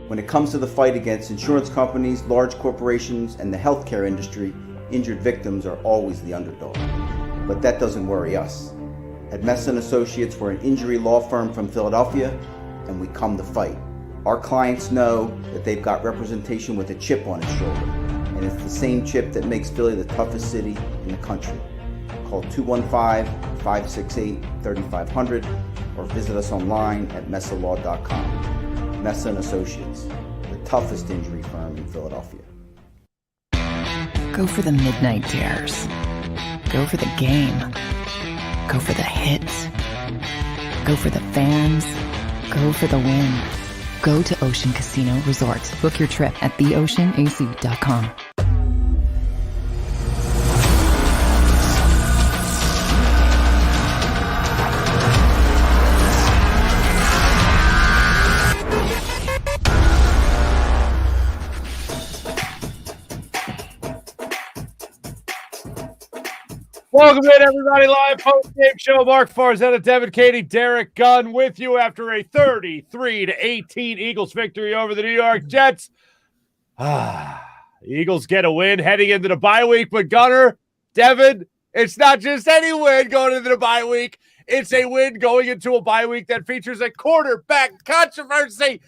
When it comes to the fight against insurance companies, large corporations, and the healthcare industry, injured victims are always the underdog. But that doesn't worry us. At Messa & Associates, we're an injury law firm from Philadelphia, and we come to fight. Our clients know that they've got representation with a chip on its shoulder, and it's the same chip that makes Philly the toughest city in the country. Call 215-568-3500 or visit us online at messalaw.com. Messa & Associates, the toughest injury firm in Philadelphia. Go for the midnight dares. Go for the game. Go for the hits. Go for the fans. Go for the win. Go to Ocean Casino Resort. Book your trip at theoceanac.com. Welcome in, everybody. Live post-game show. Mark Farzetta, Devin Cady, Derek Gunn with you after a 33-18 Eagles victory over the New York Jets. Eagles get a win heading into the bye week, but Gunner, Devin, it's not just any win going into the bye week. It's a win going into a bye week that features a quarterback controversy.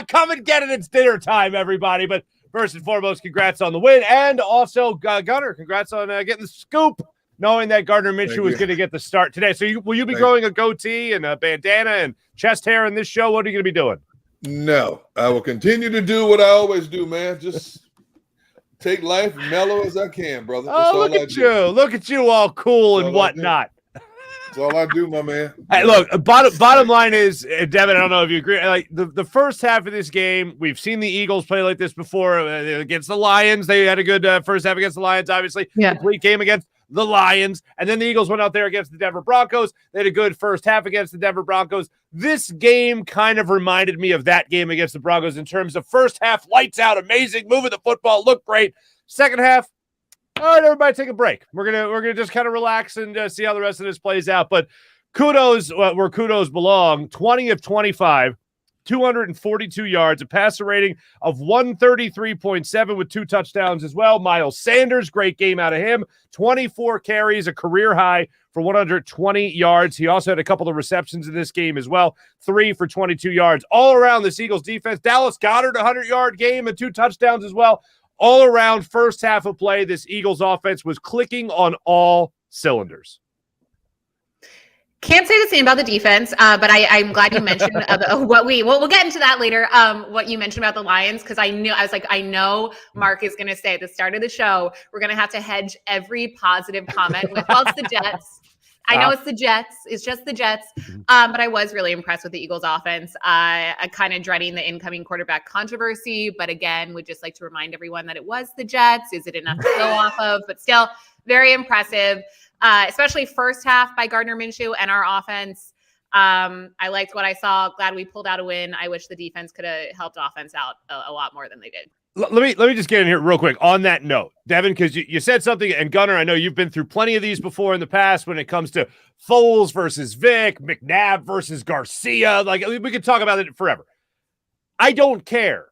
Come and get it. It's dinner time, everybody. But first and foremost, congrats on the win. And also, Gunner, congrats on getting the scoop, knowing that Gardner Minshew was going to get the start today. So will you be growing a goatee and a bandana and chest hair in this show? What are you going to be doing? No, I will continue to do what I always do, man. Just take life mellow as I can, brother. Look at you. Look at you all cool and whatnot. That's all I do, my man. Hey, look, bottom line is, Devin, I don't know if you agree. Like the first half of this game, we've seen the Eagles play like this before against the Lions. They had a good first half against the Lions, obviously. Yeah. Complete game against the Lions, and then the Eagles went out there against the Denver Broncos. They had a good first half against the Denver Broncos. This game kind of reminded me of that game against the Broncos in terms of first half, lights out, amazing, moving the football, looked great. Second half, all right, everybody take a break. We're gonna just kind of relax and see how the rest of this plays out. But kudos where kudos belong. 20 of 25. 242 yards, a passer rating of 133.7 with 2 touchdowns as well. Miles Sanders, great game out of him. 24 carries, a career high for 120 yards. He also had a couple of receptions in this game as well. 3 for 22 yards. All around this Eagles defense. Dallas Goedert, 100-yard game and 2 touchdowns as well. All around first half of play, this Eagles offense was clicking on all cylinders. Can't say the same about the defense, but I'm glad you mentioned we'll get into that later. What you mentioned about the Lions, because I know Mark is going to say at the start of the show, we're going to have to hedge every positive comment with, well, it's the Jets. I know it's the Jets. It's just the Jets. But I was really impressed with the Eagles offense. I kind of dreading the incoming quarterback controversy, but again, would just like to remind everyone that it was the Jets. Is it enough to go off of? But still, very impressive. Especially first half by Gardner Minshew and our offense. I liked what I saw. Glad we pulled out a win. I wish the defense could have helped offense out a lot more than they did. Let me just get in here real quick on that note, Devin, because you said something, and Gunner, I know you've been through plenty of these before in the past when it comes to Foles versus Vic, McNabb versus Garcia. Like, we could talk about it forever. I don't care.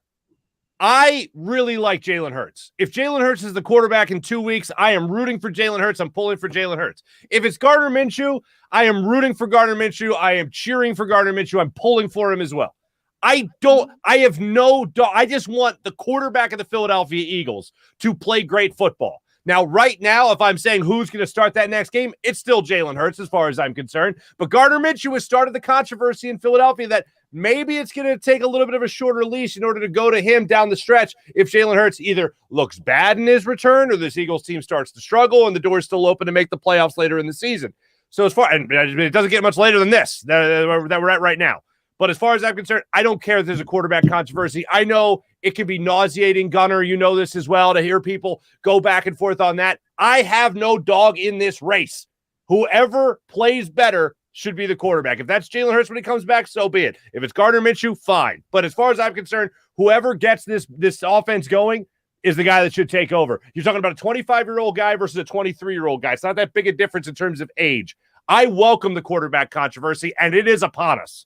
I really like Jalen Hurts. If Jalen Hurts is the quarterback in 2 weeks, I am rooting for Jalen Hurts. I'm pulling for Jalen Hurts. If it's Gardner Minshew, I am rooting for Gardner Minshew. I am cheering for Gardner Minshew. I'm pulling for him as well. I just want the quarterback of the Philadelphia Eagles to play great football. Now, right now, if I'm saying who's going to start that next game, it's still Jalen Hurts as far as I'm concerned. But Gardner Minshew has started the controversy in Philadelphia that maybe it's going to take a little bit of a shorter leash in order to go to him down the stretch if Jalen Hurts either looks bad in his return or this Eagles team starts to struggle and the door's still open to make the playoffs later in the season. So as far, and it doesn't get much later than this that we're at right now. But as far as I'm concerned, I don't care if there's a quarterback controversy. I know it can be nauseating, Gunner. You know this as well, to hear people go back and forth on that. I have no dog in this race. Whoever plays better should be the quarterback. If that's Jalen Hurts when he comes back, so be it. If it's Gardner Minshew, fine. But as far as I'm concerned, whoever gets this offense going is the guy that should take over. You're talking about a 25-year-old guy versus a 23-year-old guy. It's not that big a difference in terms of age. I welcome the quarterback controversy, and it is upon us.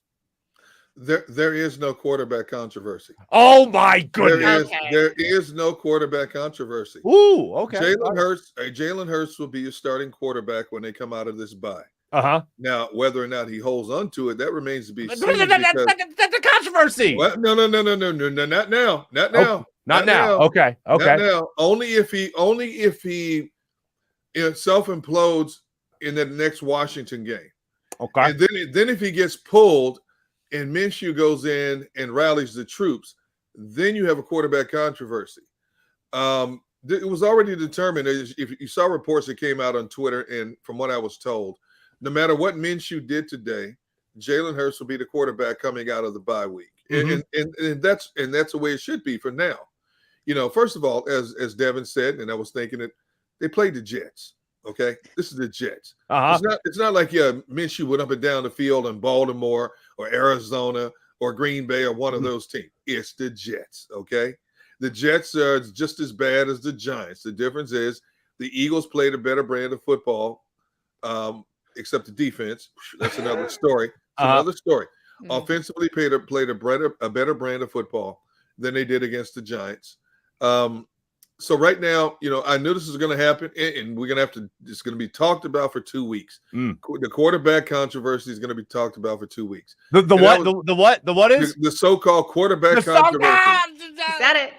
There is no quarterback controversy. Oh my goodness! There is no quarterback controversy. Ooh, okay. Jalen Hurts will be your starting quarterback when they come out of this bye. Now, whether or not he holds on to it, that remains to be seen. That's the controversy. Well, no, not now. Not now. Not now. Okay. Not now. Only if he self-implodes in the next Washington game. Okay. And then if he gets pulled and Minshew goes in and rallies the troops, then you have a quarterback controversy. It was already determined. If you saw reports that came out on Twitter, and from what I was told, no matter what Minshew did today, Jalen Hurts will be the quarterback coming out of the bye week. And that's the way it should be for now. First of all, as Devin said, and I was thinking it, they played the Jets. Okay, this is the Jets. It's not like Minshew went up and down the field in Baltimore or Arizona or Green Bay or one of those teams. It's the Jets. Okay, the Jets are just as bad as the Giants. The difference is the Eagles played a better brand of football, except the defense. That's another story. Another story. Offensively, played a better brand of football than they did against the Giants. So right now, I knew this was going to happen, and we're going to have to. It's going to be talked about for 2 weeks. The quarterback controversy is going to be talked about for 2 weeks. The what is the so-called quarterback controversy?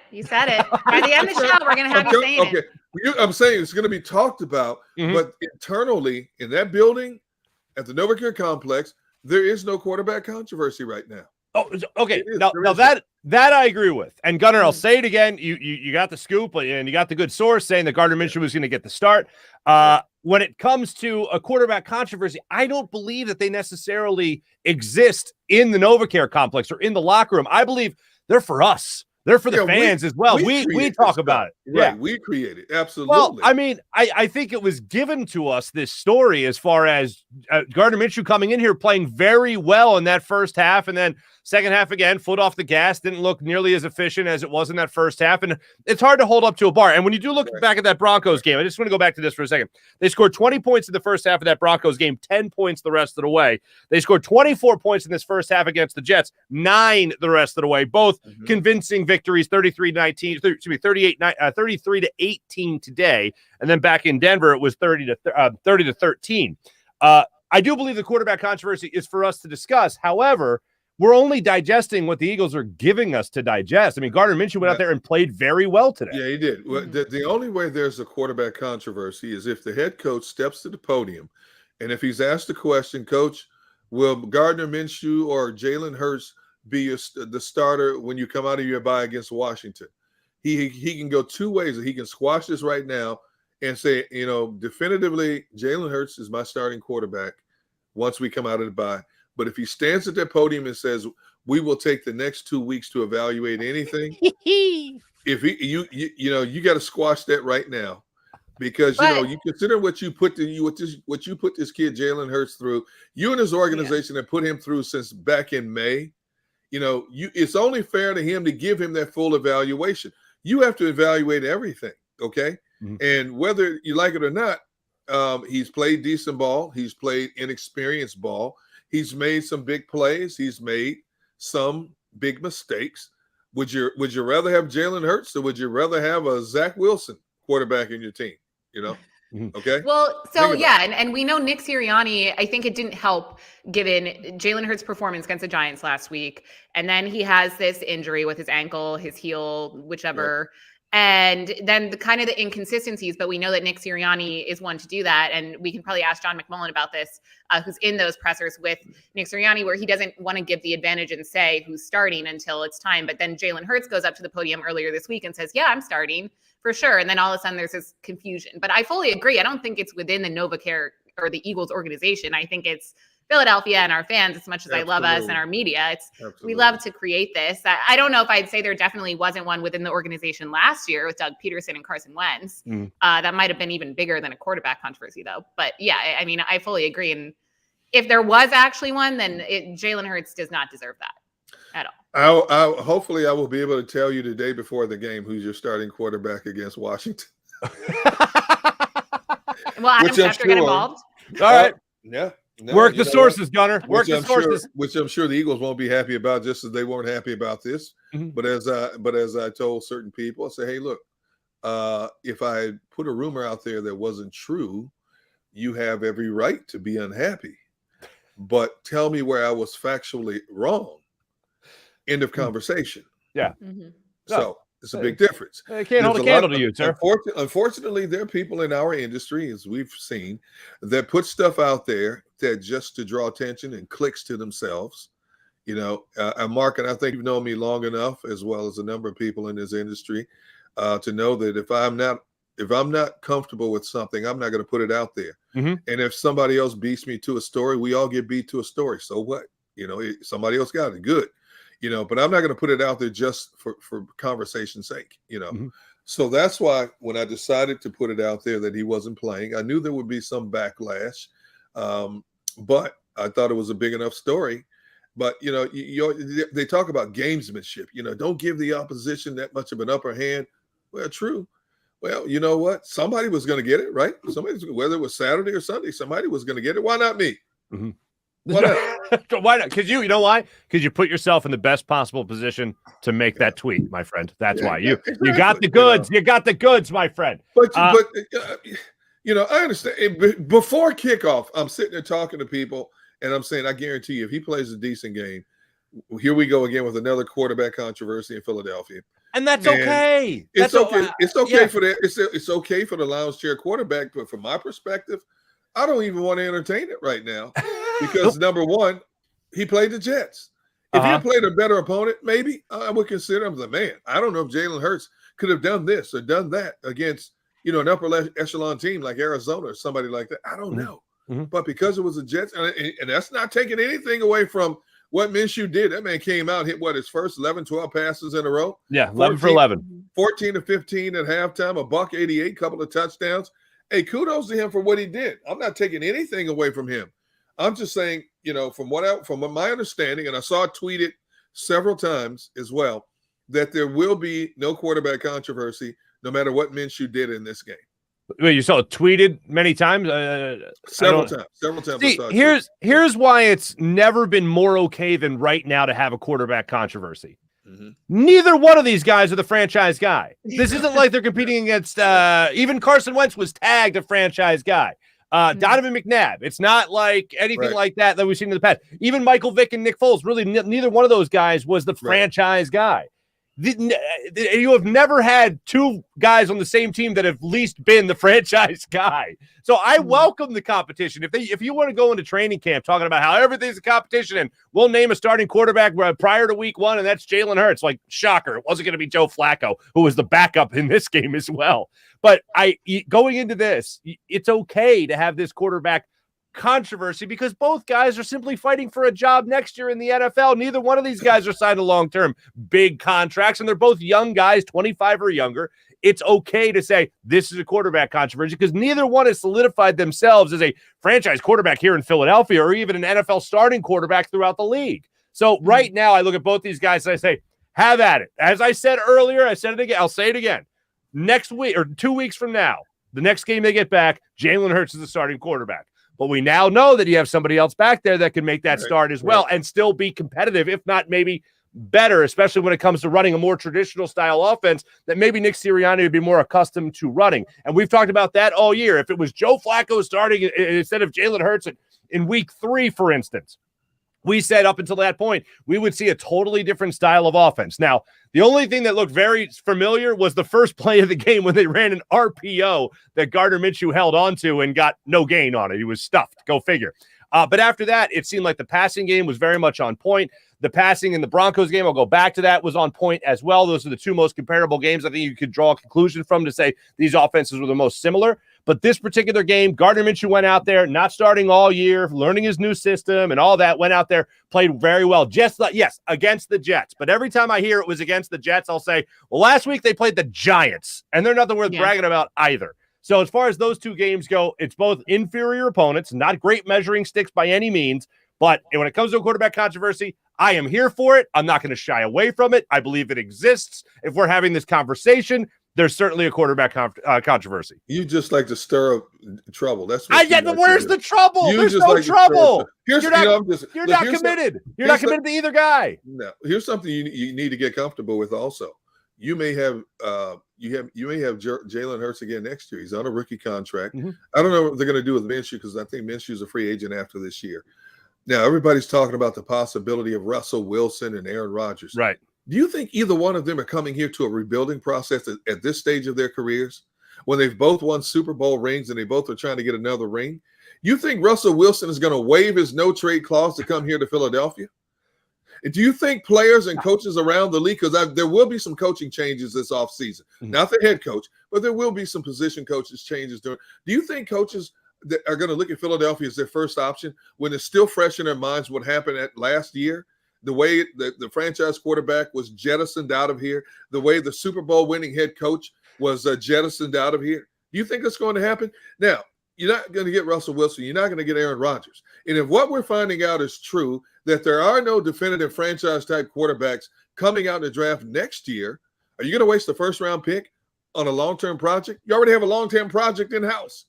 You said it. By the end of the show, we're going to have you saying it. I'm saying it's going to be talked about, but internally in that building at the NovaCare complex, there is no quarterback controversy right now. Oh, okay. Now that I agree with. And Gunnar, I'll say it again. You got the scoop, and you got the good source saying that Gardner Minshew was going to get the start. When it comes to a quarterback controversy, I don't believe that they necessarily exist in the NovaCare complex or in the locker room. I believe they're for us. They're for the fans as well. We talk about it. Right. Yeah. We create it. Absolutely. Well, I mean, I think it was given to us, this story, as far as Gardner Minshew coming in here playing very well in that first half, and then second half again, foot off the gas, didn't look nearly as efficient as it was in that first half. And it's hard to hold up to a bar. And when you do look back at that Broncos game, I just want to go back to this for a second. They scored 20 points in the first half of that Broncos game, 10 points the rest of the way. They scored 24 points in this first half against the Jets, 9 the rest of the way. Both convincing victories, 33-18 to 18 today. And then back in Denver, it was 30 to 13. I do believe the quarterback controversy is for us to discuss. However, we're only digesting what the Eagles are giving us to digest. I mean, Gardner Minshew went out there and played very well today. Yeah, he did. Well, the only way there's a quarterback controversy is if the head coach steps to the podium, and if he's asked the question, Coach, will Gardner Minshew or Jalen Hurts be the starter when you come out of your bye against Washington? He can go two ways. He can squash this right now and say, definitively, Jalen Hurts is my starting quarterback once we come out of the bye. But if he stands at that podium and says, we will take the next 2 weeks to evaluate anything, if you got to squash that right now, because you consider what you put this kid Jalen Hurts through. You and his organization have put him through since back in May. It's only fair to him to give him that full evaluation. You have to evaluate everything, okay? And whether you like it or not, he's played decent ball. He's played inexperienced ball. He's made some big plays. He's made some big mistakes. Would you rather have Jalen Hurts, or would you rather have a Zach Wilson quarterback in your team? Okay. Well, so and we know Nick Sirianni, I think it didn't help given Jalen Hurts' performance against the Giants last week. And then he has this injury with his ankle, his heel, whichever. Yep. And then the inconsistencies, but we know that Nick Sirianni is one to do that. And we can probably ask John McMullen about this, who's in those pressers with Nick Sirianni, where he doesn't want to give the advantage and say who's starting until it's time. But then Jalen Hurts goes up to the podium earlier this week and says, yeah, I'm starting for sure. And then all of a sudden there's this confusion. But I fully agree. I don't think it's within the NovaCare or the Eagles organization. I think it's Philadelphia and our fans, as much as I love us and our media. We love to create this. I don't know if I'd say there definitely wasn't one within the organization last year with Doug Peterson and Carson Wentz. That might have been even bigger than a quarterback controversy, though. But yeah, I mean, I fully agree. And if there was actually one, then Jalen Hurts does not deserve that at all. Hopefully I will be able to tell you the day before the game who's your starting quarterback against Washington. Will Adam Schefter get involved? All right. Yeah. No, Work you the know what? sources, Gunner. Work the sources. Which I'm sure the Eagles won't be happy about, just as they weren't happy about this. Mhm. But as I told certain people, I say, hey, look, if I put a rumor out there that wasn't true, you have every right to be unhappy. But tell me where I was factually wrong. End of conversation. Yeah. Mm-hmm. So it's a big difference. I can't hold a candle to you, sir. Unfortunately, there are people in our industry, as we've seen, that put stuff out there that just to draw attention and clicks to themselves. You know, Mark, and I think you've known me long enough, as well as a number of people in this industry, to know that if I'm not comfortable with something, I'm not going to put it out there. Mm-hmm. And if somebody else beats me to a story, we all get beat to a story. So what? You know, somebody else got it. Good. You know, but I'm not going to put it out there just for conversation's sake, you know. Mm-hmm. So that's why when I decided to put it out there that he wasn't playing, I knew there would be some backlash, but I thought it was a big enough story. But, you know, they talk about gamesmanship, you know, don't give the opposition that much of an upper hand. Well, true. Well, you know what? Somebody was going to get it, right? Whether it was Saturday or Sunday, somebody was going to get it. Why not me? Mm-hmm. Why not? Why not? Because you know why? Because you put yourself in the best possible position to make that tweet, my friend. That's why you got the goods. You got the goods, my friend. But you know, I understand. Before kickoff, I'm sitting there talking to people, and I'm saying, I guarantee you, if he plays a decent game, here we go again with another quarterback controversy in Philadelphia. And that's okay. It's okay. It's okay for that. It's okay for the lounge chair quarterback, but from my perspective, I don't even want to entertain it right now because number one, he played the Jets. If he had played a better opponent, maybe I would consider him the man. I don't know if Jalen Hurts could have done this or done that against, you know, an upper echelon team like Arizona or somebody like that. I don't know. Mm-hmm. But because it was the Jets, and that's not taking anything away from what Minshew did. That man came out, hit his first 11, 12 passes in a row. Yeah, 11 for 11. 14 to 15 at halftime, a $188, couple of touchdowns. Hey, kudos to him for what he did. I'm not taking anything away from him. I'm just saying, you know, from my understanding, and I saw it tweeted several times as well, that there will be no quarterback controversy no matter what Minshew did in this game. Wait, you saw it tweeted many times? Several times. See, here's why it's never been more okay than right now to have a quarterback controversy. Mm-hmm. Neither one of these guys are the franchise guy. This isn't like they're competing against even Carson Wentz was tagged a franchise guy. Donovan McNabb. It's not like anything like that we've seen in the past. Even Michael Vick and Nick Foles, really neither one of those guys was the franchise guy. You have never had two guys on the same team that have at least been the franchise guy. So I welcome the competition. If you want to go into training camp talking about how everything's a competition and we'll name a starting quarterback prior to week one, and that's Jalen Hurts, like shocker, it wasn't going to be Joe Flacco, who was the backup in this game as well. But going into this, it's okay to have this quarterback controversy because both guys are simply fighting for a job next year in the NFL. Neither one of these guys are signed to long-term big contracts, and they're both young guys, 25 or younger. It's okay to say this is a quarterback controversy because neither one has solidified themselves as a franchise quarterback here in Philadelphia or even an NFL starting quarterback throughout the league. So right now I look at both these guys and I say, have at it. As I said earlier, I said it again, I'll say it again. Next week or 2 weeks from now, the next game they get back, Jalen Hurts is the starting quarterback. But we now know that you have somebody else back there that can make that start as well and still be competitive, if not maybe better, especially when it comes to running a more traditional style offense that maybe Nick Sirianni would be more accustomed to running. And we've talked about that all year. If it was Joe Flacco starting instead of Jalen Hurts in week 3, for instance, we said up until that point, we would see a totally different style of offense. Now, the only thing that looked very familiar was the first play of the game when they ran an RPO that Gardner Minshew held onto and got no gain on it. He was stuffed. Go figure. But after that, it seemed like the passing game was very much on point. The passing in the Broncos game, I'll go back to that, was on point as well. Those are the two most comparable games I think you could draw a conclusion from to say these offenses were the most similar. But this particular game, Gardner Minshew went out there, not starting all year, learning his new system and all that, went out there, played very well. Just like, yes, against the Jets. But every time I hear it was against the Jets, I'll say, well, last week they played the Giants, and they're nothing worth bragging about either. So as far as those two games go, it's both inferior opponents, not great measuring sticks by any means. But when it comes to a quarterback controversy, I am here for it. I'm not going to shy away from it. I believe it exists. If we're having this conversation, there's certainly a quarterback controversy. You just like to stir up trouble. That's what where's the trouble? There's no trouble. You're not committed. You're not committed to either guy. No. Here's something you need to get comfortable with. Also, you may have Jalen Hurts again next year. He's on a rookie contract. Mm-hmm. I don't know what they're going to do with Minshew because I think Minshew's a free agent after this year. Now everybody's talking about the possibility of Russell Wilson and Aaron Rodgers. Right. Do you think either one of them are coming here to a rebuilding process at this stage of their careers when they've both won Super Bowl rings and they both are trying to get another ring? You think Russell Wilson is going to waive his no-trade clause to come here to Philadelphia? Do you think players and coaches around the league, because there will be some coaching changes this offseason, not the head coach, but there will be some position coaches changes. Do you think coaches that are going to look at Philadelphia as their first option when it's still fresh in their minds what happened at last year? The way the franchise quarterback was jettisoned out of here, the way the Super Bowl winning head coach was jettisoned out of here. Do you think that's going to happen? Now, you're not going to get Russell Wilson. You're not going to get Aaron Rodgers. And if what we're finding out is true, that there are no definitive franchise-type quarterbacks coming out in the draft next year, are you going to waste the first-round pick on a long-term project? You already have a long-term project in-house.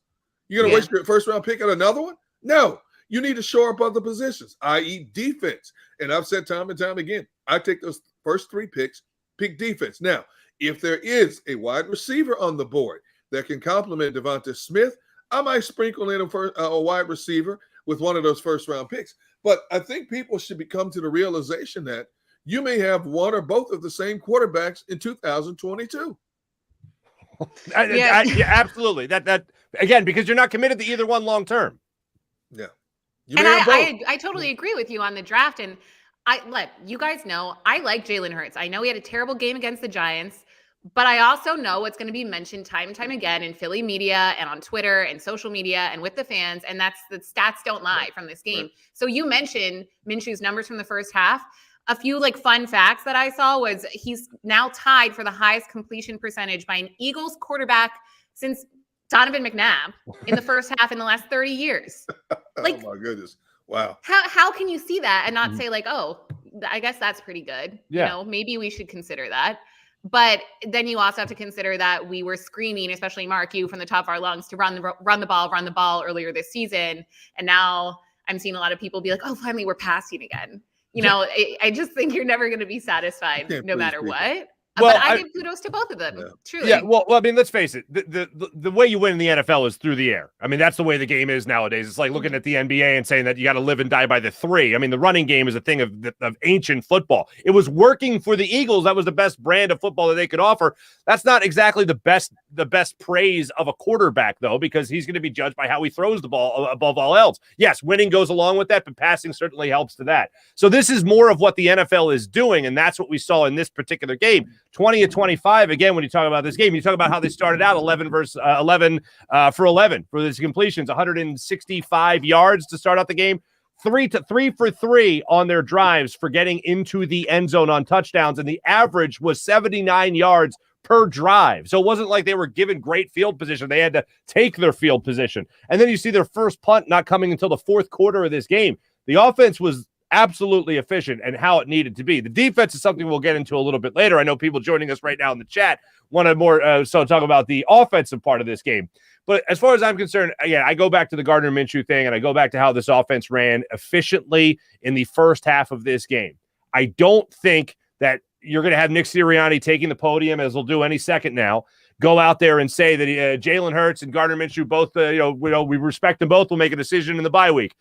You're going to waste your first-round pick on another one? No. You need to shore up other positions, i.e. defense. And I've said time and time again, I take those first 3 picks, pick defense. Now, if there is a wide receiver on the board that can complement Devonta Smith, I might sprinkle in a wide receiver with one of those first-round picks. But I think people should come to the realization that you may have one or both of the same quarterbacks in 2022. Yeah, absolutely. That again, because you're not committed to either one long term. Yeah. And I totally agree with you on the draft. And you guys know, I like Jalen Hurts. I know he had a terrible game against the Giants, but I also know what's going to be mentioned time and time again in Philly media and on Twitter and social media and with the fans. And that's the stats don't lie from this game. Right. So you mentioned Minshew's numbers from the first half. A few fun facts that I saw was he's now tied for the highest completion percentage by an Eagles quarterback since Donovan McNabb in the first half in the last 30 years. Oh my goodness. Wow. How can you see that and not say oh, I guess that's pretty good. Yeah. Maybe we should consider that. But then you also have to consider that we were screaming, especially Mark, you from the top of our lungs to run the ball earlier this season. And now I'm seeing a lot of people be like, oh, finally we're passing again. I just think you're never going to be satisfied no matter what. Well, but I give kudos to both of them. Yeah. Truly. Yeah. Well, I mean, let's face it. The way you win in the NFL is through the air. I mean, that's the way the game is nowadays. It's like looking at the NBA and saying that you got to live and die by the 3. I mean, the running game is a thing of ancient football. It was working for the Eagles. That was the best brand of football that they could offer. That's not exactly the best praise of a quarterback, though, because he's going to be judged by how he throws the ball above all else. Yes, winning goes along with that, but passing certainly helps to that. So this is more of what the NFL is doing, and that's what we saw in this particular game. 20-25, again, when you talk about this game, you talk about how they started out 11 for 11 for these completions, 165 yards to start out the game, 3 for 3 on their drives for getting into the end zone on touchdowns, and the average was 79 yards per drive. So it wasn't like they were given great field position. They had to take their field position. And then you see their first punt not coming until the fourth quarter of this game. The offense was absolutely efficient and how it needed to be. The defense is something we'll get into a little bit later. I know people joining us right now in the chat want to more talk about the offensive part of this game. But as far as I'm concerned, again, I go back to the Gardner Minshew thing, and I go back to how this offense ran efficiently in the first half of this game. I don't think that you're going to have Nick Sirianni taking the podium, as he'll do any second now, go out there and say that Jalen Hurts and Gardner Minshew both, we respect them both. We'll make a decision in the bye week.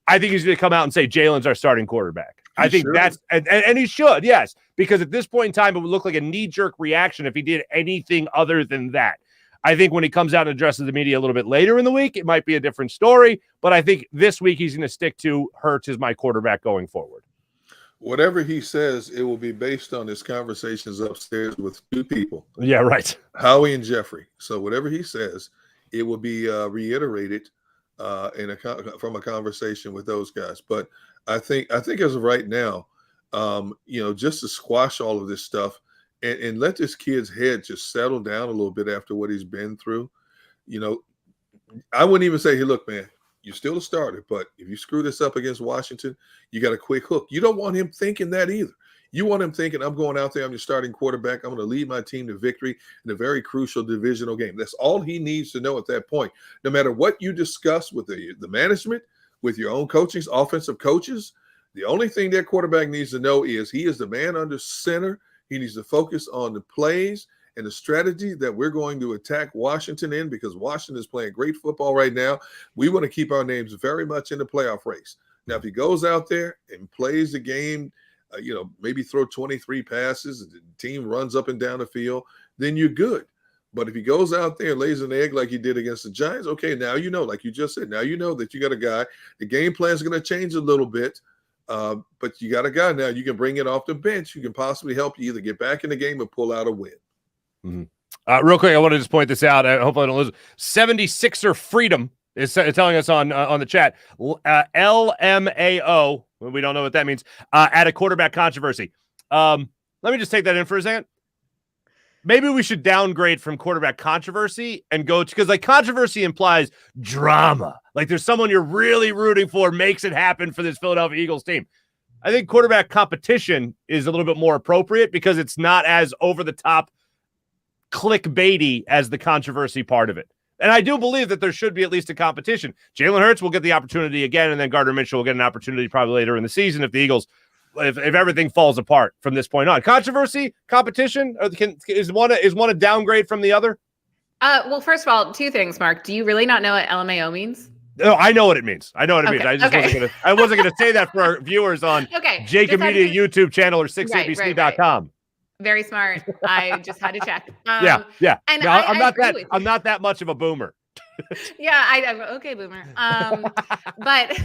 I think he's going to come out and say Jalen's our starting quarterback. I think that's and he should, yes, because at this point in time, it would look like a knee-jerk reaction if he did anything other than that. I think when he comes out and addresses the media a little bit later in the week, it might be a different story. But I think this week he's going to stick to Hurts as my quarterback going forward. Whatever he says, it will be based on his conversations upstairs with 2 people. Yeah, right. Howie and Jeffrey. So whatever he says, it will be reiterated from a conversation with those guys. But I think as of right now, just to squash all of this stuff and let this kid's head just settle down a little bit after what he's been through. I wouldn't even say, hey, look, man, you're still a starter, but if you screw this up against Washington, you got a quick hook. You don't want him thinking that either. You want him thinking, I'm going out there, I'm your starting quarterback, I'm going to lead my team to victory in a very crucial divisional game. That's all he needs to know at that point. No matter what you discuss with the management, with your own coaching, offensive coaches, the only thing that quarterback needs to know is he is the man under center. He needs to focus on the plays and the strategy that we're going to attack Washington in, because Washington is playing great football right now. We want to keep our names very much in the playoff race. Now, if he goes out there and plays the game, maybe throw 23 passes, and the team runs up and down the field, then you're good. But if he goes out there and lays an egg like he did against the Giants, okay, now you know, like you just said, now you know that you got a guy. The game plan is going to change a little bit. But you got a guy now you can bring it off the bench. You can possibly help you either get back in the game or pull out a win. Mm-hmm. Real quick, I want to just point this out. Hopefully I don't lose. 76er Freedom is telling us on the chat. LMAO, we don't know what that means, at a quarterback controversy. Let me just take that in for a second. Maybe we should downgrade from quarterback controversy and go to, because like controversy implies drama. Like there's someone you're really rooting for, makes it happen for this Philadelphia Eagles team. I think quarterback competition is a little bit more appropriate because it's not as over the top clickbaity as the controversy part of it. And I do believe that there should be at least a competition. Jalen Hurts will get the opportunity again, and then Gardner Minshew will get an opportunity probably later in the season if the Eagles, if everything falls apart from this point on. Controversy, competition, or is one a downgrade from the other? Well, first of all, two things, Mark. Do you really not know what LMAO means? No, I know what it means. I know what it means. I wasn't gonna say that for our viewers on JAKIB Media YouTube channel or 6abc.com. Very smart. I just had to check. Yeah. And no, I'm not that much of a boomer. Yeah, I'm okay, boomer. But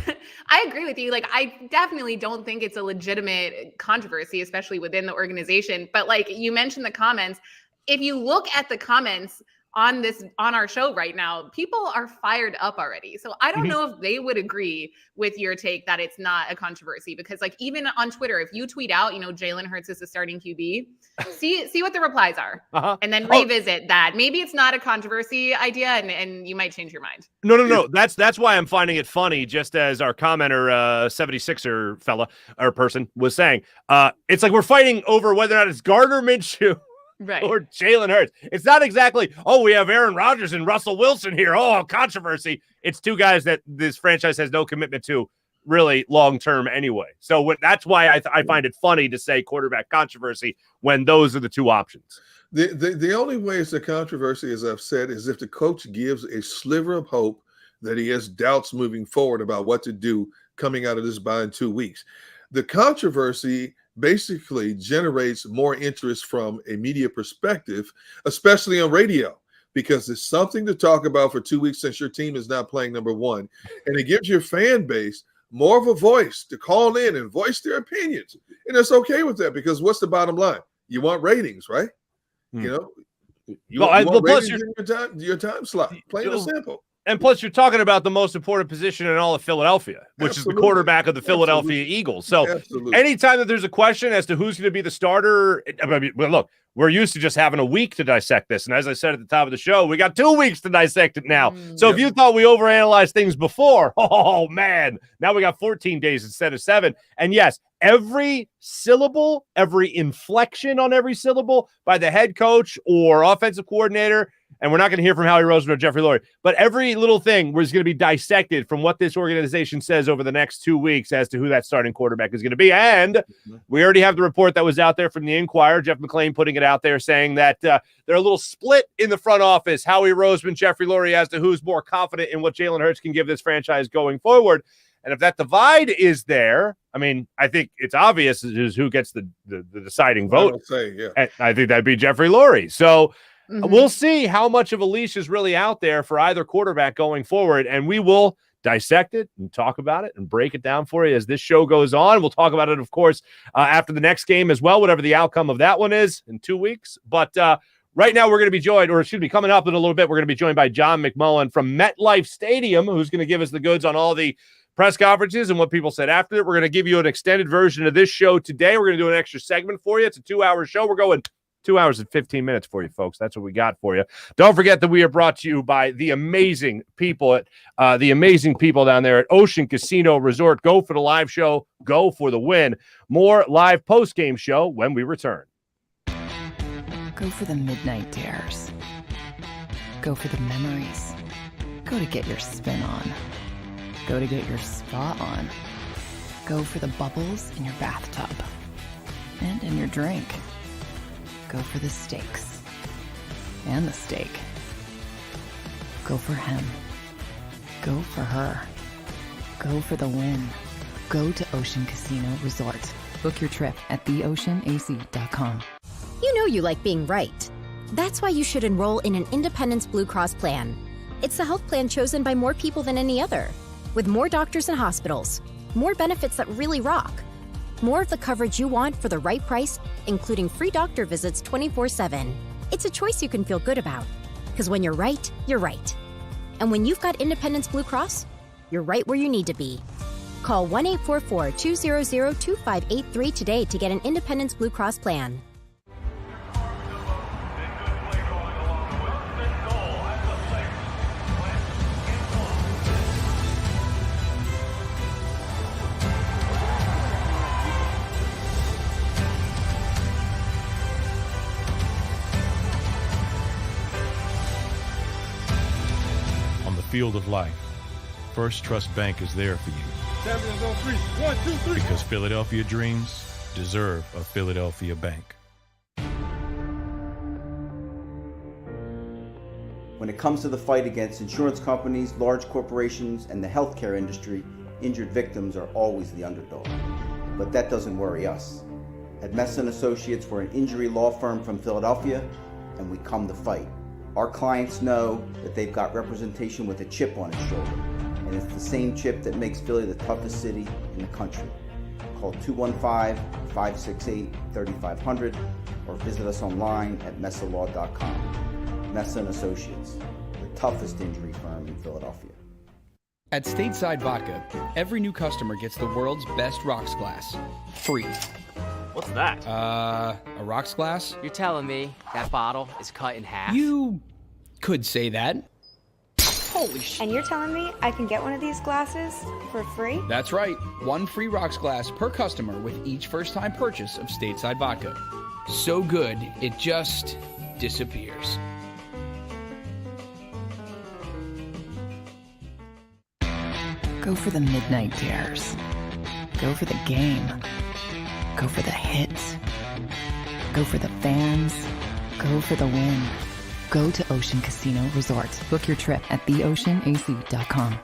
I agree with you. Like, I definitely don't think it's a legitimate controversy, especially within the organization. But like you mentioned the comments, if you look at the comments on our show right now, people are fired up already. So I don't know if they would agree with your take that it's not a controversy, because like even on Twitter, if you tweet out, Jalen Hurts is the starting QB, see what the replies are, and then revisit that. Maybe it's not a controversy idea, and you might change your mind. No. That's why I'm finding it funny. Just as our commenter, 76er fella or person was saying, it's like we're fighting over whether or not it's Gardner Minshew. Right. Or Jalen Hurts. It's not exactly, we have Aaron Rodgers and Russell Wilson here. Controversy. It's two guys that this franchise has no commitment to really long-term anyway. So that's why I find it funny to say quarterback controversy when those are the two options. The only way it's a controversy, as I've said, is if the coach gives a sliver of hope that he has doubts moving forward about what to do coming out of this bye in 2 weeks. The controversy basically generates more interest from a media perspective, especially on radio, because it's something to talk about for 2 weeks since your team is not playing number one. And it gives your fan base more of a voice to call in and voice their opinions. And it's okay with that, because what's the bottom line? You want ratings, right? You want ratings in your time slot, plain and simple. And plus, you're talking about the most important position in all of Philadelphia, which is the quarterback of the Philadelphia Eagles. So anytime that there's a question as to who's going to be the starter, look, we're used to just having a week to dissect this. And as I said at the top of the show, we got 2 weeks to dissect it now. So if you thought we overanalyzed things before, man, now we got 14 days instead of 7. And yes, every syllable, every inflection on every syllable by the head coach or offensive coordinator, and we're not going to hear from Howie Roseman or Jeffrey Lurie, but every little thing was going to be dissected from what this organization says over the next 2 weeks as to who that starting quarterback is going to be. And we already have the report that was out there from the Inquirer, Jeff McMullen putting it out there saying that they're a little split in the front office, Howie Roseman, Jeffrey Lurie, as to who's more confident in what Jalen Hurts can give this franchise going forward. And if that divide is there, I mean, I think it's obvious is who gets the deciding vote. And I think that'd be Jeffrey Lurie. So we'll see how much of a leash is really out there for either quarterback going forward, and we will dissect it and talk about it and break it down for you as this show goes on. We'll talk about it, of course, after the next game as well, whatever the outcome of that one is in 2 weeks. But right now we're going to be joined, or excuse me, coming up in a little bit, we're going to be joined by John McMullen from MetLife Stadium, who's going to give us the goods on all the press conferences and what people said after it. We're going to give you an extended version of this show today. We're going to do an extra segment for you. It's a 2-hour show. We're going 2 hours and 15 minutes for you, folks. That's what we got for you. Don't forget that we are brought to you by the amazing people down there at Ocean Casino Resort. Go for the live show. Go for the win. More live post-game show when we return. Go for the midnight dares. Go for the memories. Go to get your spin on. Go to get your spa on. Go for the bubbles in your bathtub and in your drink. Go for the steaks and the steak. Go for him. Go for her. Go for the win. Go to Ocean Casino Resort. Book your trip at theoceanac.com. You know you like being right. That's why you should enroll in an Independence Blue Cross plan. It's the health plan chosen by more people than any other, with more doctors and hospitals, more benefits that really rock, more of the coverage you want for the right price, including free doctor visits 24/7. It's a choice you can feel good about, because when you're right, you're right. And when you've got Independence Blue Cross, you're right where you need to be. Call 1-844-200-2583 today to get an Independence Blue Cross plan. Field of life, First Trust Bank is there for you. 7 on 3. 1, 2, 3. Because Philadelphia dreams deserve a Philadelphia bank. When it comes to the fight against insurance companies, large corporations, and the healthcare industry, injured victims are always the underdog. But that doesn't worry us. At Messon Associates, we're an injury law firm from Philadelphia, and we come to fight. Our clients know that they've got representation with a chip on its shoulder, and it's the same chip that makes Philly the toughest city in the country. Call 215-568-3500 or visit us online at messalaw.com. Messon Associates, the toughest injury firm in Philadelphia. At Stateside Vodka, every new customer gets the world's best rocks glass, free. What's that? A rocks glass? You're telling me that bottle is cut in half? You could say that. Holy shit. And you're telling me I can get one of these glasses for free? That's right. One free rocks glass per customer with each first-time purchase of Stateside Vodka. So good, it just disappears. Go for the midnight dares. Go for the game. Go for the hits. Go for the fans. Go for the win. Go to Ocean Casino Resort. Book your trip at theoceanac.com.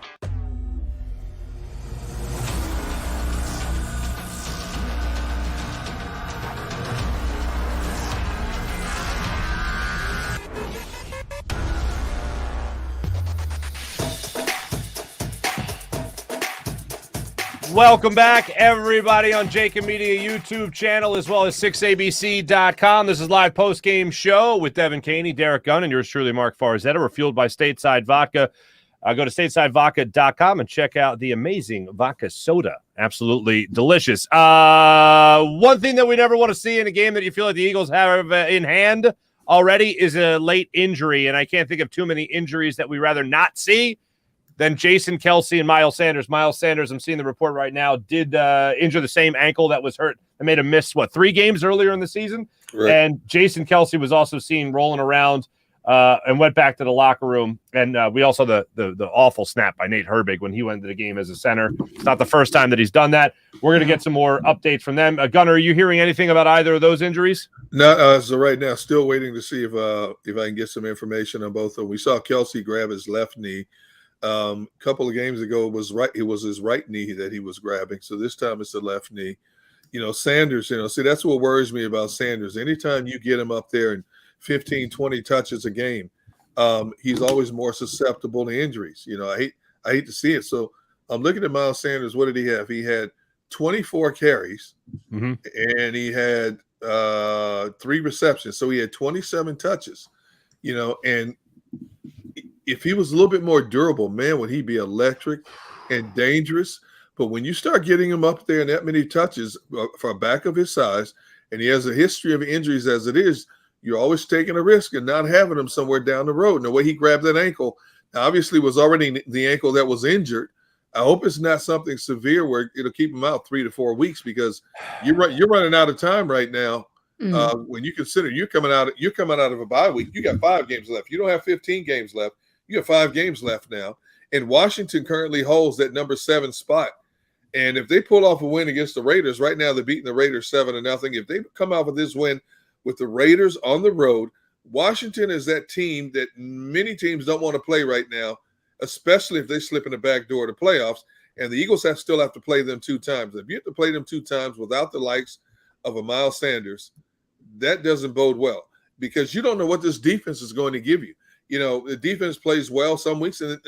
Welcome back, everybody, on JAKIB Media YouTube channel, as well as 6abc.com. This is live post-game show with Devin Caney, Derek Gunn, and yours truly, Mark Farzetta. We're fueled by Stateside Vodka. Go to statesidevodka.com and check out the amazing vodka soda. Absolutely delicious. One thing that we never want to see in a game that you feel like the Eagles have in hand already is a late injury, and I can't think of too many injuries that we rather not see than Jason Kelce and Miles Sanders. Miles Sanders, I'm seeing the report right now, did injure the same ankle that was hurt and made him miss, 3 games earlier in the season? Right. And Jason Kelce was also seen rolling around and went back to the locker room. And we also the awful snap by Nate Herbig when he went into the game as a center. It's not the first time that he's done that. We're going to get some more updates from them. Gunnar, are you hearing anything about either of those injuries? No, so right now, still waiting to see if I can get some information on both of them. We saw Kelce grab his left knee. A couple of games ago, it was his right knee that he was grabbing. So this time it's the left knee. Sanders, see, that's what worries me about Sanders. Anytime you get him up there and 15, 20 touches a game, he's always more susceptible to injuries. I hate to see it. So I'm looking at Miles Sanders. What did he have? He had 24 carries, and he had 3 receptions. So he had 27 touches, and if he was a little bit more durable, man, would he be electric and dangerous. But when you start getting him up there in that many touches for a back of his size, and he has a history of injuries as it is, you're always taking a risk and not having him somewhere down the road. And the way he grabbed that ankle, obviously was already the ankle that was injured. I hope it's not something severe where it'll keep him out 3 to 4 weeks, because you're running out of time right now. When you consider you're coming out of a bye week, you got 5 games left. You don't have 15 games left. You have 5 games left now. And Washington currently holds that number 7 spot. And if they pull off a win against the Raiders, right now they're beating the Raiders 7-0. If they come out with this win with the Raiders on the road, Washington is that team that many teams don't want to play right now, especially if they slip in the back door of the playoffs. And the Eagles still have to play them 2 times. If you have to play them 2 times without the likes of a Miles Sanders, that doesn't bode well, because you don't know what this defense is going to give you. You know, the defense plays well some weeks, and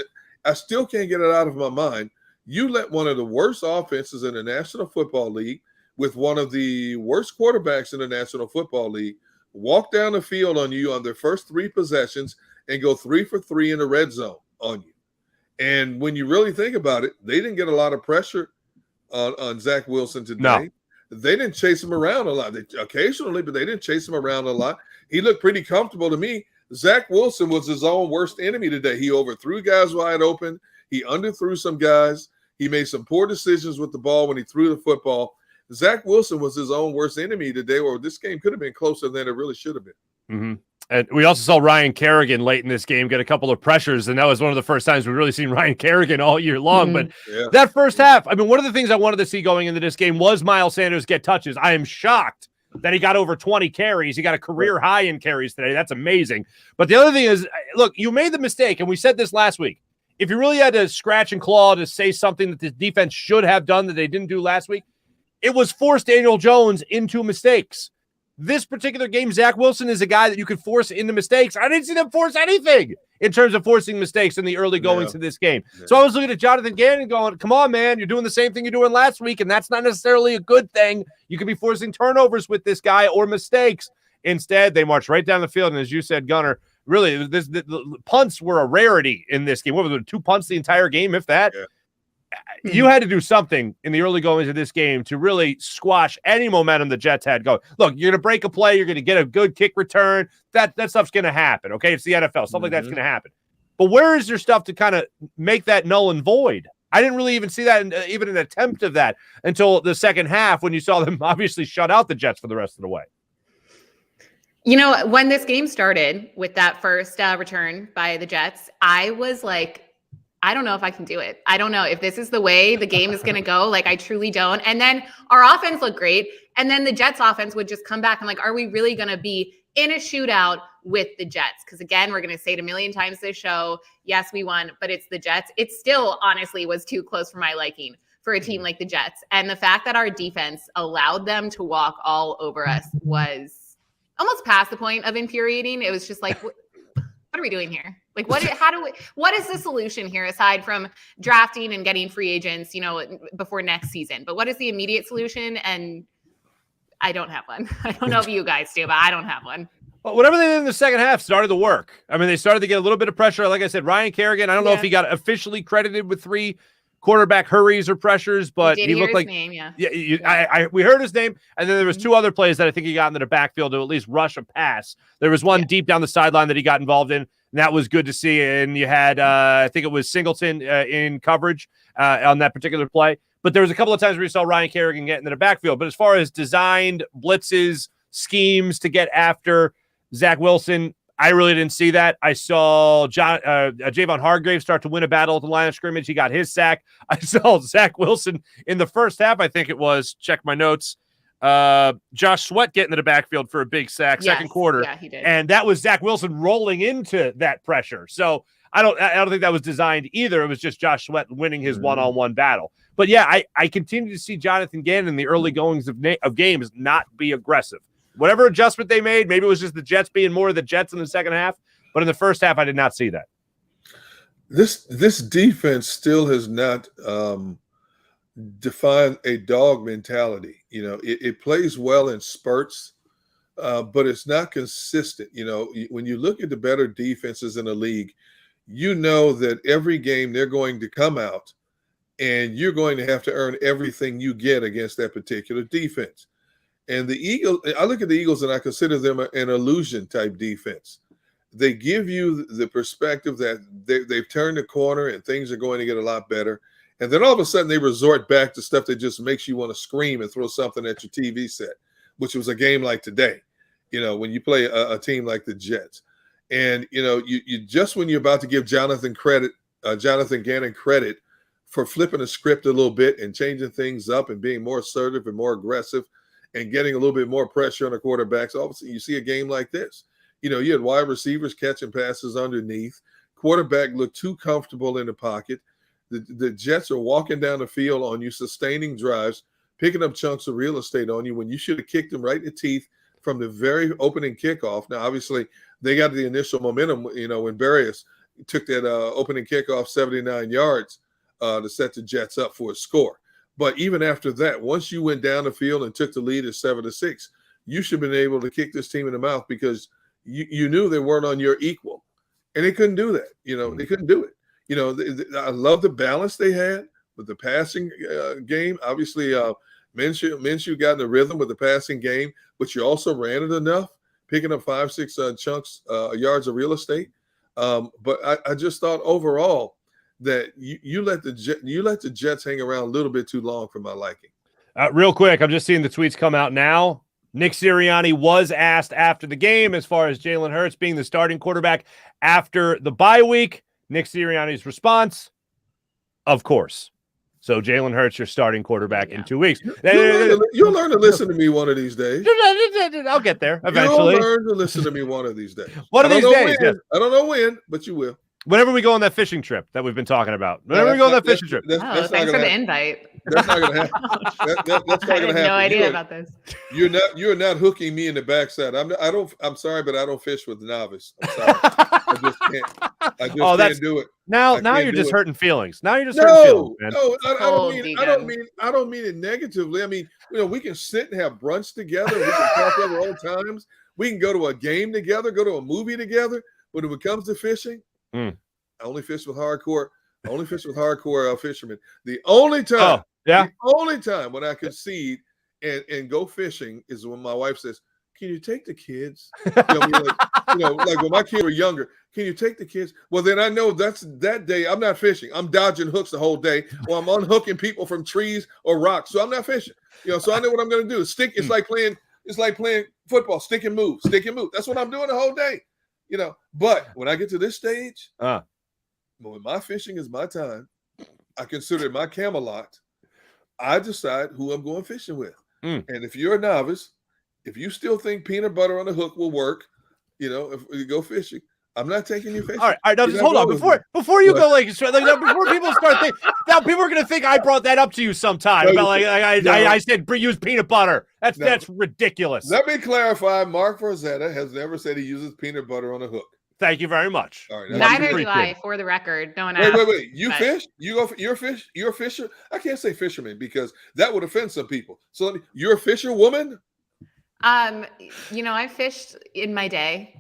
I still can't get it out of my mind. You let one of the worst offenses in the National Football League with one of the worst quarterbacks in the National Football League walk down the field on you on their first 3 possessions and go 3 for 3 in the red zone on you. And when you really think about it, they didn't get a lot of pressure on Zach Wilson today. No. They didn't chase him around a lot. Occasionally, but they didn't chase him around a lot. He looked pretty comfortable to me. Zach Wilson was his own worst enemy today. He overthrew guys wide open. He underthrew some guys. He made some poor decisions with the ball when he threw the football. Zach Wilson was his own worst enemy today, or this game could have been closer than it really should have been. Mm-hmm. And we also saw Ryan Kerrigan late in this game get a couple of pressures, and that was one of the first times we've really seen Ryan Kerrigan all year long. But that first half, I mean, one of the things I wanted to see going into this game was Miles Sanders get touches. I am shocked that he got over 20 carries. He got a career high in carries today. That's amazing. But the other thing is, look, you made the mistake, and we said this last week. If you really had to scratch and claw to say something that the defense should have done that they didn't do last week, it was force Daniel Jones into mistakes. This particular game, Zach Wilson is a guy that you could force into mistakes. I didn't see them force anything in terms of forcing mistakes in the early goings to this game. So I was looking at Jonathan Gannon going, come on, man, you're doing the same thing you're doing last week, and that's not necessarily a good thing. You could be forcing turnovers with this guy or mistakes. Instead, they marched right down the field, and as you said, Gunnar, really, the punts were a rarity in this game. What was it, 2 punts the entire game, if that? Yeah. You had to do something in the early goings of this game to really squash any momentum the Jets had going. Look, you're going to break a play. You're going to get a good kick return. That stuff's going to happen, okay? It's the NFL. Stuff like that's going to happen. But where is your stuff to kind of make that null and void? I didn't really even see that, even an attempt of that, until the second half when you saw them obviously shut out the Jets for the rest of the way. You know, when this game started with that first return by the Jets, I was like, I don't know if I can do it. I don't know if this is the way the game is going to go. Like, I truly don't. And then our offense looked great. And then the Jets offense would just come back. I'm like, are we really going to be in a shootout with the Jets? Because again, we're going to say it a million times this show. Yes, we won, but it's the Jets. It still honestly was too close for my liking for a team like the Jets. And the fact that our defense allowed them to walk all over us was almost past the point of infuriating. It was just like, what are we doing here? Like, what is the solution here aside from drafting and getting free agents, you know, before next season? But what is the immediate solution? And I don't have one. I don't know if you guys do, but I don't have one. Well, whatever they did in the second half started to work. I mean, they started to get a little bit of pressure. Like I said, Ryan Kerrigan, I don't know if he got officially credited with 3 quarterback hurries or pressures, but he looked like name, we heard his name, and then there was 2 other plays that I think he got into the backfield to at least rush a pass. There was one deep down the sideline that he got involved in, and that was good to see. And you had I think it was Singleton in coverage on that particular play. But there was a couple of times where you saw Ryan Kerrigan get into the backfield. But as far as designed blitzes, schemes to get after Zach Wilson, I really didn't see that. I saw Javon Hargrave start to win a battle at the line of scrimmage. He got his sack. I saw Zach Wilson in the first half, I think it was, check my notes, Josh Sweat getting to the backfield for a big sack, second quarter. Yeah, he did. And that was Zach Wilson rolling into that pressure. So I don't think that was designed either. It was just Josh Sweat winning his one-on-one battle. But yeah, I continue to see Jonathan Gannon in the early goings of games not be aggressive. Whatever adjustment they made, maybe it was just the Jets being more of the Jets in the second half. But in the first half, I did not see that. This defense still has not defined a dog mentality. You know, it plays well in spurts, but it's not consistent. You know, when you look at the better defenses in the league, you know that every game they're going to come out and you're going to have to earn everything you get against that particular defense. And the Eagles, I look at the Eagles and I consider them an illusion type defense. They give you the perspective that they've turned the corner and things are going to get a lot better. And then all of a sudden they resort back to stuff that just makes you want to scream and throw something at your TV set, which was a game like today, when you play a team like the Jets. And, you just when you're about to give Jonathan Gannon credit for flipping the script a little bit and changing things up and being more assertive and more aggressive and getting a little bit more pressure on the quarterbacks, obviously you see a game like this. You had wide receivers catching passes underneath. Quarterback looked too comfortable in the pocket. The Jets are walking down the field on you, sustaining drives, picking up chunks of real estate on you when you should have kicked them right in the teeth from the very opening kickoff. Now, obviously, they got the initial momentum, when Barrios took that opening kickoff 79 yards to set the Jets up for a score. But even after that, once you went down the field and took the lead at 7-6, you should have been able to kick this team in the mouth because you knew they weren't on your equal. And they couldn't do that. They couldn't do it. I love the balance they had with the passing game. Obviously, Minshew got in the rhythm with the passing game, but you also ran it enough, picking up 5-6 chunks, yards of real estate. But I just thought overall that you let the Jets hang around a little bit too long for my liking. Real quick, I'm just seeing the tweets come out now. Nick Sirianni was asked after the game as far as Jalen Hurts being the starting quarterback after the bye week. Nick Sirianni's response, of course. So Jalen Hurts, your starting quarterback in 2 weeks. You'll learn to listen to me one of these days. I'll get there eventually. You'll learn to listen to me one of these days. One of these days. Yes. I don't know when, but you will. Whenever we go on that fishing trip that we've been talking about. Whenever we go on that fishing trip. Thanks for the invite. That's not going to happen. That's not going to happen. I had no idea about this. You're not hooking me in the backside. I'm sorry, but I don't fish with the novice. I'm sorry. I just can't. I just can't do it. Now you're just hurting feelings. Now you're just hurting feelings, man. No, I don't mean it negatively. I mean, we can sit and have brunch together. We can talk over old times. We can go to a game together, go to a movie together. But when it comes to fishing, I only fish with hardcore. I only fish with hardcore fishermen. The only time when I concede and go fishing is when my wife says, "Can you take the kids?" Like when my kids were younger, "Can you take the kids?" Well, then I know that day I'm not fishing. I'm dodging hooks the whole day, or I'm unhooking people from trees or rocks. So I'm not fishing. So I know what I'm going to do. Stick. It's like playing football. Stick and move. Stick and move. That's what I'm doing the whole day. But when I get to this stage, when my fishing is my time, I consider it my Camelot. I decide who I'm going fishing with. And if you're a novice, if you still think peanut butter on a hook will work, if you go fishing, I'm not taking you fishing. All right. Now just hold on before you go before people start thinking. Now people are going to think I brought that up to you sometime about I said use peanut butter. That's ridiculous. Let me clarify. Mark Forzetta has never said he uses peanut butter on a hook. Thank you very much. All right, neither do I, for the record. No one asked. Wait. You fish? You're a fisher? I can't say fisherman because that would offend some people. So you're a fisherwoman? I fished in my day.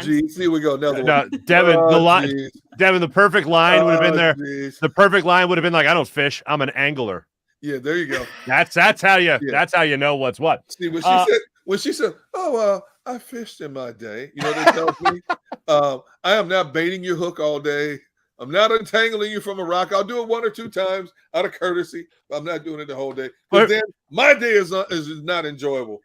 Geez. Here we go. Another one. Devin, Devin, the perfect line would have been there. Geez. The perfect line would have been like, "I don't fish. I'm an angler." Yeah, there you go. That's how you know what's what. See, when she said, "Oh, I fished in my day," they tell me, "I am not baiting your hook all day. I'm not untangling you from a rock. I'll do it 1 or 2 times out of courtesy. But I'm not doing it the whole day. Because then my day is not enjoyable."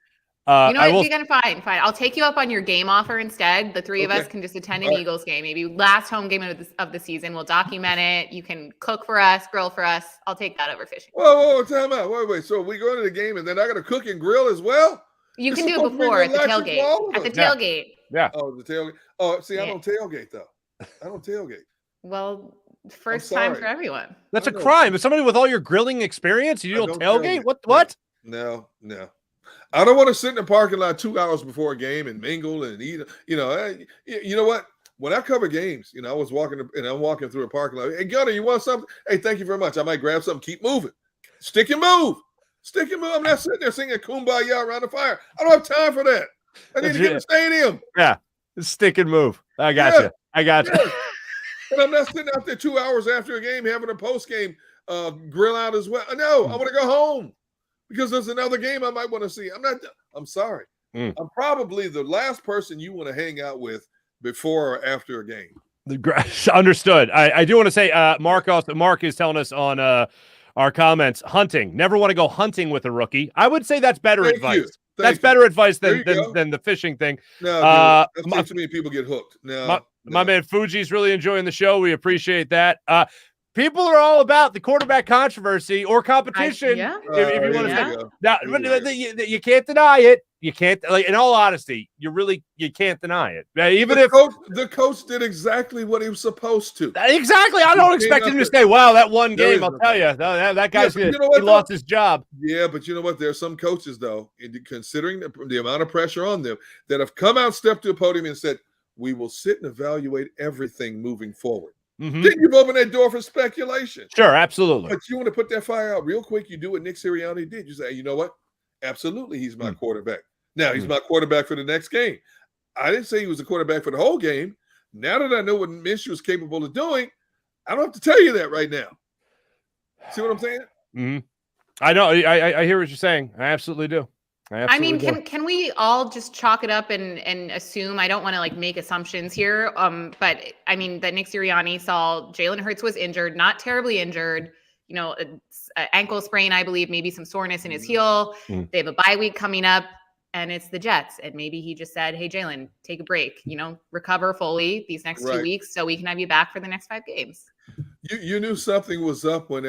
You're gonna fine. I'll take you up on your game offer instead. The three of us can just attend an Eagles game, maybe last home game of the season. We'll document it. You can cook for us, grill for us. I'll take that over fishing. Whoa, time out. Wait. So we go to the game and then I got to cook and grill as well? You can do it before at the tailgate. At the tailgate. Yeah. Oh, the tailgate. Oh, see, I don't tailgate though. I don't tailgate. Well, first time for everyone. That's a crime. As somebody with all your grilling experience, you don't tailgate? What? No. I don't want to sit in the parking lot 2 hours before a game and mingle and eat. You know what? When I cover games, I was walking and I'm walking through a parking lot. Hey, Gunner, you want something? Hey, thank you very much. I might grab something. Keep moving. Stick and move. I'm not sitting there singing Kumbaya around the fire. I don't have time for that. I need to get in the stadium. Yeah, stick and move. I got you. And I'm not sitting out there 2 hours after a game having a post-game grill out as well. No, I want to go home. because there's another game I might want to see. I'm sorry. I'm probably the last person you want to hang out with before or after a game. Understood. I do want to say, Mark is telling us on our comments, hunting. Never want to go hunting with a rookie. I would say that's better advice. That's better advice than the fishing thing. No, that's too many people get hooked. No, my man Fuji's really enjoying the show. We appreciate that. People are all about the quarterback controversy or competition. If you want to say, now, you can't deny it. You can't, like, in all honesty, you can't deny it. Even if the coach did exactly what he was supposed to. Exactly. I don't expect him to say, "Wow, that one game." I'll tell you, that guy's he lost his job. Yeah, but you know what? There are some coaches, though, considering the amount of pressure on them, that have come out, stepped to a podium, and said, "We will sit and evaluate everything moving forward." Then you've opened that door for speculation. Sure, absolutely. But you want to put that fire out real quick. You do what Nick Sirianni did. You say, "You know what? Absolutely, he's my quarterback." Now, he's my quarterback for the next game. I didn't say he was a quarterback for the whole game. Now that I know what Minshew is capable of doing, I don't have to tell you that right now. See what I'm saying? I know. I hear what you're saying. I absolutely do. I mean, can we all just chalk it up and assume? I don't want to like make assumptions here. But I mean that Nick Sirianni saw Jalen Hurts was injured, not terribly injured. You know, an ankle sprain, I believe, maybe some soreness in his heel. They have a bye week coming up. And it's the Jets. And maybe he just said, "Hey, Jalen, take a break, recover fully these next 2 weeks so we can have you back for the next 5 games." You knew something was up when,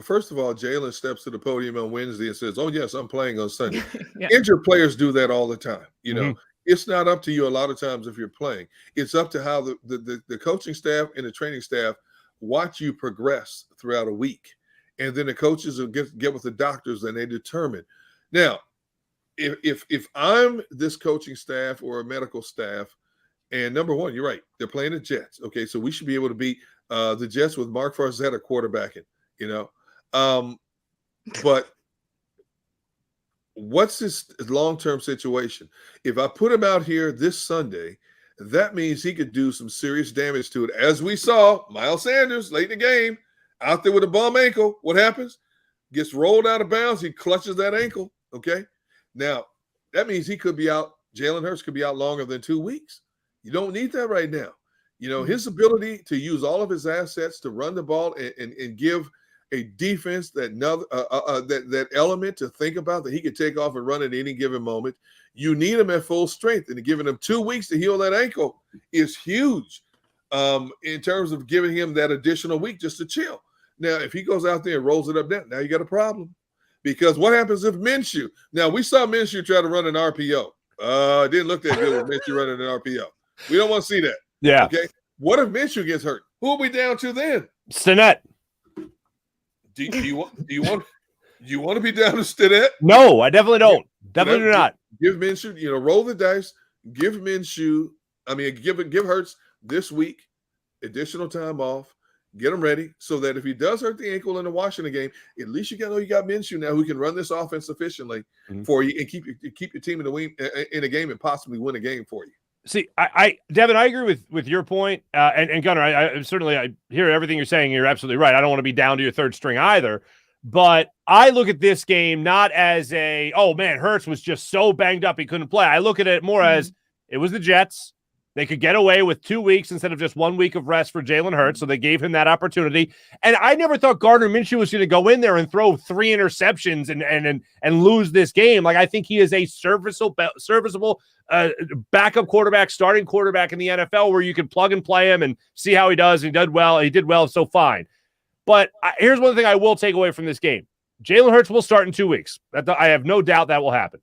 first of all, Jalen steps to the podium on Wednesday and says, "Oh, yes, I'm playing on Sunday." Injured players do that all the time. It's not up to you a lot of times if you're playing. It's up to how the coaching staff and the training staff watch you progress throughout a week. And then the coaches will get with the doctors and they determine. Now, if I'm this coaching staff or a medical staff, and number one, you're right, they're playing the Jets. Okay, so we should be able to beat the Jets with Mark Farzetta quarterbacking. But what's his long-term situation? If I put him out here this Sunday, that means he could do some serious damage to it. As we saw, Miles Sanders late in the game, out there with a bum ankle. What happens? Gets rolled out of bounds. He clutches that ankle. Okay. Now, that means he could be out. Jalen Hurts could be out longer than 2 weeks. You don't need that right now. His ability to use all of his assets to run the ball and give a defense that element to think about that he could take off and run at any given moment. You need him at full strength, and giving him 2 weeks to heal that ankle is huge in terms of giving him that additional week just to chill. Now, if he goes out there and rolls it up down, now you got a problem. Because what happens if Minshew? Now, we saw Minshew try to run an RPO. It didn't look that good with Minshew running an RPO. We don't want to see that. Yeah. Okay. What if Minshew gets hurt? Who are we down to then? Stinnett. Do you want to be down to Stinnett? No, I definitely don't. Definitely do not. Give Minshew, roll the dice. Give Minshew. Give Hurts this week additional time off. Get him ready so that if he does hurt the ankle in the Washington game, at least you got Minshew now who can run this offense efficiently for you and keep your team in a game and possibly win a game for you. See, Devin, I agree with your point. And Gunnar, I certainly hear everything you're saying. You're absolutely right. I don't want to be down to your third string either. But I look at this game not as oh man, Hurts was just so banged up he couldn't play. I look at it more as it was the Jets. They could get away with 2 weeks instead of just 1 week of rest for Jalen Hurts, so they gave him that opportunity. And I never thought Gardner Minshew was going to go in there and throw 3 interceptions and lose this game. Like, I think he is a serviceable backup quarterback, starting quarterback in the NFL, where you can plug and play him and see how he does. He did well. He did well, so fine. But here's one thing I will take away from this game: Jalen Hurts will start in 2 weeks. I have no doubt that will happen.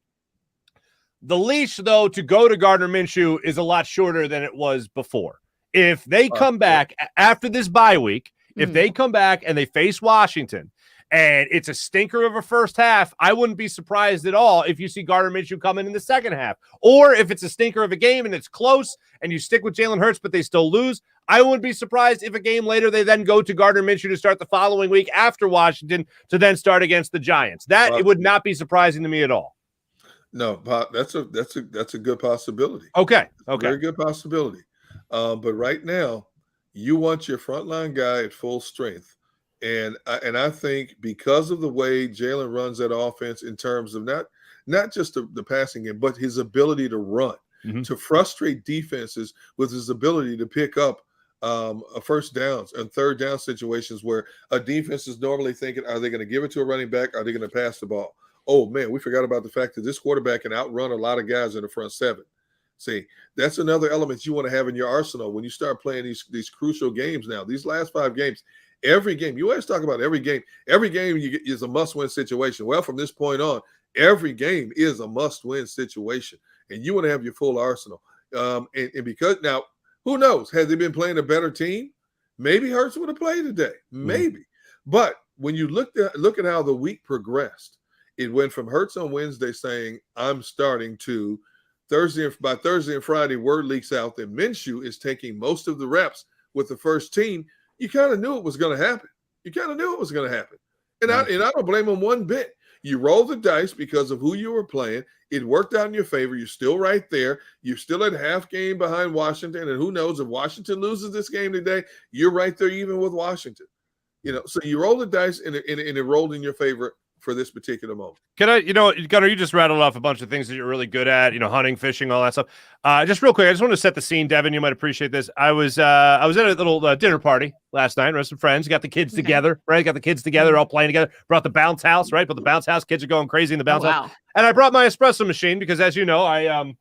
The leash, though, to go to Gardner Minshew is a lot shorter than it was before. If they come back after this bye week, if they come back and they face Washington and it's a stinker of a first half, I wouldn't be surprised at all if you see Gardner Minshew come in the second half. Or if it's a stinker of a game and it's close and you stick with Jalen Hurts but they still lose, I wouldn't be surprised if a game later they then go to Gardner Minshew to start the following week after Washington to then start against the Giants. It would not be surprising to me at all. No, that's a good possibility. Okay. Very good possibility. But right now, you want your frontline guy at full strength, And I think because of the way Jalen runs that offense in terms of not just the passing game, but his ability to run, to frustrate defenses with his ability to pick up first downs and third down situations where a defense is normally thinking, are they going to give it to a running back? Are they going to pass the ball? Oh, man, we forgot about the fact that this quarterback can outrun a lot of guys in the front seven. See, that's another element you want to have in your arsenal when you start playing these crucial games now. These last 5 games, every game, you always talk about every game is a must-win situation. Well, from this point on, every game is a must-win situation, and you want to have your full arsenal. And because now, who knows? Had they been playing a better team, maybe Hurts would have played today. Maybe. But when you look at how the week progressed, it went from Hurts on Wednesday saying, I'm starting, to by Thursday and Friday, word leaks out that Minshew is taking most of the reps with the first team. You kind of knew it was going to happen. And I don't blame him one bit. You roll the dice because of who you were playing. It worked out in your favor. You're still right there. You're still at half game behind Washington. And who knows, if Washington loses this game today, you're right there even with Washington. So you roll the dice and it rolled in your favor for this particular moment. Can I, Gunnar, you just rattled off a bunch of things that you're really good at, hunting, fishing, all that stuff. Just real quick, I just want to set the scene. Devin, you might appreciate this. I was at a little dinner party last night with some friends. Got the kids together, right? Got the kids together, all playing together. Brought the bounce house, right? But the bounce house, kids are going crazy in the bounce house. And I brought my espresso machine because, as you know, I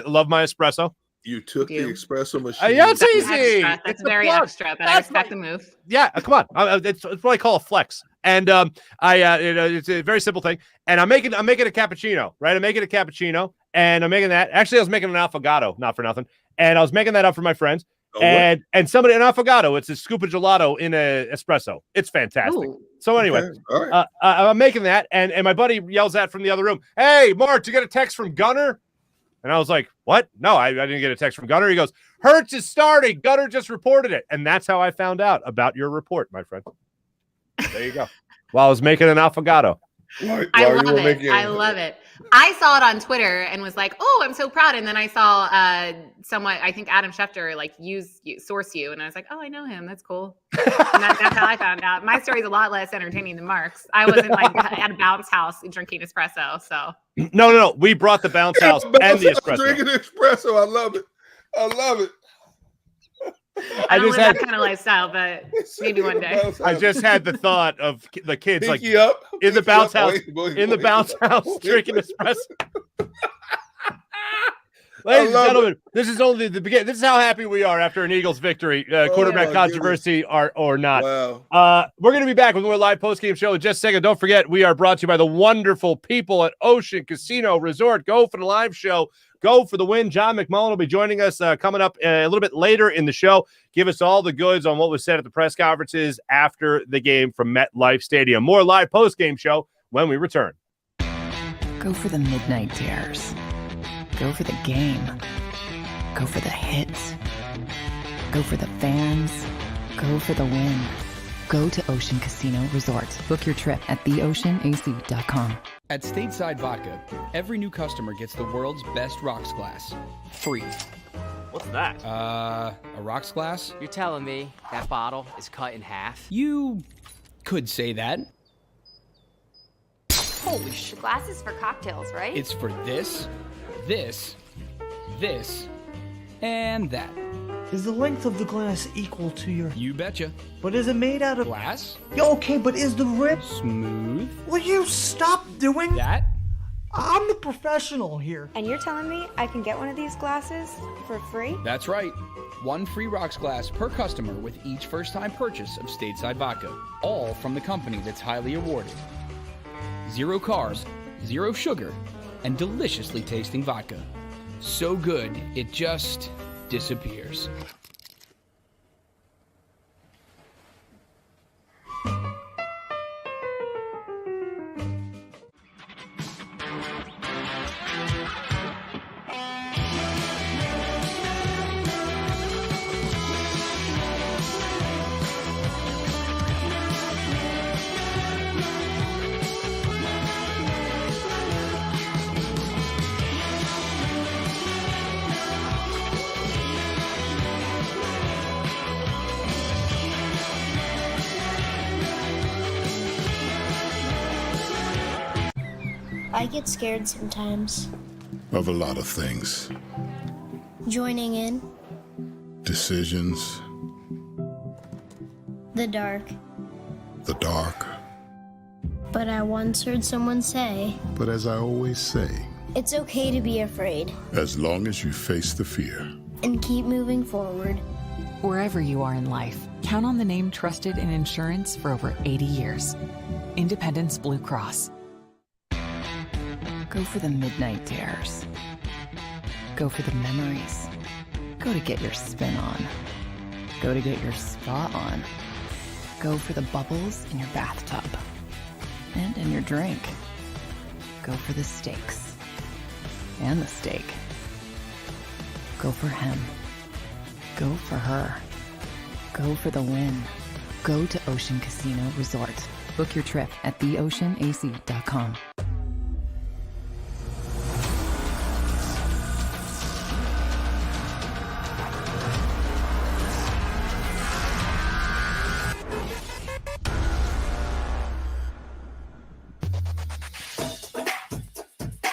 love my espresso. You took the espresso machine. Yeah, it's easy. That's very extra, but I respect the move. Yeah, come on. It's what I call a flex. And it's a very simple thing. And I'm making a cappuccino, right? I'm making a cappuccino, and I'm making that. Actually, I was making an affogato, not for nothing. And I was making that up for my friends. And somebody, an affogato, it's a scoop of gelato in an espresso. It's fantastic. Ooh. So anyway, okay. All right. I'm making that, and my buddy yells out from the other room, "Hey, Mark, did you get a text from Gunnar?" And I was like, what? No, I didn't get a text from Gunnar. He goes, Hurts is starting. Gunnar just reported it. And that's how I found out about your report, my friend. There you go. While I was making an affogato. I love it. I saw it on Twitter and was like, oh, I'm so proud. And then I saw someone, I think Adam Schefter, source you. And I was like, oh, I know him. That's cool. And that's how I found out. My story's a lot less entertaining than Mark's. I wasn't at a bounce house drinking espresso. So no. We brought the bounce house and the espresso. Drinking espresso. I love it. I don't live that kind of lifestyle, but maybe one day. I just had the thought of the kids in the bounce house, drinking espresso. Ladies and gentlemen, this is only the beginning. This is how happy we are after an Eagles victory, quarterback controversy or not. Wow. We're going to be back with more live postgame show in just a second. Don't forget, we are brought to you by the wonderful people at Ocean Casino Resort. Go for the live show. Go for the win. John McMullen will be joining us coming up a little bit later in the show. Give us all the goods on what was said at the press conferences after the game from MetLife Stadium. More live postgame show when we return. Go for the midnight dares. Go for the game. Go for the hits. Go for the fans. Go for the win. Go to Ocean Casino Resort. Book your trip at theoceanac.com. At Stateside Vodka, every new customer gets the world's best rocks glass. Free. What's that? A rocks glass? You're telling me that bottle is cut in half? You could say that. Holy shit. Glass is for cocktails, right? It's for this, and that. Is the length of the glass equal to your... You betcha. But is it made out of... Glass? Yeah, okay, but is the rip... Smooth? Will you stop doing... That? I'm the professional here. And you're telling me I can get one of these glasses for free? That's right. One free rocks glass per customer with each first-time purchase of Stateside Vodka. All from the company that's highly awarded. 0 carbs, 0 sugar, and deliciously tasting vodka. So good, it just... disappears. I get scared sometimes. Of a lot of things. Joining in. Decisions. The dark. The dark. But I once heard someone say, But as I always say, it's okay to be afraid. As long as you face the fear. And keep moving forward. Wherever you are in life, count on the name trusted in insurance for over 80 years. Independence Blue Cross. Go for the midnight dares. Go for the memories. Go to get your spin on. Go to get your spa on. Go for the bubbles in your bathtub. And in your drink. Go for the stakes. And the steak. Go for him. Go for her. Go for the win. Go to Ocean Casino Resort. Book your trip at theoceanac.com.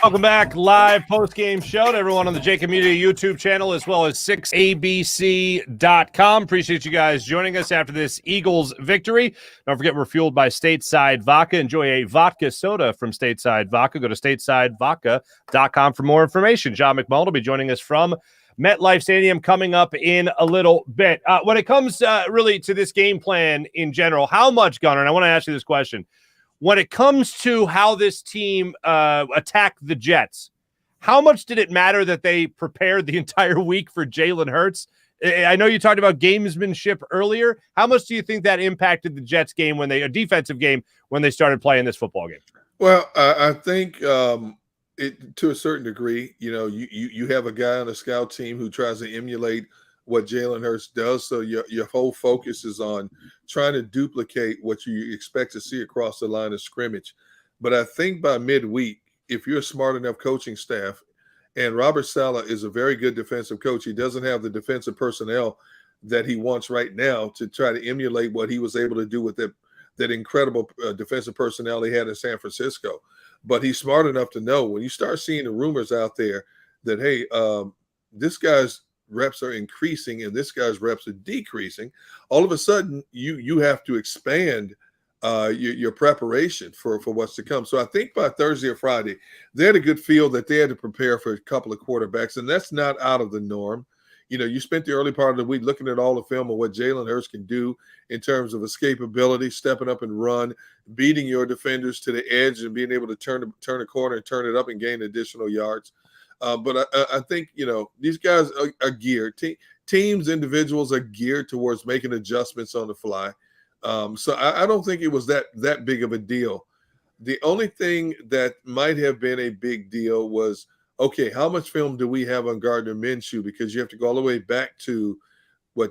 Welcome back. Live post-game show to everyone on the JAKIB Media YouTube channel as well as 6abc.com. Appreciate you guys joining us after this Eagles victory. Don't forget we're fueled by Stateside Vodka. Enjoy a vodka soda from Stateside Vodka. Go to statesidevodka.com for more information. John McMullen will be joining us from MetLife Stadium coming up in a little bit. When it comes really to this game plan in general, how much, Gunnar, and I want to ask you this question, when it comes to how this team attacked the Jets, how much did it matter that they prepared the entire week for Jalen Hurts? I know you talked about gamesmanship earlier. How much do you think that impacted the Jets game a defensive game when they started playing this football game? Well, I think it to a certain degree, you have a guy on a scout team who tries to emulate what Jalen Hurts does. So your whole focus is on trying to duplicate what you expect to see across the line of scrimmage. But I think by midweek, if you're a smart enough coaching staff, and Robert Saleh is a very good defensive coach, he doesn't have the defensive personnel that he wants right now to try to emulate what he was able to do with that incredible defensive personnel he had in San Francisco. But he's smart enough to know when you start seeing the rumors out there that, hey, this guy's reps are increasing and this guy's reps are decreasing, all of a sudden you have to expand your preparation for what's to come. So I think by Thursday or Friday, they had a good feel that they had to prepare for a couple of quarterbacks, and that's not out of the norm. You spent the early part of the week looking at all the film of what Jalen Hurts can do in terms of escapability, stepping up and run, beating your defenders to the edge and being able to turn a corner and turn it up and gain additional yards. But I think, these guys are geared. Teams, individuals are geared towards making adjustments on the fly. So I don't think it was that big of a deal. The only thing that might have been a big deal was, okay, how much film do we have on Gardner Minshew? Because you have to go all the way back to,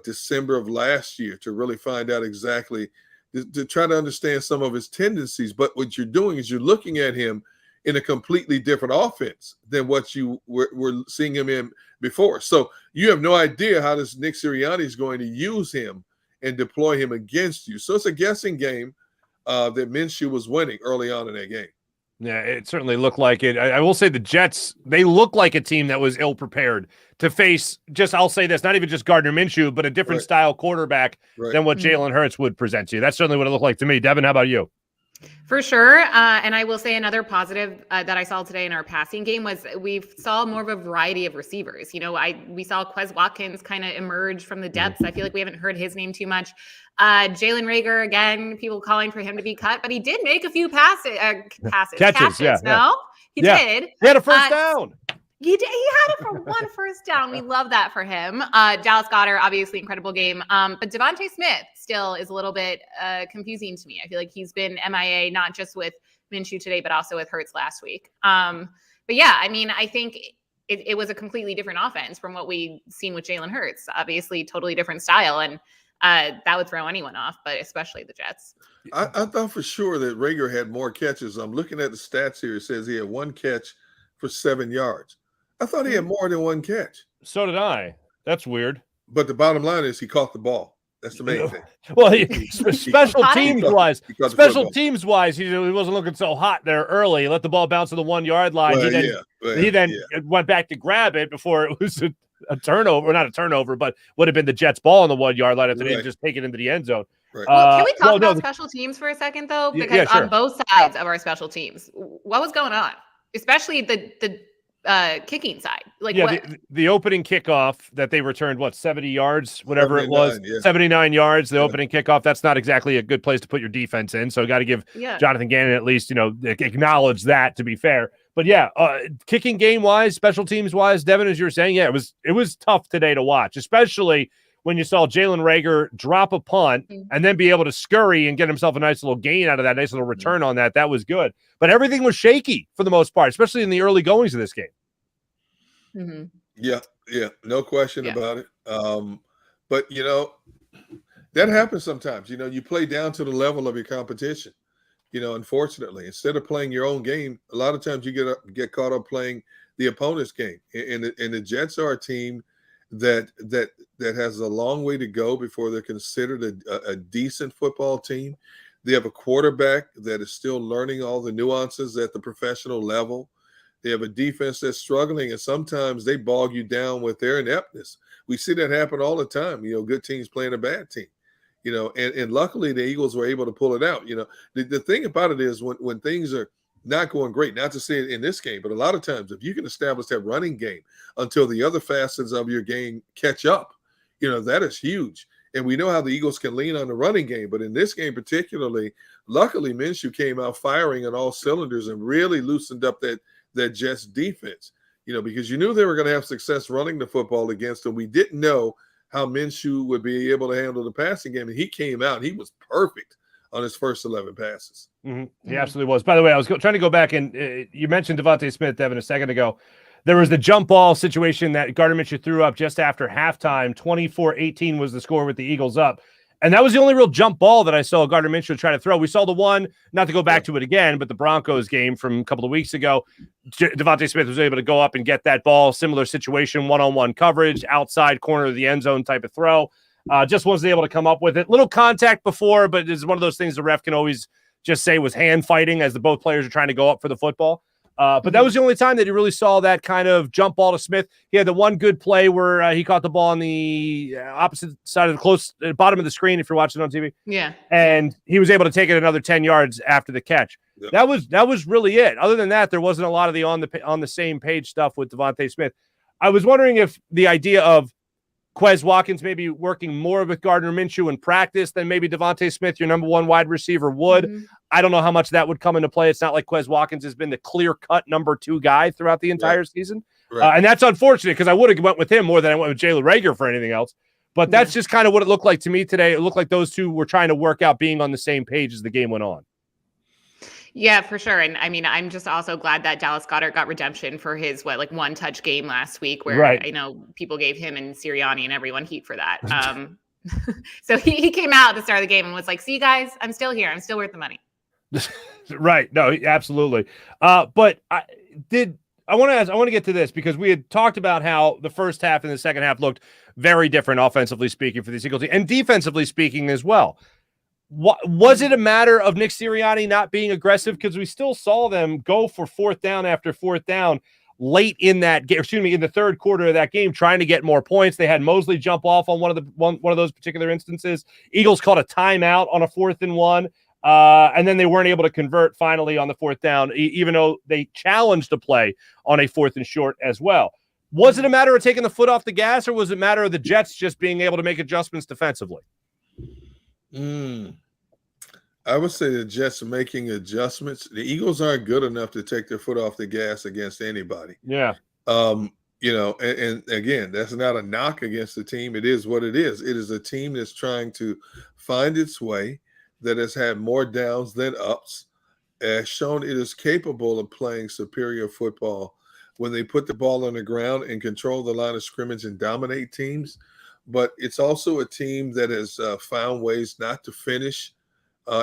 December of last year to really find out exactly, to try to understand some of his tendencies. But what you're doing is you're looking at him in a completely different offense than what you were seeing him in before. So you have no idea how this Nick Sirianni is going to use him and deploy him against you. So it's a guessing game that Minshew was winning early on in that game. Yeah, it certainly looked like it. I will say the Jets, they look like a team that was ill-prepared to face I'll say this, not even just Gardner Minshew, but a different style quarterback than what Jalen Hurts would present to you. That's certainly what it looked like to me. Devin, how about you? For sure. And I will say another positive that I saw today in our passing game was we saw more of a variety of receivers. We saw Quez Watkins kind of emerge from the depths. I feel like we haven't heard his name too much. Jalen Reagor, again, people calling for him to be cut, but he did make a few catches. No, he did. He had a first down. He did. He had it for one first down. We love that for him. Dallas Goedert, obviously incredible game. But Devontae Smith still is a little bit confusing to me. I feel like he's been MIA, not just with Minshew today, but also with Hurts last week. But yeah, I think it was a completely different offense from what we've seen with Jalen Hurts. Obviously, totally different style. And that would throw anyone off, but especially the Jets. I thought for sure that Reagor had more catches. I'm looking at the stats here. It says he had one catch for 7 yards. I thought he had more than one catch. So did I. That's weird. But the bottom line is he caught the ball. That's the main thing. Well, special teams wise, he wasn't looking so hot there early. He let the ball bounce to the 1 yard line. Well, he then went back to grab it before it was a turnover, not a turnover, but would have been the Jets' ball on the 1 yard line if they didn't just take it into the end zone. Right. Well, can we talk about special teams for a second, though? Because sure. on both sides of our special teams, what was going on? Especially the kicking side. The opening kickoff that they returned, 70 yards, whatever it was, 79 yards, the opening kickoff. That's not exactly a good place to put your defense in. So got to give Jonathan Gannon at least, acknowledge that, to be fair. But kicking game wise, special teams wise, Devin, as you were saying, it was tough today to watch, especially when you saw Jalen Reagor drop a punt and then be able to scurry and get himself a nice little gain out of that, nice little return on that. That was good. But everything was shaky for the most part, especially in the early goings of this game. Mm-hmm. Yeah, no question about it. But, that happens sometimes. You play down to the level of your competition. Unfortunately, instead of playing your own game, a lot of times you get caught up playing the opponent's game. And the Jets are a team that has a long way to go before they're considered a decent football team. They have a quarterback that is still learning all the nuances at the professional level. They have a defense that's struggling, and sometimes they bog you down with their ineptness. We see that happen all the time. Good teams playing a bad team. And luckily the Eagles were able to pull it out. The thing about it is when things are not going great, not to say it in this game, but a lot of times if you can establish that running game until the other facets of your game catch up, that is huge. And we know how the Eagles can lean on the running game, but in this game particularly, luckily Minshew came out firing on all cylinders and really loosened up that Jets defense, because you knew they were going to have success running the football against them. We didn't know how Minshew would be able to handle the passing game, and he came out, he was perfect on his first 11 passes. Mm-hmm. He absolutely was. By the way, I was trying to go back, and you mentioned Devontae Smith, Devin, a second ago. There was the jump ball situation that Gardner Minshew threw up just after halftime. 24-18 was the score with the Eagles up. And that was the only real jump ball that I saw Gardner Minshew try to throw. We saw the one, not to go back to it again, but the Broncos game from a couple of weeks ago. Devontae Smith was able to go up and get that ball. Similar situation, one-on-one coverage, outside corner of the end zone type of throw. Just wasn't able to come up with it. Little contact before, but it's one of those things the ref can always just say was hand fighting as the both players are trying to go up for the football. But that was the only time that you really saw that kind of jump ball to Smith. He had the one good play where he caught the ball on the opposite side of the bottom of the screen if you're watching it on TV. Yeah. And he was able to take it another 10 yards after the catch. Yep. That was really it. Other than that, there wasn't a lot of the on the same page stuff with Devontae Smith. I was wondering if the idea of Quez Watkins maybe working more with Gardner Minshew in practice than maybe Devontae Smith, your number one wide receiver, would. Mm-hmm. I don't know how much that would come into play. It's not like Quez Watkins has been the clear-cut number 2 guy throughout the entire season. Right. And that's unfortunate because I would have went with him more than I went with Jalen Reagor for anything else. But that's just kind of what it looked like to me today. It looked like those two were trying to work out being on the same page as the game went on. Yeah, for sure. And I mean, I'm just also glad that Dallas Goedert got redemption for his one touch game last week where I know people gave him and Sirianni and everyone heat for that. So he came out at the start of the game and was like, see guys, I'm still here. I'm still worth the money. Right. No, absolutely. But I want to get to this because we had talked about how the first half and the second half looked very different offensively speaking for the Eagles and defensively speaking as well. Was it a matter of Nick Sirianni not being aggressive? Because we still saw them go for fourth down after fourth down late in that game, in the third quarter of that game, trying to get more points. They had Mosley jump off on one of those particular instances. Eagles called a timeout on a 4th and 1. And then they weren't able to convert finally on the 4th down, even though they challenged a play on a 4th and short as well. Was it a matter of taking the foot off the gas, or was it a matter of the Jets just being able to make adjustments defensively? I would say the Jets are making adjustments. The Eagles aren't good enough to take their foot off the gas against anybody. Yeah. And again, that's not a knock against the team. It is what it is. It is a team that's trying to find its way, that has had more downs than ups, has shown it is capable of playing superior football when they put the ball on the ground and control the line of scrimmage and dominate teams. But it's also a team that has found ways not to finish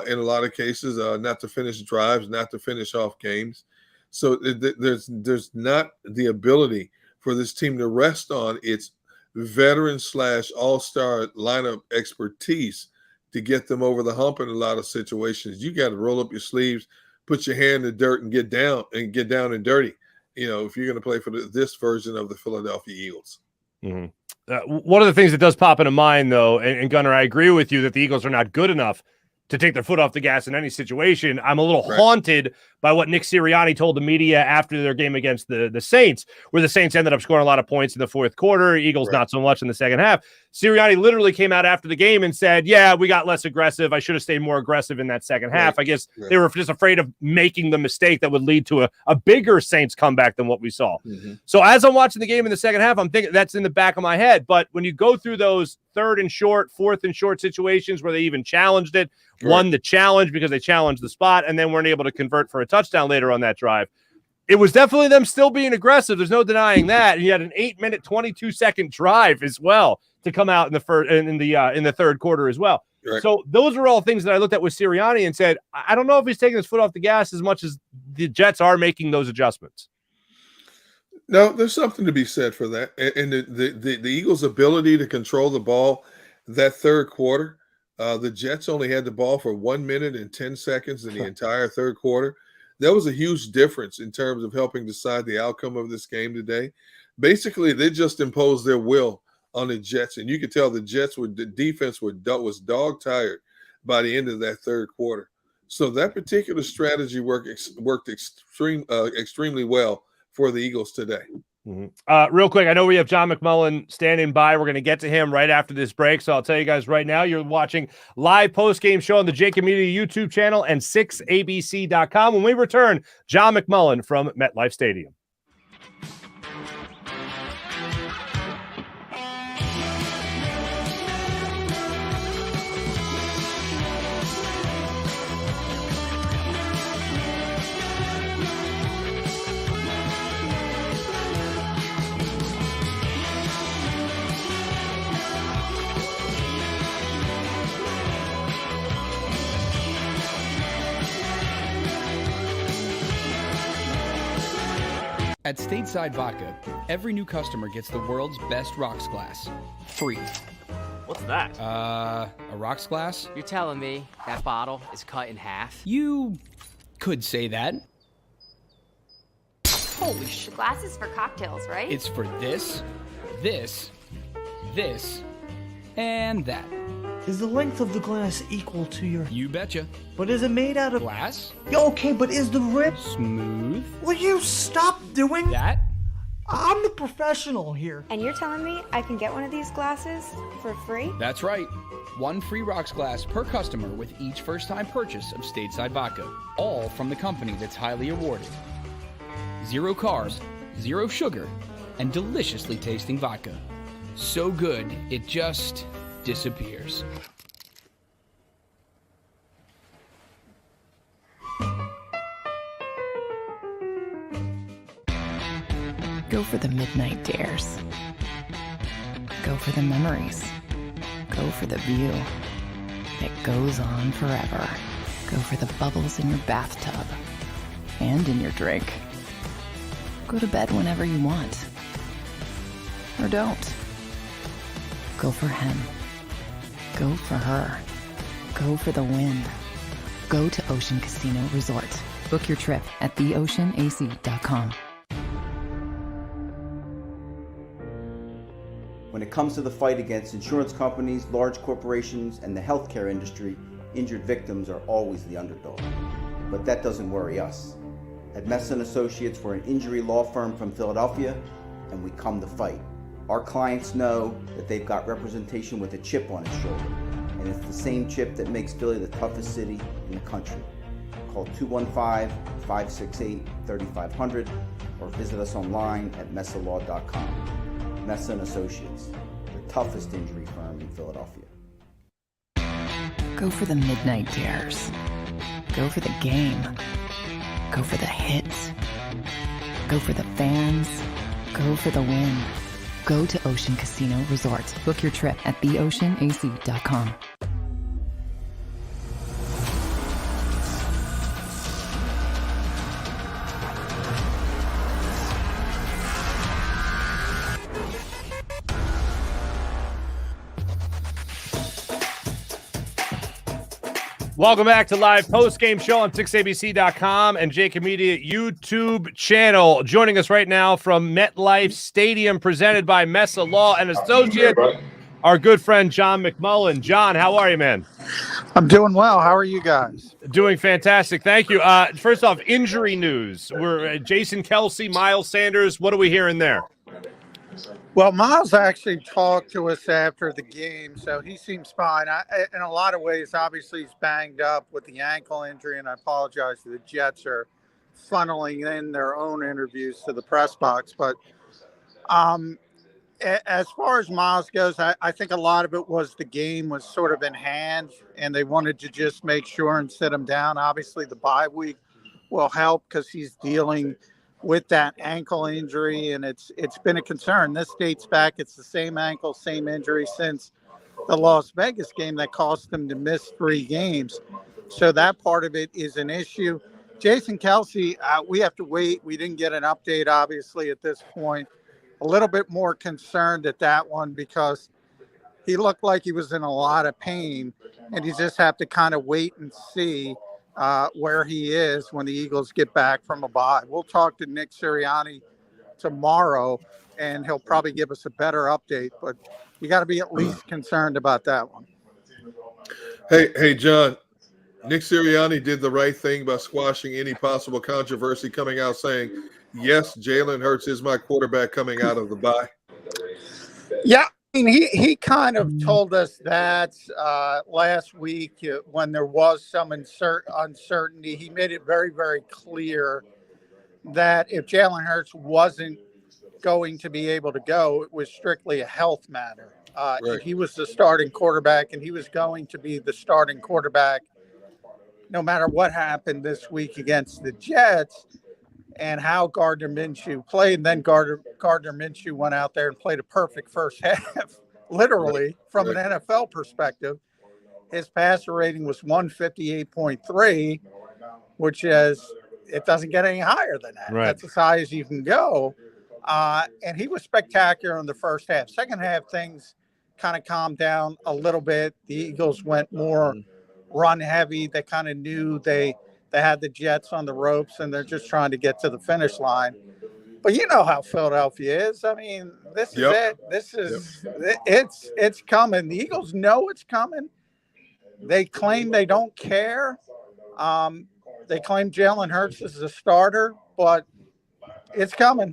in a lot of cases, not to finish drives, not to finish off games. So there's not the ability for this team to rest on its veteran / all-star lineup expertise to get them over the hump in a lot of situations. You got to roll up your sleeves, put your hand in the dirt, and get down and dirty. If you're going to play for this version of the Philadelphia Eagles. Mm-hmm. One of the things that does pop into mind, though, and Gunnar, I agree with you that the Eagles are not good enough to take their foot off the gas in any situation. I'm a little haunted by what Nick Sirianni told the media after their game against the Saints, where the Saints ended up scoring a lot of points in the fourth quarter. Eagles not so much in the second half. Sirianni literally came out after the game and said, yeah, we got less aggressive. I should have stayed more aggressive in that second half. I guess they were just afraid of making the mistake that would lead to a bigger Saints comeback than what we saw. So as I'm watching the game in the second half, I'm thinking that's in the back of my head. But when you go through those 3rd and short, 4th and short situations where they even challenged it, won the challenge because they challenged the spot, and then weren't able to convert for a touchdown later on that drive, it was definitely them still being aggressive. There's no denying that. And you had an 8-minute, 22-second drive as well to come out in the third quarter as well. So those are all things that I looked at with Sirianni and said, I don't know if he's taking his foot off the gas as much as the Jets are making those adjustments. No, there's something to be said for that. And the Eagles' ability to control the ball that third quarter, the Jets only had the ball for 1 minute and 10 seconds in the entire third quarter. That was a huge difference in terms of helping decide the outcome of this game today. Basically, they just imposed their will on the Jets, and you could tell the defense was dog tired by the end of that third quarter. So that particular strategy worked extremely well for the Eagles today. Real quick, I know we have John McMullen standing by. We're going to get to him right after this break. So I'll tell you guys right now, you're watching live post-game show on the JAKIB Media YouTube channel and 6abc.com. When we return, John McMullen from MetLife Stadium. At Stateside Vodka, every new customer gets the world's best rocks glass, free. What's that? A rocks glass? You're telling me that bottle is cut in half? You could say that. Holy shit. Glass is for cocktails, right? It's for this, and that. Is the length of the glass equal to your... You betcha. But is it made out of... Glass? Okay, but is the rip... Smooth? Will you stop doing... That? I'm the professional here. And you're telling me I can get one of these glasses for free? That's right. 1 free rocks glass per customer with each first-time purchase of Stateside Vodka. All from the company that's highly awarded. 0 carbs, 0 sugar, and deliciously tasting vodka. So good, it just... disappears. Go for the midnight dares. Go for the memories. Go for the view that goes on forever. Go for the bubbles in your bathtub and in your drink. Go to bed whenever you want. Or don't. Go for him. Go for her. Go for the win. Go to Ocean Casino Resort. Book your trip at theoceanac.com. When it comes to the fight against insurance companies, large corporations, and the healthcare industry, injured victims are always the underdog. But that doesn't worry us. At Messon Associates, we're an injury law firm from Philadelphia, and we come to fight. Our clients know that they've got representation with a chip on its shoulder, and it's the same chip that makes Philly the toughest city in the country. Call 215-568-3500 or visit us online at messalaw.com. Messon Associates, the toughest injury firm in Philadelphia. Go for the midnight dares. Go for the game. Go for the hits. Go for the fans. Go for the win. Go to Ocean Casino Resort. Book your trip at theoceanac.com. Welcome back to live post-game show on 6abc.com and JAKIB Media YouTube channel. Joining us right now from MetLife Stadium, presented by Mesa Law and Associates, our good friend John McMullen. John, how are you, man? I'm doing well. How are you guys? Doing fantastic. Thank you. First off, injury news. We're Jason Kelce, Miles Sanders. What are we hearing there? Well, Miles actually talked to us after the game, so he seems fine. In a lot of ways, obviously, he's banged up with the ankle injury, and I apologize. The Jets are funneling in their own interviews to the press box. But as far as Miles goes, I think a lot of it was the game was sort of in hand, and they wanted to just make sure and sit him down. Obviously, the bye week will help because he's dealing with that ankle injury, and it's been a concern. This dates back, it's the same ankle, same injury since the Las Vegas game that caused him to miss 3 games. So that part of it is an issue. Jason Kelce, we have to wait. We didn't get an update, obviously, at this point. A little bit more concerned at that one because he looked like he was in a lot of pain, and you just have to kind of wait and see where he is when the Eagles get back from a bye. We'll talk to Nick Sirianni tomorrow, and he'll probably give us a better update, but you got to be at least concerned about that one. Hey, John, Nick Sirianni did the right thing by squashing any possible controversy, coming out saying, yes, Jalen Hurts is my quarterback coming out of the bye. Yeah. I mean, he kind of told us that last week when there was some uncertainty. He made it very, very clear that if Jalen Hurts wasn't going to be able to go, it was strictly a health matter. Right. He was the starting quarterback, and he was going to be the starting quarterback no matter what happened this week against the Jets and how Gardner Minshew played. And then Gardner Minshew went out there and played a perfect first half, literally, from an NFL perspective. His passer rating was 158.3, which is, it doesn't get any higher than that. Right. That's as high as you can go. And he was spectacular in the first half. Second half, things kind of calmed down a little bit. The Eagles went more run heavy. They kind of knew they had the Jets on the ropes, and they're just trying to get to the finish line. But you know how Philadelphia is. I mean, this is it. This is it's coming. The Eagles know it's coming. They claim they don't care. They claim Jalen Hurts is the starter, but it's coming.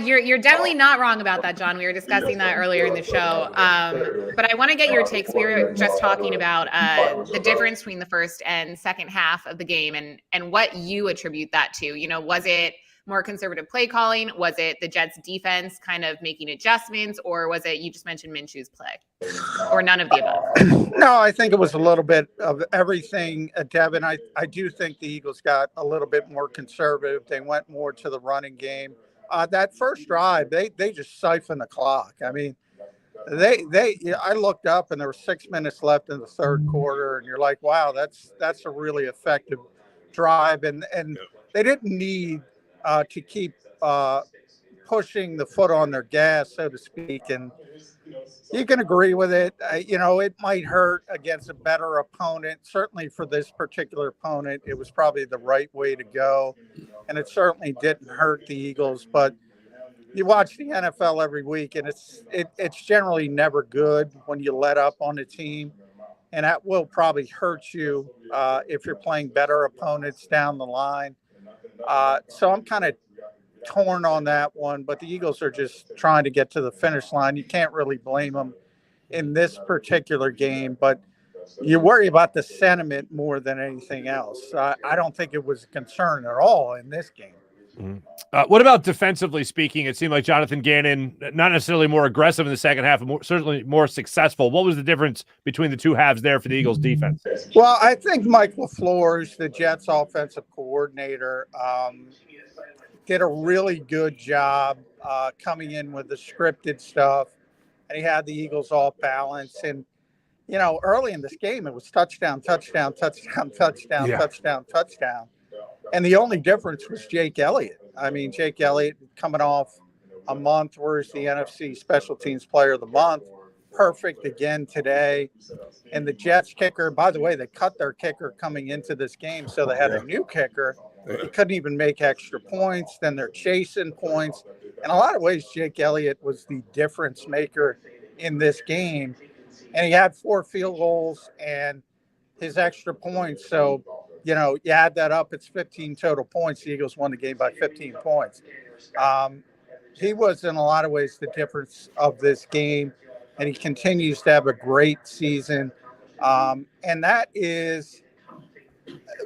You're definitely not wrong about that, John. We were discussing that earlier in the show. But I want to get your takes. We were just talking about the difference between the first and second half of the game and what you attribute that to. You know, was it more conservative play calling? Was it the Jets defense kind of making adjustments? Or was it, you just mentioned Minshew's play? Or none of the above? No, I think it was a little bit of everything, Devin. I do think the Eagles got a little bit more conservative. They went more to the running game. That first drive, they just siphoned the clock. I mean, I looked up and there were 6 minutes left in the third quarter, and you're like, wow, that's a really effective drive. And they didn't need to keep pushing the foot on their gas, so to speak. And you can agree with it. It might hurt against a better opponent. Certainly for this particular opponent, it was probably the right way to go. And it certainly didn't hurt the Eagles. But you watch the NFL every week, and it's generally never good when you let up on a team. And that will probably hurt you if you're playing better opponents down the line. So I'm kind of torn on that one, but the Eagles are just trying to get to the finish line. You can't really blame them in this particular game, but you worry about the sentiment more than anything else. I don't think it was a concern at all in this game. Mm-hmm. What about defensively speaking? It seemed like Jonathan Gannon, not necessarily more aggressive in the second half, but certainly more successful. What was the difference between the two halves there for the Eagles defense? Well, I think Mike LaFleur, the Jets offensive coordinator, did a really good job coming in with the scripted stuff, and he had the Eagles off balance. And, early in this game, it was touchdown, touchdown, touchdown, touchdown, touchdown, touchdown. And the only difference was Jake Elliott. I mean, Jake Elliott coming off a month where he's the NFC Special Teams Player of the Month. perfect again today. And the Jets kicker, by the way, they cut their kicker coming into this game, so they had a new kicker. He couldn't even make extra points. Then they're chasing points. In a lot of ways, Jake Elliott was the difference maker in this game. And he had 4 field goals and his extra points. So, you add that up, it's 15 total points. The Eagles won the game by 15 points. He was, in a lot of ways, the difference of this game. And he continues to have a great season. And that is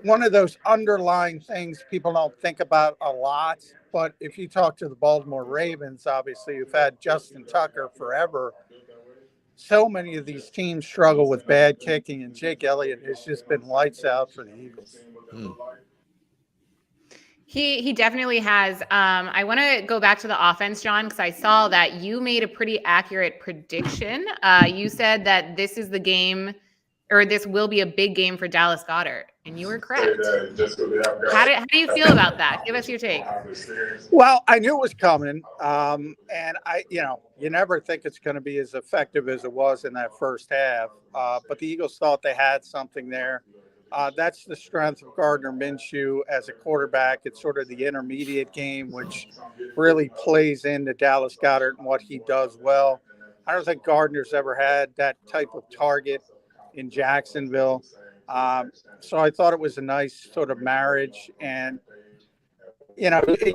one of those underlying things people don't think about a lot. But if you talk to the Baltimore Ravens, obviously, who've had Justin Tucker forever, so many of these teams struggle with bad kicking, and Jake Elliott has just been lights out for the Eagles. He definitely has. I want to go back to the offense, John, because I saw that you made a pretty accurate prediction. You said that this is the game, or this will be a big game for Dallas Goedert, and you were correct. How do you feel about that? Give us your take. Well, I knew it was coming, and you never think it's going to be as effective as it was in that first half. But the Eagles thought they had something there. That's the strength of Gardner Minshew as a quarterback. It's sort of the intermediate game, which really plays into Dallas Goedert and what he does well. I don't think Gardner's ever had that type of target in Jacksonville. So I thought it was a nice sort of marriage. And,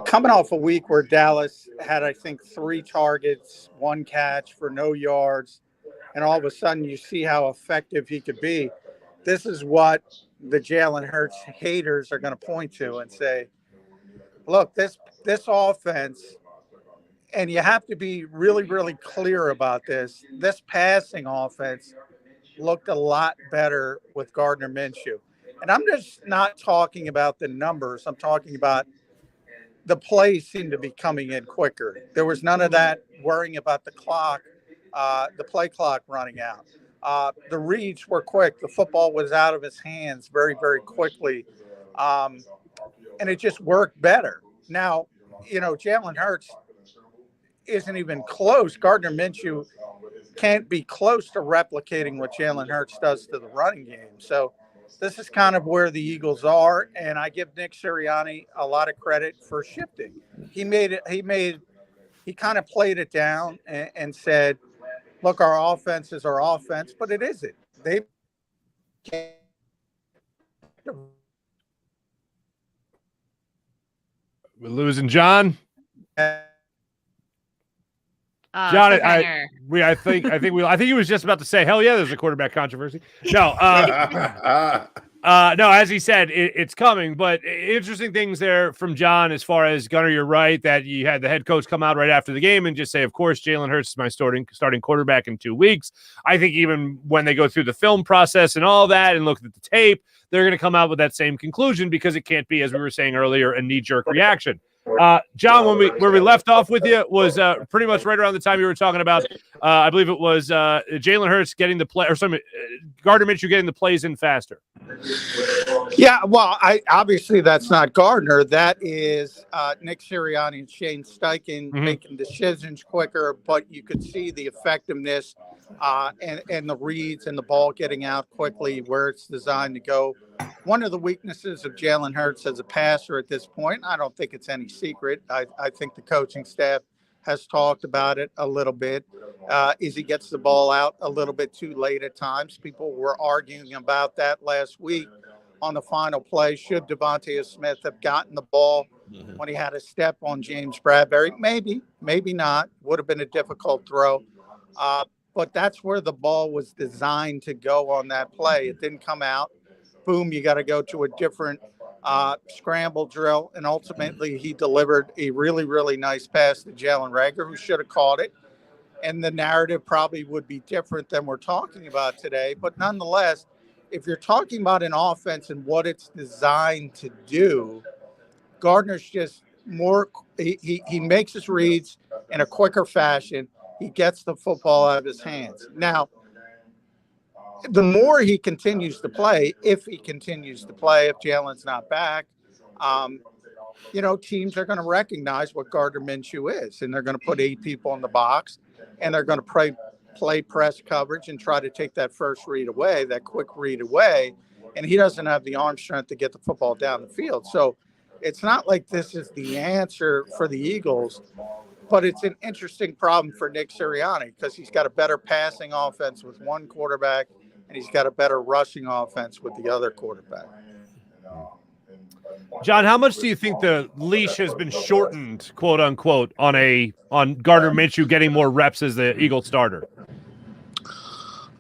coming off a week where Dallas had, I think, 3 targets, 1 catch for no yards, and all of a sudden you see how effective he could be. This is what the Jalen Hurts haters are going to point to and say, look, this offense, and you have to be really, really clear about this passing offense looked a lot better with Gardner Minshew. And I'm just not talking about the numbers. I'm talking about the plays seem to be coming in quicker. There was none of that worrying about the clock, the play clock running out. The reads were quick. The football was out of his hands very, very quickly. And it just worked better. Now, Jalen Hurts isn't even close. Gardner Minshew can't be close to replicating what Jalen Hurts does to the running game. So this is kind of where the Eagles are. And I give Nick Sirianni a lot of credit for shifting. He kind of played it down and said, look, our offense is our offense, but it isn't. They can't. We're losing John. John, I think he was just about to say, hell yeah, there's a quarterback controversy. No, no, as he said, it's coming, but interesting things there from John as far as Gunnar, you're right that you had the head coach come out right after the game and just say, of course, Jalen Hurts is my starting quarterback in 2 weeks. I think even when they go through the film process and all that and look at the tape, they're going to come out with that same conclusion because it can't be, as we were saying earlier, a knee-jerk reaction. John, where we left off with you was pretty much right around the time you were talking about, I believe it was Jalen Hurts getting the play, or Gardner Minshew getting the plays in faster. Yeah, well, obviously that's not Gardner. That is Nick Sirianni and Shane Steichen making decisions quicker, but you could see the effectiveness and the reads and the ball getting out quickly where it's designed to go. One of the weaknesses of Jalen Hurts as a passer at this point, I don't think it's any secret. I think the coaching staff has talked about it a little bit, is he gets the ball out a little bit too late at times. People were arguing about that last week on the final play. Should Devontae Smith have gotten the ball when he had a step on James Bradbury? Maybe, maybe not. Would have been a difficult throw. But that's where the ball was designed to go on that play. It didn't come out. Boom, you got to go to a different scramble drill. And ultimately, he delivered a really, really nice pass to Jalen Reagor, who should have caught it. And the narrative probably would be different than we're talking about today. But nonetheless, if you're talking about an offense and what it's designed to do, Gardner's just more, he makes his reads in a quicker fashion. He gets the football out of his hands. Now, the more he continues to play, if Jalen's not back, teams are going to recognize what Gardner Minshew is, and they're going to put 8 people in the box, and they're going to play press coverage and try to take that first read away, that quick read away, and he doesn't have the arm strength to get the football down the field. So it's not like this is the answer for the Eagles, but it's an interesting problem for Nick Sirianni because he's got a better passing offense with one quarterback and he's got a better rushing offense with the other quarterback. John, how much do you think the leash has been shortened, quote unquote, on Gardner Minshew getting more reps as the Eagle starter?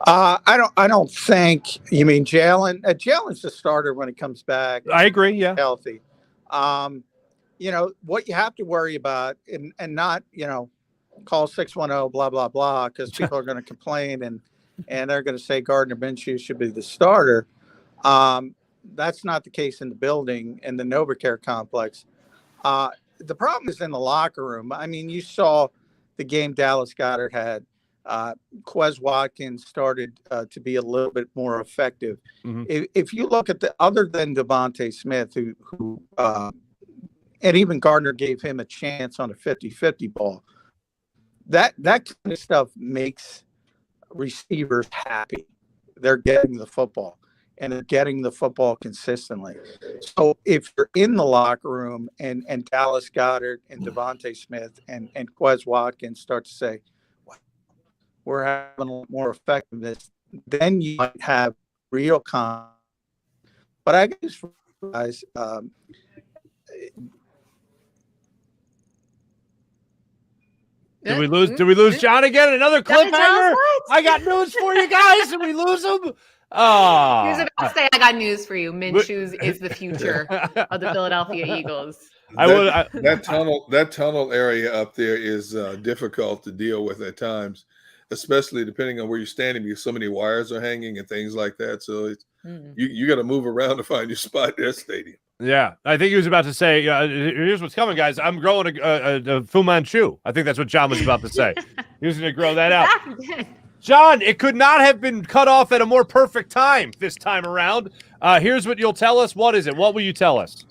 I don't think you mean Jalen. Jalen's the starter when he comes back. I agree. Yeah, healthy. What you have to worry about, and not call 610 blah blah blah because people are going to complain and they're going to say Gardner Minshew should be the starter. That's not the case in the building in the NovaCare complex. The problem is in the locker room. I mean, you saw the game Dallas Goedert had. Quez Watkins started to be a little bit more effective. Mm-hmm. If you look at other than Devontae Smith, who and even Gardner gave him a chance on a 50-50 ball, that kind of stuff makes receivers happy. They're getting the football. And they're getting the football consistently. So if you're in the locker room and Dallas Goedert and Devontae Smith and Quez Watkins start to say, well, we're having a lot more effectiveness, then you might have real confidence. But I guess, guys, Did we lose John again? Another cliffhanger? I got news for you guys. Did we lose him? Oh, he was about to say, I got news for you. Minshew is the future of the Philadelphia Eagles. That tunnel area up there is difficult to deal with at times, especially depending on where you're standing because so many wires are hanging and things like that. So it's, you got to move around to find your spot in that stadium. Yeah, I think he was about to say, here's what's coming, guys. I'm growing a Fu Manchu. I think that's what John was about to say. He was going to grow that out. John, it could not have been cut off at a more perfect time this time around. Here's what you'll tell us. What is it? What will you tell us?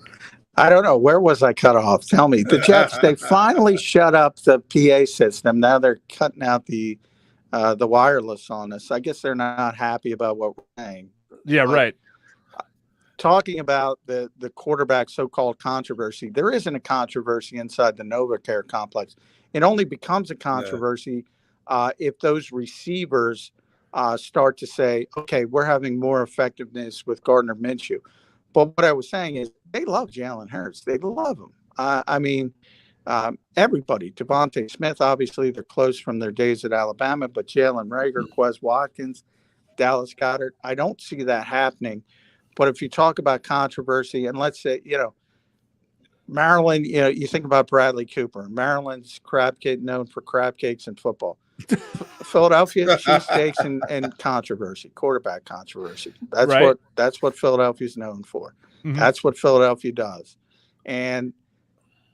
I don't know. Where was I cut off? Tell me. The Jets, they finally shut up the PA system. Now they're cutting out the wireless on us. I guess they're not happy about what we're saying. Yeah, right. Talking about the quarterback so-called controversy, there isn't a controversy inside the NovaCare complex. It only becomes a controversy if those receivers start to say, okay, we're having more effectiveness with Gardner Minshew. But what I was saying is they love Jalen Hurts. They love him. Everybody, Devontae Smith, obviously they're close from their days at Alabama, but Jalen Reagor, Quez Watkins, Dallas Goedert, I don't see that happening. But if you talk about controversy, and let's say, Maryland, you think about Bradley Cooper. Maryland's known for crab cakes and football. Philadelphia cheesesteaks and controversy, quarterback controversy. That's what Philadelphia's known for. Mm-hmm. That's what Philadelphia does. And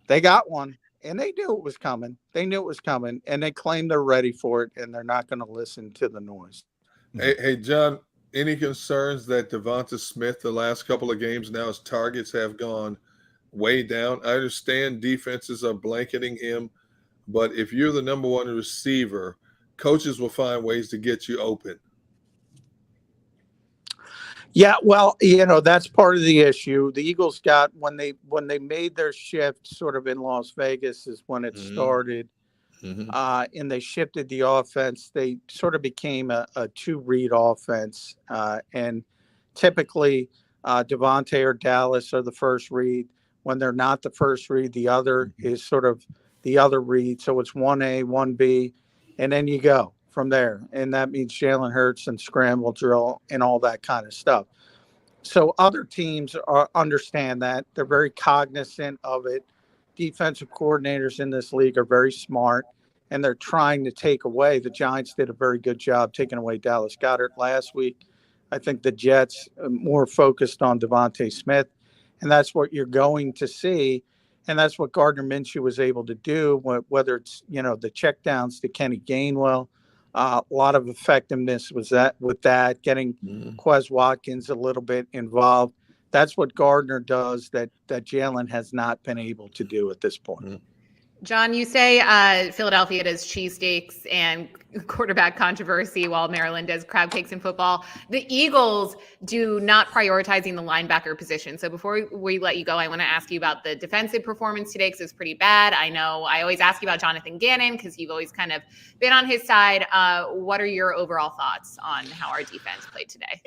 they got one, and they knew it was coming. And they claim they're ready for it, and they're not going to listen to the noise. Hey, John, any concerns that Devonta Smith, the last couple of games now, his targets have gone way down? I understand defenses are blanketing him, but if you're the number one receiver, coaches will find ways to get you open. Yeah, well, that's part of the issue. The Eagles got when they made their shift sort of in Las Vegas is when it started. Mm-hmm. And they shifted the offense. They sort of became a two-read offense. And typically Devontae or Dallas are the first read. When they're not the first read, the other is sort of the other read. So it's 1A, 1B, and then you go from there. And that means Jalen Hurts and scramble drill and all that kind of stuff. So other teams understand that. They're very cognizant of it. Defensive coordinators in this league are very smart, and they're trying to take away. The Giants did a very good job taking away Dallas Goedert last week. I think the Jets are more focused on Devontae Smith, and that's what you're going to see. And that's what Gardner Minshew was able to do, whether it's, the checkdowns to Kenny Gainwell. A lot of effectiveness was getting Quez Watkins a little bit involved. That's what Gardner does that Jalen has not been able to do at this point. John, you say Philadelphia does cheesesteaks and quarterback controversy while Maryland does crab cakes in football. The Eagles do not prioritizing the linebacker position. So before we let you go, I want to ask you about the defensive performance today because it's pretty bad. I know I always ask you about Jonathan Gannon because you've always kind of been on his side. What are your overall thoughts on how our defense played today?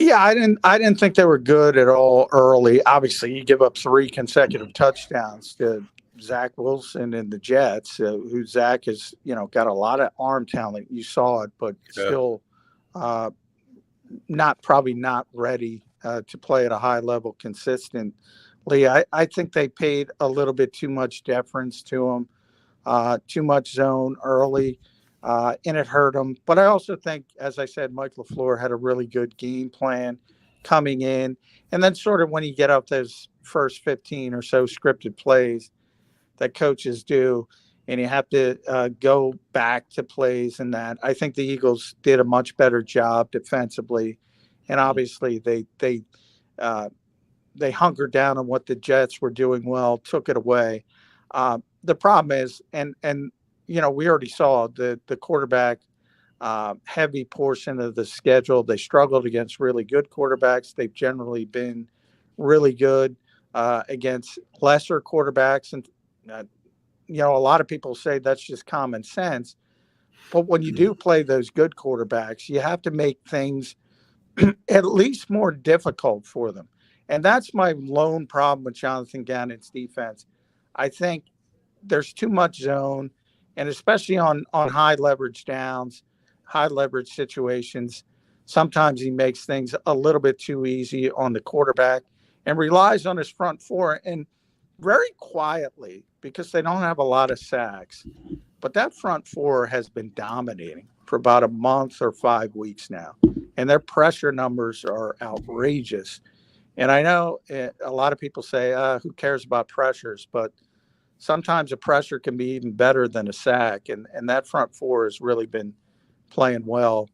Yeah, I didn't think they were good at all early. Obviously, you give up 3 consecutive touchdowns to Zach Wilson and the Jets, who Zach has, got a lot of arm talent. You saw it, but still probably not ready to play at a high level consistently. I think they paid a little bit too much deference to him, too much zone early, and it hurt him. But I also think, as I said, Mike LaFleur had a really good game plan coming in. And then sort of when you get up those first 15 or so scripted plays that coaches do, and you have to go back to plays and that. I think the Eagles did a much better job defensively, and obviously they hunkered down on what the Jets were doing well, took it away. The problem is, and we already saw the quarterback heavy portion of the schedule. They struggled against really good quarterbacks. They've generally been really good against lesser quarterbacks, and a lot of people say that's just common sense. But when you do play those good quarterbacks, you have to make things at least more difficult for them. And that's my lone problem with Jonathan Gannon's defense. I think there's too much zone, and especially on high leverage downs, high leverage situations, sometimes he makes things a little bit too easy on the quarterback and relies on his front four. And very quietly, because they don't have a lot of sacks, but that front four has been dominating for about a month or 5 weeks now, and their pressure numbers are outrageous. And I know a lot of people say, who cares about pressures, but sometimes a pressure can be even better than a sack, and that front four has really been playing well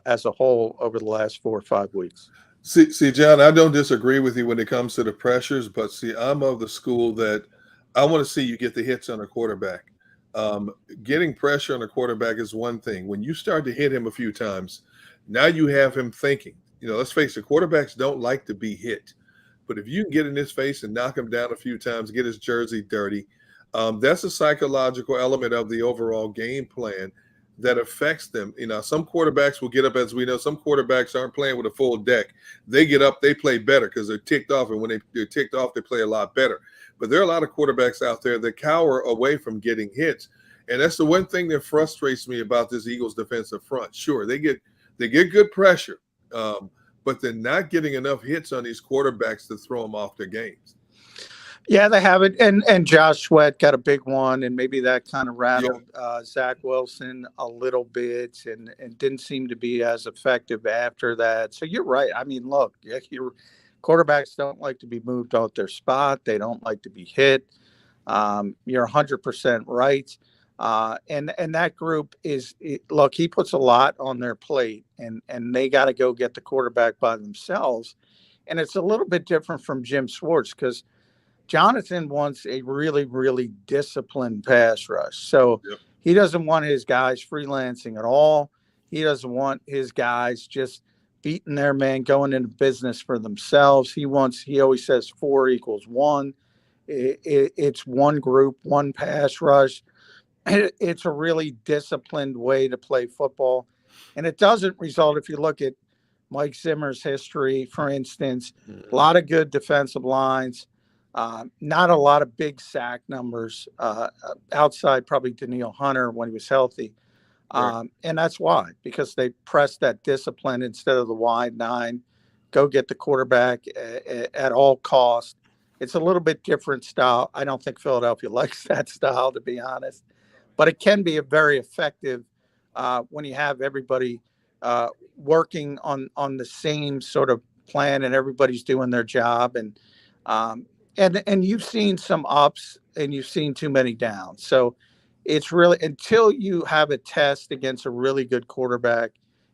as a whole over the last 4 or 5 weeks. See, John, I don't disagree with you when it comes to the pressures, but see, I'm of the school that I want to see you get the hits on a quarterback. Getting pressure on a quarterback is one thing. When you start to hit him a few times, now you have him thinking. Let's face it, quarterbacks don't like to be hit. But if you can get in his face and knock him down a few times, get his jersey dirty, that's a psychological element of the overall game plan that affects them. Some quarterbacks will get up, as we know, some quarterbacks aren't playing with a full deck. They get up, they play better because they're ticked off. And when they're ticked off, they play a lot better. But there are a lot of quarterbacks out there that cower away from getting hits. And that's the one thing that frustrates me about this Eagles defensive front. Sure, they get good pressure, but they're not getting enough hits on these quarterbacks to throw them off their games. Yeah, they have it. And Josh Sweat got a big one, and maybe that kind of rattled Zach Wilson a little bit and didn't seem to be as effective after that. So you're right. I mean, look, your quarterbacks don't like to be moved off their spot. They don't like to be hit. You're 100% right. And that group look, he puts a lot on their plate, and they got to go get the quarterback by themselves. And it's a little bit different from Jim Schwartz because Jonathan wants a really, really disciplined pass rush. So he doesn't want his guys freelancing at all. He doesn't want his guys just beating their man, going into business for themselves. He always says 4 equals 1. It's one group, one pass rush. It's a really disciplined way to play football. And it doesn't result, if you look at Mike Zimmer's history, for instance, a lot of good defensive lines. Not a lot of big sack numbers outside probably Daniil Hunter when he was healthy. And that's why, because they press that discipline instead of the wide 9, go get the quarterback at all costs. It's a little bit different style. I don't think Philadelphia likes that style, to be honest, but it can be a very effective when you have everybody working on the same sort of plan and everybody's doing their job. And you've seen some ups and you've seen too many downs. So it's really, until you have a test against a really good quarterback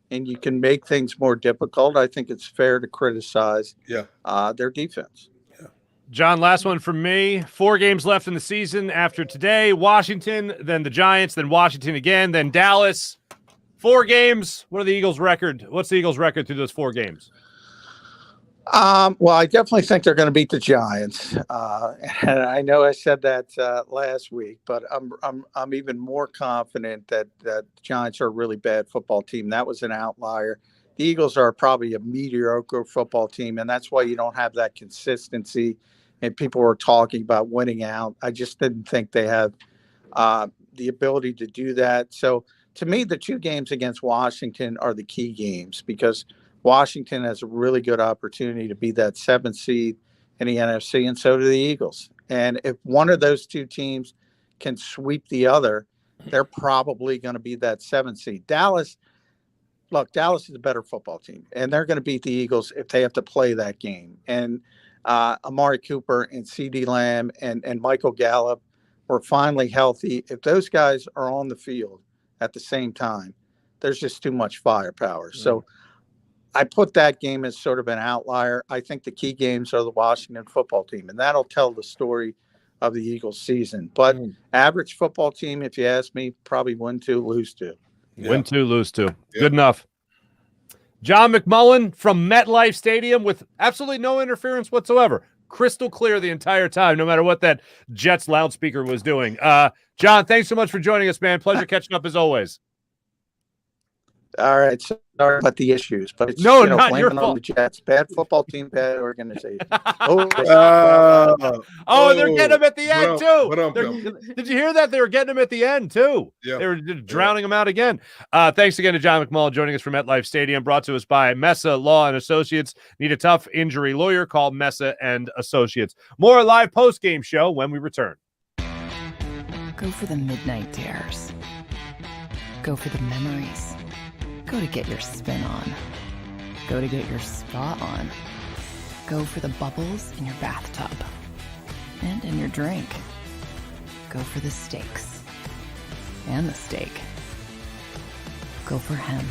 and you can make things more difficult, I think it's fair to criticize their defense. John, last one from me. 4 games left in the season after today. Washington, then the Giants, then Washington again, then Dallas. 4 games. What are the Eagles' record? What's the Eagles' record through those 4 games? Well, I definitely think they're going to beat the Giants. And I know I said that last week, but I'm even more confident that the Giants are a really bad football team. That was an outlier. The Eagles are probably a mediocre football team, and that's why you don't have that consistency. And people were talking about winning out. I just didn't think they have the ability to do that. So to me, the 2 games against Washington are the key games because Washington has a really good opportunity to be that 7th seed in the NFC, and so do the Eagles. And if one of those 2 teams can sweep the other, they're probably going to be that 7th seed. Dallas is a better football team, and they're going to beat the Eagles if they have to play that game. And Amari Cooper and CeeDee Lamb and Michael Gallup were finally healthy. If those guys are on the field at the same time, there's just too much firepower. So I put that game as sort of an outlier. I think the key games are the Washington football team, and that'll tell the story of the Eagles season. But average football team, if you ask me, probably win 2, lose 2. Yeah. Win 2, lose 2. Yeah. Good enough. John McMullen from MetLife Stadium with absolutely no interference whatsoever. Crystal clear the entire time, no matter what that Jets loudspeaker was doing. John, thanks so much for joining us, man. Pleasure catching up as always. All right, sorry about the issues, but it's not your fault. On the Jets, bad football team, bad organization. They're getting them at the end too. Did you hear that? They were getting them at the end too. Yeah. They were drowning them out again. Thanks again to John McMullen joining us from MetLife Stadium. Brought to us by Mesa Law and Associates. Need a tough injury lawyer? Call Mesa and Associates. More live post-game show when we return. Go for the midnight dares. Go for the memories. Go to get your spin on. Go to get your spa on. Go for the bubbles in your bathtub and in your drink. Go for the stakes and the steak. Go for him.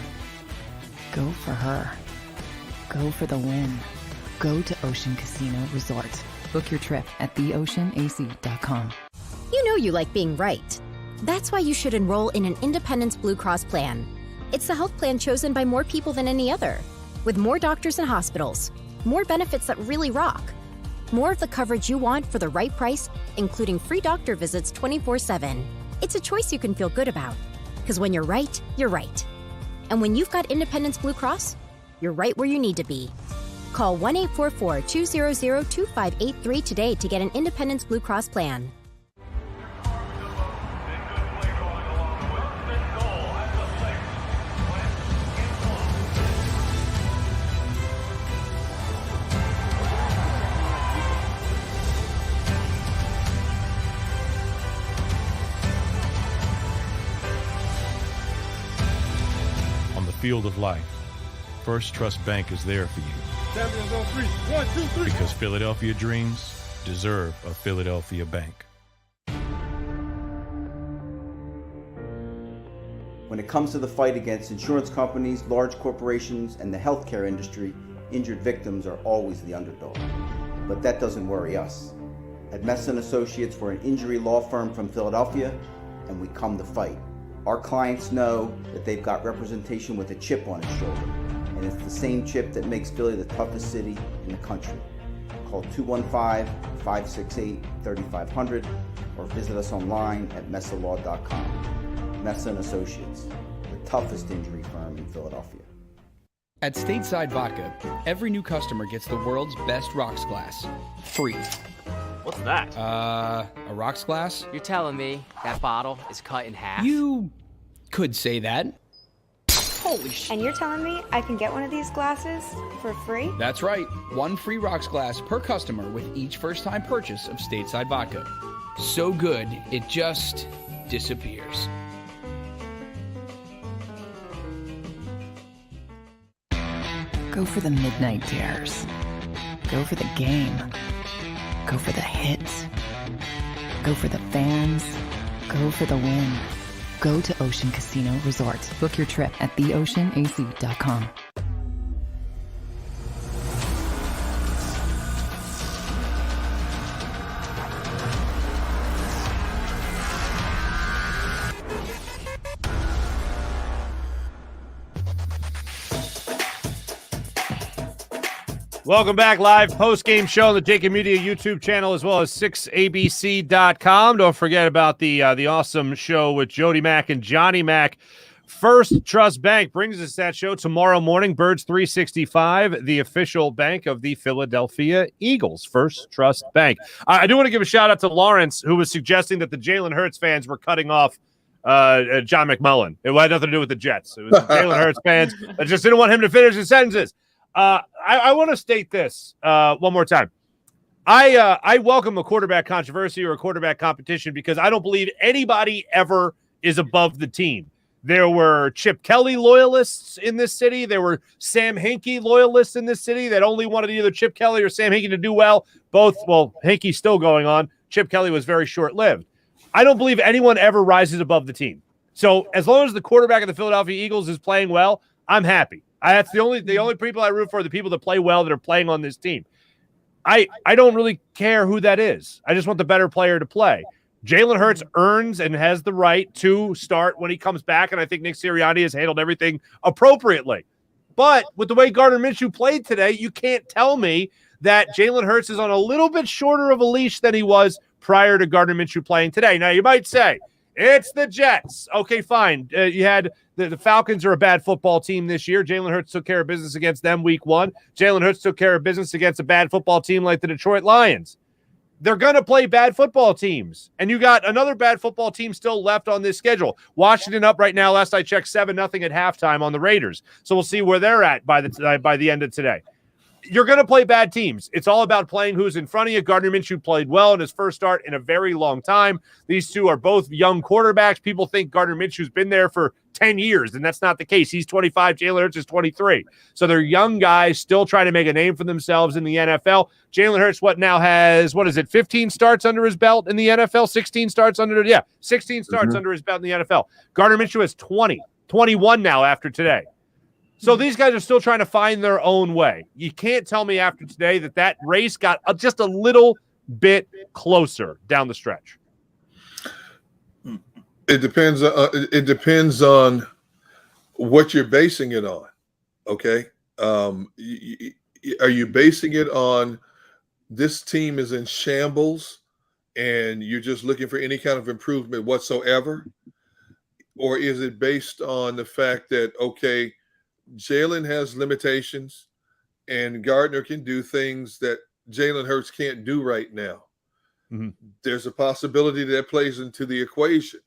Go for her. Go for the win. Go to Ocean Casino Resort. Book your trip at theoceanac.com. You know you like being right. That's why you should enroll in an Independence Blue Cross plan. It's the health plan chosen by more people than any other, with more doctors and hospitals, more benefits that really rock, more of the coverage you want for the right price, including free doctor visits 24/7. It's a choice you can feel good about, because when you're right, you're right. And when you've got Independence Blue Cross, you're right where you need to be. Call 1-844-200-2583 today to get an Independence Blue Cross plan. Field of life, First Trust Bank is there for you. Champions on 3. 1, 2, 3. Because Philadelphia dreams deserve a Philadelphia bank. When it comes to the fight against insurance companies, large corporations, and the healthcare industry, injured victims are always the underdog. But that doesn't worry us. At Mesa & Associates, we're an injury law firm from Philadelphia, and we come to fight. Our clients know that they've got representation with a chip on its shoulder, and it's the same chip that makes Philly the toughest city in the country. Call 215-568-3500 or visit us online at mesalaw.com. Mesa & Associates, the toughest injury firm in Philadelphia. At Stateside Vodka, every new customer gets the world's best rocks glass, free. What's that? A rocks glass? You're telling me that bottle is cut in half? You could say that. Holy shit. And you're telling me I can get one of these glasses for free? That's right. 1 free rocks glass per customer with each first-time purchase of Stateside Vodka. So good, it just disappears. Go for the midnight dares. Go for the game. Go for the hits. Go for the fans. Go for the win. Go to Ocean Casino Resort. Book your trip at theoceanac.com. Welcome back. Live post-game show on the JAKIB Media YouTube channel as well as 6abc.com. Don't forget about the awesome show with Jody Mack and Johnny Mack. First Trust Bank brings us that show tomorrow morning. Birds 365, the official bank of the Philadelphia Eagles. First Trust Bank. I do want to give a shout-out to Lawrence, who was suggesting that the Jalen Hurts fans were cutting off John McMullen. It had nothing to do with the Jets. It was the Jalen Hurts fans that just didn't want him to finish his sentences. I want to state this one more time. I welcome a quarterback controversy or a quarterback competition because I don't believe anybody ever is above the team. There were Chip Kelly loyalists in this city. There were Sam Hinkie loyalists in this city that only wanted either Chip Kelly or Sam Hinkie to do well. Both, well, Hinkie's still going on. Chip Kelly was very short-lived. I don't believe anyone ever rises above the team. So as long as the quarterback of the Philadelphia Eagles is playing well, I'm happy. That's the only people I root for, the people that play well that are playing on this team. I don't really care who that is. I just want the better player to play. Jalen Hurts earns and has the right to start when he comes back, and I think Nick Sirianni has handled everything appropriately. But with the way Gardner Minshew played today, you can't tell me that Jalen Hurts is on a little bit shorter of a leash than he was prior to Gardner Minshew playing today. Now, you might say, it's the Jets. Okay, fine. You had the Falcons are a bad football team this year. Jalen Hurts took care of business against them week 1. Jalen Hurts took care of business against a bad football team like the Detroit Lions. They're going to play bad football teams. And you got another bad football team still left on this schedule. Washington up right now. Last I checked, 7-0 at halftime on the Raiders. So we'll see where they're at by the end of today. You're going to play bad teams. It's all about playing who's in front of you. Gardner Minshew played well in his first start in a very long time. These two are both young quarterbacks. People think Gardner Minshew's been there for 10 years, and that's not the case. He's 25. Jalen Hurts is 23. So they're young guys still trying to make a name for themselves in the NFL. Jalen Hurts has 15 starts under his belt in the NFL? 16 starts under his belt in the NFL. Gardner Minshew has 21 now after today. So these guys are still trying to find their own way. You can't tell me after today that race got just a little bit closer down the stretch. It depends on what you're basing it on. Okay, are you basing it on this team is in shambles and you're just looking for any kind of improvement whatsoever, or is it based on the fact that Jalen has limitations and Gardner can do things that Jalen Hurts can't do right now? Mm-hmm. There's a possibility that plays into the equation.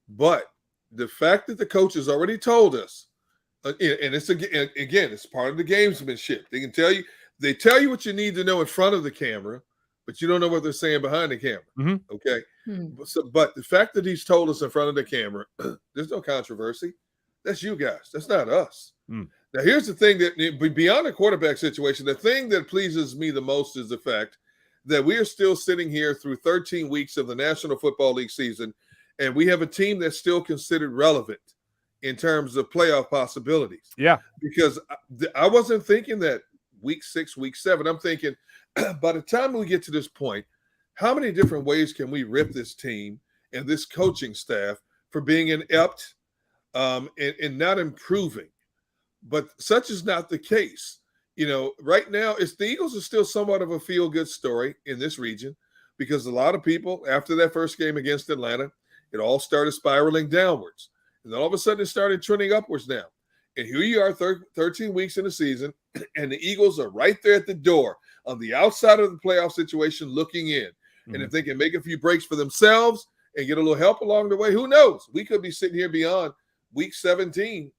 But the fact that the coach has already told us, and it's again, it's part of the gamesmanship. They tell you what you need to know in front of the camera, but you don't know what they're saying behind the camera. Mm-hmm. Okay. Mm-hmm. But the fact that he's told us in front of the camera, there's no controversy. That's you guys. That's not us. Mm. Now, here's the thing that beyond the quarterback situation, the thing that pleases me the most is the fact that we are still sitting here through 13 weeks of the National Football League season, and we have a team that's still considered relevant in terms of playoff possibilities. Yeah. Because I wasn't thinking that week 6, week 7. I'm thinking by the time we get to this point, how many different ways can we rip this team and this coaching staff for being inept and not improving? But such is not the case. Right now, the Eagles are still somewhat of a feel-good story in this region because a lot of people, after that first game against Atlanta, it all started spiraling downwards. And then all of a sudden, it started trending upwards now. And here you are, 13 weeks in the season, and the Eagles are right there at the door on the outside of the playoff situation looking in. Mm-hmm. And if they can make a few breaks for themselves and get a little help along the way, who knows? We could be sitting here beyond week 17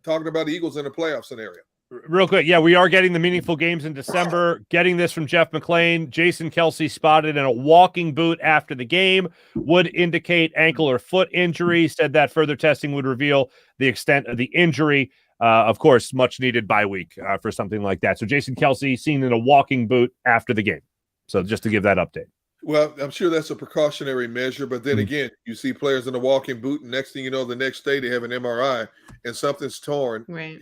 talking about the Eagles in a playoff scenario. Real quick, yeah, we are getting the meaningful games in December. Getting this from Jeff McClain. Jason Kelce spotted in a walking boot after the game. Would indicate ankle or foot injury. Said that further testing would reveal the extent of the injury. Of course, much needed bye week for something like that. So Jason Kelce seen in a walking boot after the game. So just to give that update. Well, I'm sure that's a precautionary measure, but then again, you see players in a walking boot, and next thing you know, the next day they have an MRI and something's torn. Right.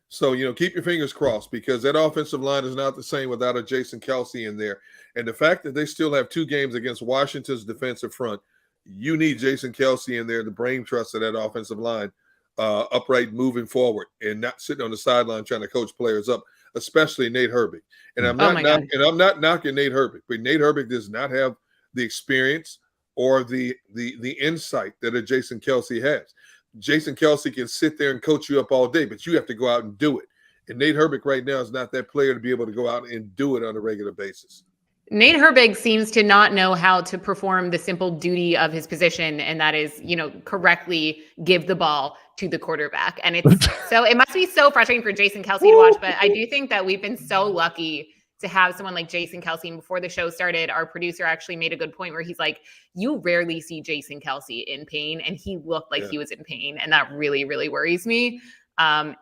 So, keep your fingers crossed because that offensive line is not the same without a Jason Kelce in there. And the fact that they still have 2 games against Washington's defensive front, you need Jason Kelce in there, the brain trust of that offensive line, upright moving forward and not sitting on the sideline trying to coach players up. especially Nate Herbig. And I'm Oh not my God. and I'm not knocking Nate Herbig, but Nate Herbig does not have the experience or the insight that a Jason Kelsey has. Jason Kelsey can sit there and coach you up all day, but you have to go out and do it. And Nate Herbig right now is not that player to be able to go out and do it on a regular basis. Nate Herbig seems to not know how to perform the simple duty of his position, and that is, correctly give the ball to the quarterback. And it's it must be so frustrating for Jason Kelsey to watch, but I do think that we've been so lucky to have someone like Jason Kelsey. And before the show started, our producer actually made a good point where he's like, you rarely see Jason Kelsey in pain, and he looked like he was in pain, and that really, really worries me.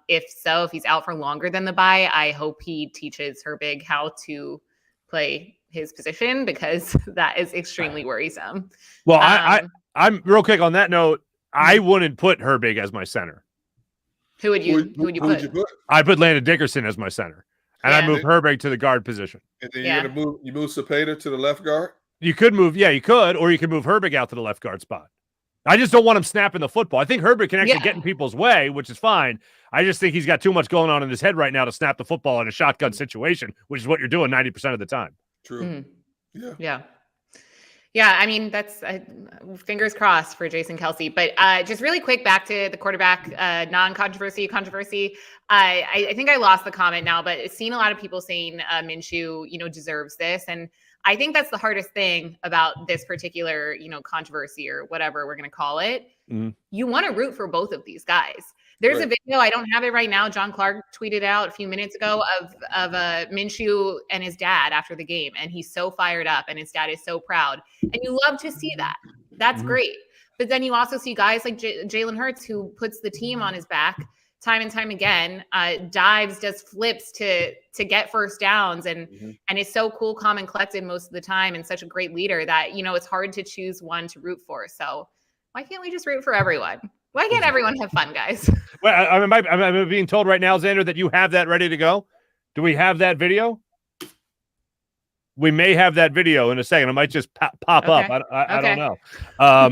If he's out for longer than the bye, I hope he teaches Herbig how to play his position, because that is extremely worrisome. Well, I'm real quick on that note. I wouldn't put Herbig as my center. Who would you put? I put Landon Dickerson as my center, and I move Herbig to the guard position. And then you move Cepeda to the left guard. You could move, you could, or you could move Herbig out to the left guard spot. I just don't want him snapping the football. I think Herbig can actually get in people's way, which is fine. I just think he's got too much going on in his head right now to snap the football in a shotgun situation, which is what you're doing 90% of the time. True. Yeah. I mean, that's fingers crossed for Jason Kelsey. But just really quick, back to the quarterback controversy. I think I lost the comment now, but I've seen a lot of people saying Minshew, deserves this. And I think that's the hardest thing about this particular, controversy or whatever we're going to call it. Mm-hmm. You want to root for both of these guys. There's a video, I don't have it right now, John Clark tweeted out a few minutes ago of Minshew and his dad after the game, and he's so fired up, and his dad is so proud. And you love to see that. That's great. But then you also see guys like Jalen Hurts, who puts the team on his back time and time again, dives, does flips to get first downs, and is so cool, calm, and collected most of the time, and such a great leader that, it's hard to choose one to root for. So why can't we just root for everyone? Why can't everyone have fun, guys? Well, I'm being told right now, Xander, that you have that ready to go. Do we have that video? We may have that video in a second. It might just pop up. I don't know.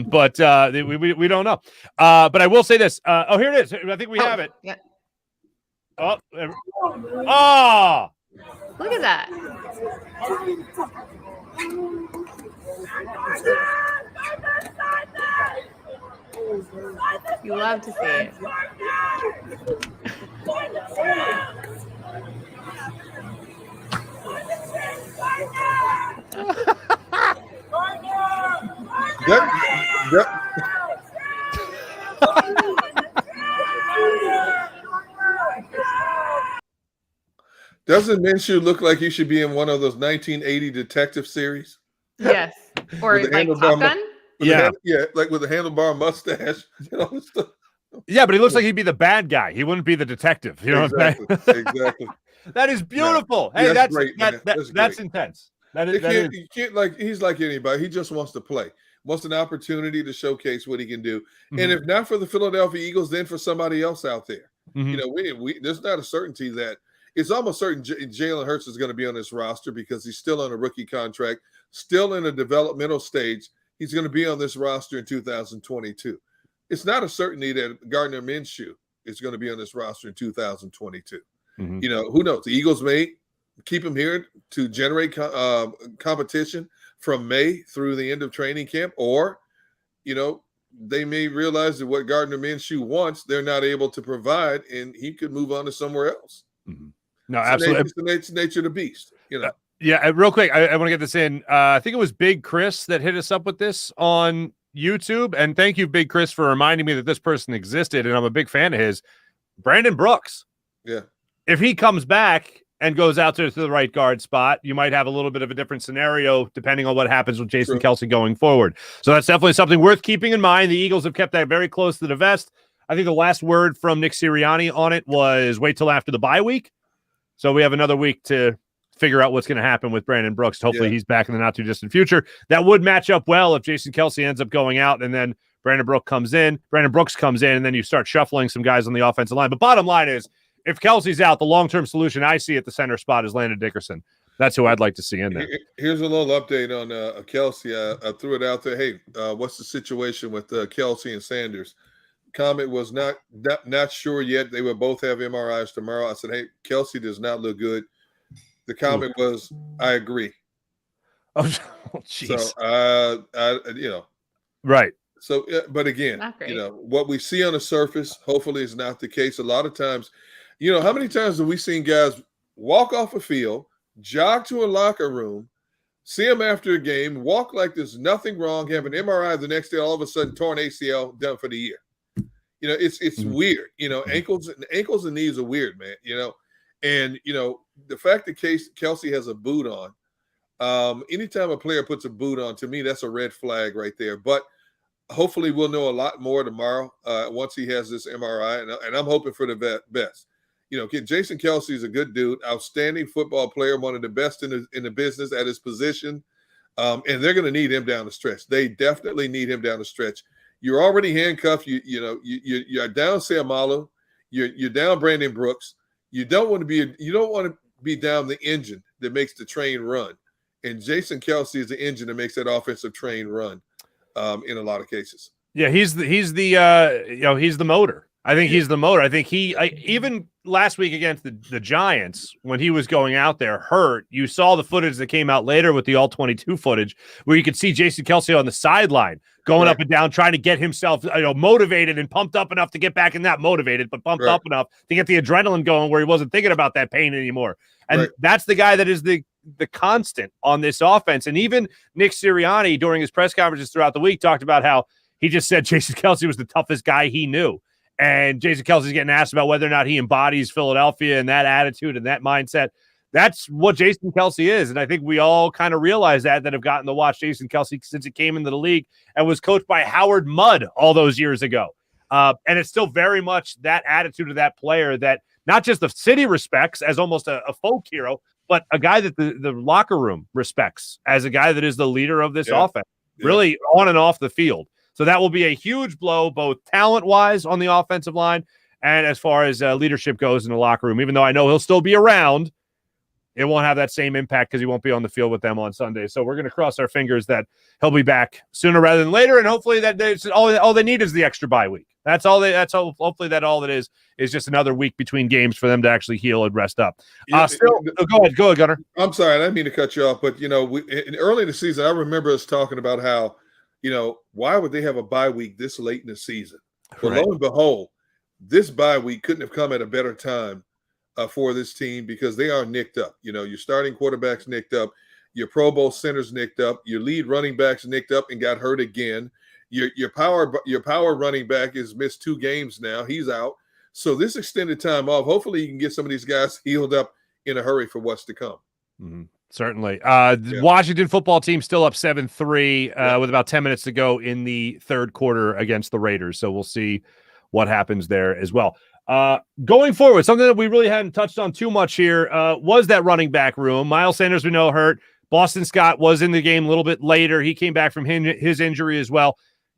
But we don't know. But I will say this. Here it is. I think we have it. Yeah. Oh. Look at that. You love to see it. Doesn't Minshew look like he should be in one of those 1980 detective series? Yes. Or like Top Gun? Like with a handlebar mustache. Yeah, but he looks like he'd be the bad guy. He wouldn't be the detective. You know what I'm saying? Exactly. That is beautiful. Hey, that's great. That's intense. You can't like, he's like anybody. He just wants to play. Wants an opportunity to showcase what he can do. And if not for the Philadelphia Eagles, then for somebody else out there. There's not a certainty that it's almost certain Jalen Hurts is going to be on this roster because he's still on a rookie contract, still in a developmental stage. He's going to be on this roster in 2022. It's not a certainty that Gardner Minshew is going to be on this roster in 2022. Who knows? The Eagles may keep him here to generate competition from May through the end of training camp, or, they may realize that what Gardner Minshew wants, they're not able to provide, and he could move on to somewhere else. No, absolutely. It's the nature of the beast, real quick, I want to get this in. I think it was Big Chris that hit us up with this on YouTube, and thank you, Big Chris, for reminding me that this person existed, and I'm a big fan of his. Brandon Brooks. Yeah. If he comes back and goes out to the right guard spot, you might have a little bit of a different scenario depending on what happens with Jason Kelsey going forward. So that's definitely something worth keeping in mind. The Eagles have kept that very close to the vest. I think the last word from Nick Sirianni on it was wait till after the bye week. So we have another week to figure out what's going to happen with Brandon Brooks. Hopefully he's back in the not too distant future. That would match up well if Jason Kelsey ends up going out and then Brandon Brooks comes in, and then you start shuffling some guys on the offensive line. But bottom line is, if Kelsey's out, the long-term solution I see at the center spot is Landon Dickerson. That's who I'd like to see in there. Here's a little update on Kelsey. I threw it out there. Hey, what's the situation with Kelsey and Sanders? comment was not sure yet. They will both have MRIs tomorrow. I said, hey, Kelsey does not look good. The comment was, I agree. Oh, jeez. So, right. So, but again, what we see on the surface, hopefully is not the case. A lot of times, how many times have we seen guys walk off a field, jog to a locker room, see them after a game, walk like there's nothing wrong, have an MRI the next day, all of a sudden torn ACL, done for the year. It's weird. Ankles and knees are weird, man. And the fact that Kelsey has a boot on, anytime a player puts a boot on, to me, that's a red flag right there. But hopefully we'll know a lot more tomorrow once he has this MRI, and I'm hoping for the best. Jason Kelsey is a good dude, outstanding football player, one of the best in the business at his position, and they're going to need him down the stretch. They definitely need him down the stretch. You're already handcuffed. You're down Seumalo. You're down Brandon Brooks. You don't want to be down the engine that makes the train run, and Jason Kelsey is the engine that makes that offensive train run. In a lot of cases. Yeah, he's the motor. I think he's the motor. I think even last week against the Giants, when he was going out there hurt, you saw the footage that came out later with the all-22 footage where you could see Jason Kelsey on the sideline going up and down, trying to get himself motivated and pumped up enough to get back in that motivated, but pumped up enough to get the adrenaline going where he wasn't thinking about that pain anymore. And that's the guy that is the constant on this offense. And even Nick Sirianni during his press conferences throughout the week talked about how he just said Jason Kelsey was the toughest guy he knew. And Jason Kelsey's getting asked about whether or not he embodies Philadelphia and that attitude and that mindset. That's what Jason Kelsey is. And I think we all kind of realize that have gotten to watch Jason Kelsey since he came into the league and was coached by Howard Mudd all those years ago. And it's still very much that attitude of that player that not just the city respects as almost a folk hero, but a guy that the locker room respects as a guy that is the leader of this offense, really on and off the field. So that will be a huge blow, both talent-wise on the offensive line and as far as leadership goes in the locker room. Even though I know he'll still be around, it won't have that same impact because he won't be on the field with them on Sunday. So we're going to cross our fingers that he'll be back sooner rather than later, and hopefully that all they need is the extra bye week. Hopefully that all it is just another week between games for them to actually heal and rest up. Go ahead, Gunnar. I'm sorry, I didn't mean to cut you off, but early in the season, I remember us talking about how, why would they have a bye week this late in the season? Well, lo and behold, this bye week couldn't have come at a better time for this team because they are nicked up. Your starting quarterback's nicked up, your Pro Bowl center's nicked up, your lead running back's nicked up and got hurt again. Your power running back has missed 2 games now. He's out. So this extended time off, hopefully you can get some of these guys healed up in a hurry for what's to come. Mm-hmm. Certainly. Washington football team still up 7-3 with about 10 minutes to go in the third quarter against the Raiders. So we'll see what happens there as well. Going forward, something that we really hadn't touched on too much here was that running back room. Miles Sanders, we know, hurt. Boston Scott was in the game a little bit later. He came back from his injury as well.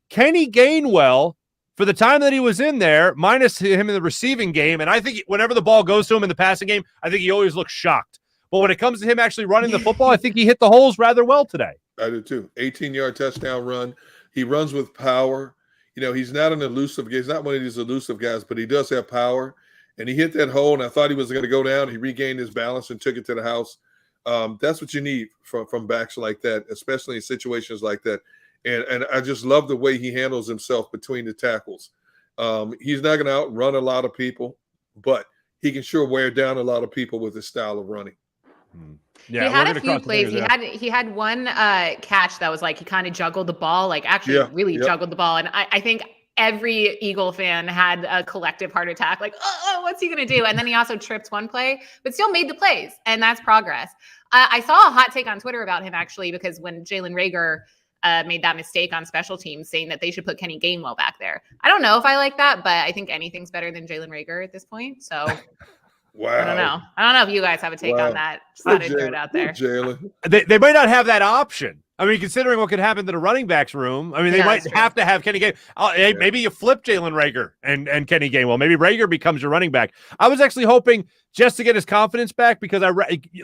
Kenny Gainwell, for the time that he was in there, minus him in the receiving game, and I think whenever the ball goes to him in the passing game, I think he always looks shocked. But when it comes to him actually running the football, I think he hit the holes rather well today. I do too. 18-yard touchdown run. He runs with power. He's not an elusive guy. He's not one of these elusive guys, but he does have power. And he hit that hole, and I thought he was going to go down. He regained his balance and took it to the house. That's what you need from backs like that, especially in situations like that. And I just love the way he handles himself between the tackles. He's not going to outrun a lot of people, but he can sure wear down a lot of people with his style of running. Yeah, he had a few plays. He had one catch that was like he kind of juggled the ball, like actually really juggled the ball. And I think every Eagle fan had a collective heart attack, like, oh, what's he going to do? And then he also tripped one play, but still made the plays. And that's progress. I saw a hot take on Twitter about him, actually, because when Jalen Reagor made that mistake on special teams saying that they should put Kenny Gainwell back there. I don't know if I like that, but I think anything's better than Jalen Reagor at this point. So wow. I don't know if you guys have a take on that. Just thought I'd throw it out there. They might not have that option. I mean, considering what could happen to the running backs room, I mean, they might have to have Kenny Gainwell. Maybe you flip Jalen Reagor and Kenny Gainwell. Maybe Reagor becomes your running back. I was actually hoping just to get his confidence back because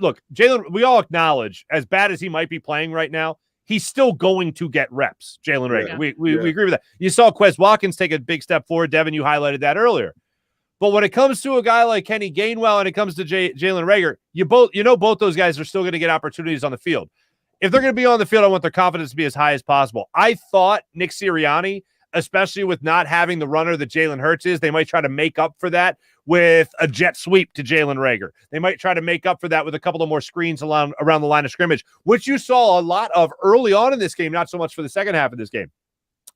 look, Jalen, we all acknowledge, as bad as he might be playing right now, he's still going to get reps, Jalen Reagor. Yeah. We agree with that. You saw Quez Watkins take a big step forward. Devin, you highlighted that earlier. But when it comes to a guy like Kenny Gainwell and it comes to Jalen Reagor, both those guys are still going to get opportunities on the field. If they're going to be on the field, I want their confidence to be as high as possible. I thought Nick Sirianni, especially with not having the runner that Jalen Hurts is, they might try to make up for that with a jet sweep to Jalen Reagor. They might try to make up for that with a couple of more screens around the line of scrimmage, which you saw a lot of early on in this game, not so much for the second half of this game.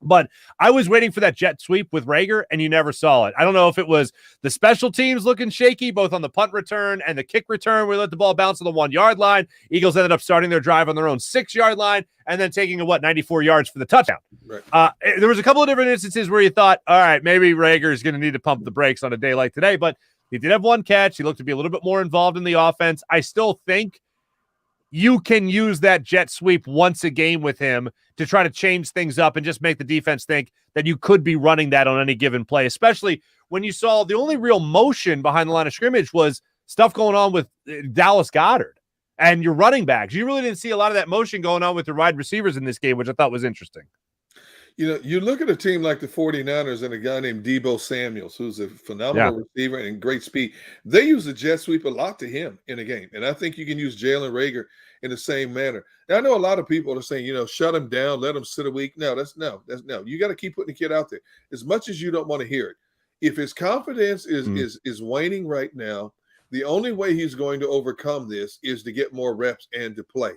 But I was waiting for that jet sweep with Reagor, and you never saw it. I don't know if it was the special teams looking shaky, both on the punt return and the kick return. We let the ball bounce on the 1 yard line. Eagles ended up starting their drive on their own 6 yard line and then taking 94 yards for the touchdown. Right. There was a couple of different instances where you thought, all right, maybe Reagor is going to need to pump the brakes on a day like today, but he did have one catch. He looked to be a little bit more involved in the offense. I still think you can use that jet sweep once a game with him to try to change things up and just make the defense think that you could be running that on any given play, especially when you saw the only real motion behind the line of scrimmage was stuff going on with Dallas Goedert and your running backs. You really didn't see a lot of that motion going on with the wide receivers in this game, which I thought was interesting. You look at a team like the 49ers and a guy named Deebo Samuels, who's a phenomenal receiver and great speed. They use the jet sweep a lot to him in a game. And I think you can use Jalen Reagor in the same manner. Now, I know a lot of people are saying, shut him down, let him sit a week. No. You got to keep putting the kid out there as much as you don't want to hear it. If his confidence is waning right now, the only way he's going to overcome this is to get more reps and to play.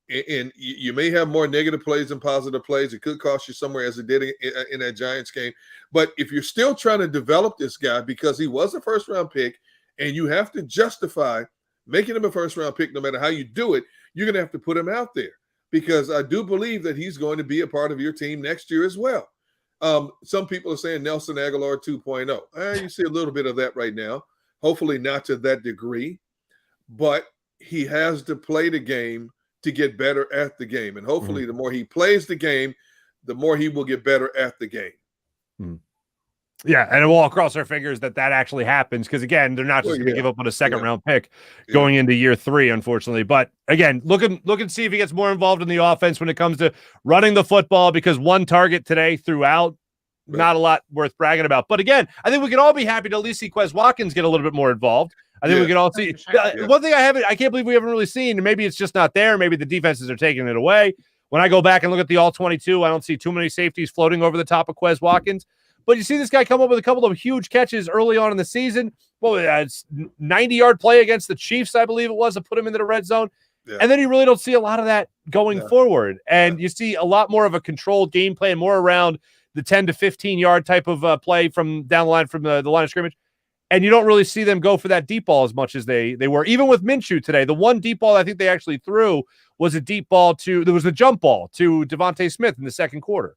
And you may have more negative plays than positive plays. It could cost you somewhere, as it did in that Giants game. But if you're still trying to develop this guy because he was a first-round pick and you have to justify making him a first-round pick no matter how you do it, you're going to have to put him out there because I do believe that he's going to be a part of your team next year as well. Some people are saying Nelson Aguilar 2.0. You see a little bit of that right now. Hopefully not to that degree. But he has to play the game to get better at the game. And hopefully the more he plays the game, the more he will get better at the game. Yeah, and we'll all cross our fingers that actually happens because, again, they're not just going to give up on a second-round pick going into year 3, unfortunately. But, again, look and see if he gets more involved in the offense when it comes to running the football because one target today throughout, not a lot worth bragging about. But, again, I think we can all be happy to at least see Quez Watkins get a little bit more involved. I think we can all see one thing I can't believe we haven't really seen, and maybe it's just not there. Maybe the defenses are taking it away. When I go back and look at the all-22, I don't see too many safeties floating over the top of Quez Watkins. But you see this guy come up with a couple of huge catches early on in the season. Well, it's 90-yard play against the Chiefs, I believe it was, to put him into the red zone. Yeah. And then you really don't see a lot of that going forward. And you see a lot more of a controlled game plan, more around the 10 to 15-yard type of play from down the line from the line of scrimmage. And you don't really see them go for that deep ball as much as they were. Even with Minshew today, the one deep ball I think they actually threw was a deep ball there was a jump ball to Devontae Smith in the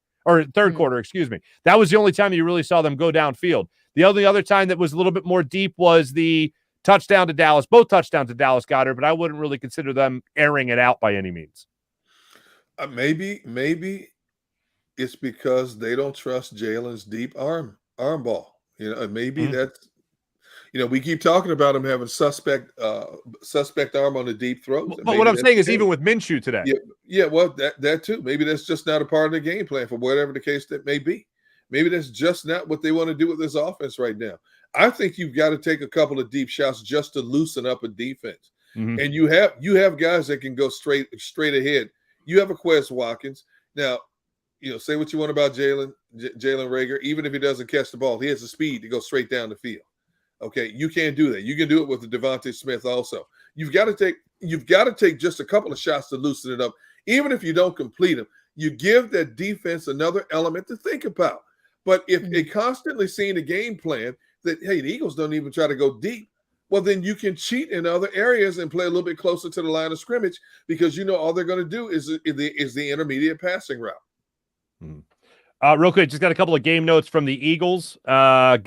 third quarter, excuse me. That was the only time you really saw them go downfield. The only other time that was a little bit more deep was the touchdown to Dallas, both touchdowns to Dallas Goedert, but I wouldn't really consider them airing it out by any means. Maybe it's because they don't trust Jalen's deep arm ball. Maybe that's, we keep talking about him having suspect arm on the deep throws. But what I'm saying is even with Minshew today. Yeah, well, that too. Maybe that's just not a part of the game plan for whatever the case that may be. Maybe that's just not what they want to do with this offense right now. I think you've got to take a couple of deep shots just to loosen up a defense. And you have guys that can go straight ahead. You have a Quez Watkins. Now, say what you want about Jalen Reagor. Even if he doesn't catch the ball, he has the speed to go straight down the field. Okay, you can't do that. You can do it with the Devontae Smith also. You've got to take just a couple of shots to loosen it up. Even if you don't complete them, you give that defense another element to think about. But if they constantly seeing a game plan that, hey, the Eagles don't even try to go deep, well, then you can cheat in other areas and play a little bit closer to the line of scrimmage because all they're going to do is the intermediate passing route. Real quick, just got a couple of game notes from the Eagles. Dallas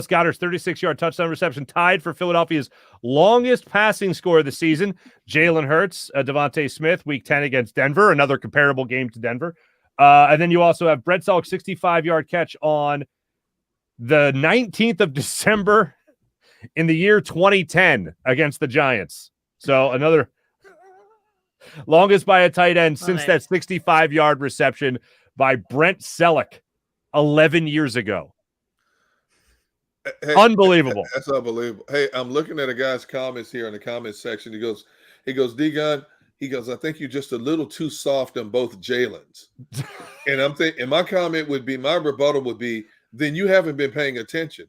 Goedert's 36-yard touchdown reception tied for Philadelphia's longest passing score of the season. Jalen Hurts, Devontae Smith, Week 10 against Denver, another comparable game to Denver. And then you also have Brett Selleck's 65-yard catch on the 19th of December in the year 2010 against the Giants. So another Longest by a tight end since it. that 65-yard reception by Brent Selleck 11 years ago. Hey, Unbelievable. That's unbelievable. Hey, I'm looking at a guy's comments here in the comments section. He goes, D-Gun, he goes, I think you're just a little too soft on both Jalen's. And I'm thinking, and my comment would be, my rebuttal would be, then you haven't been paying attention.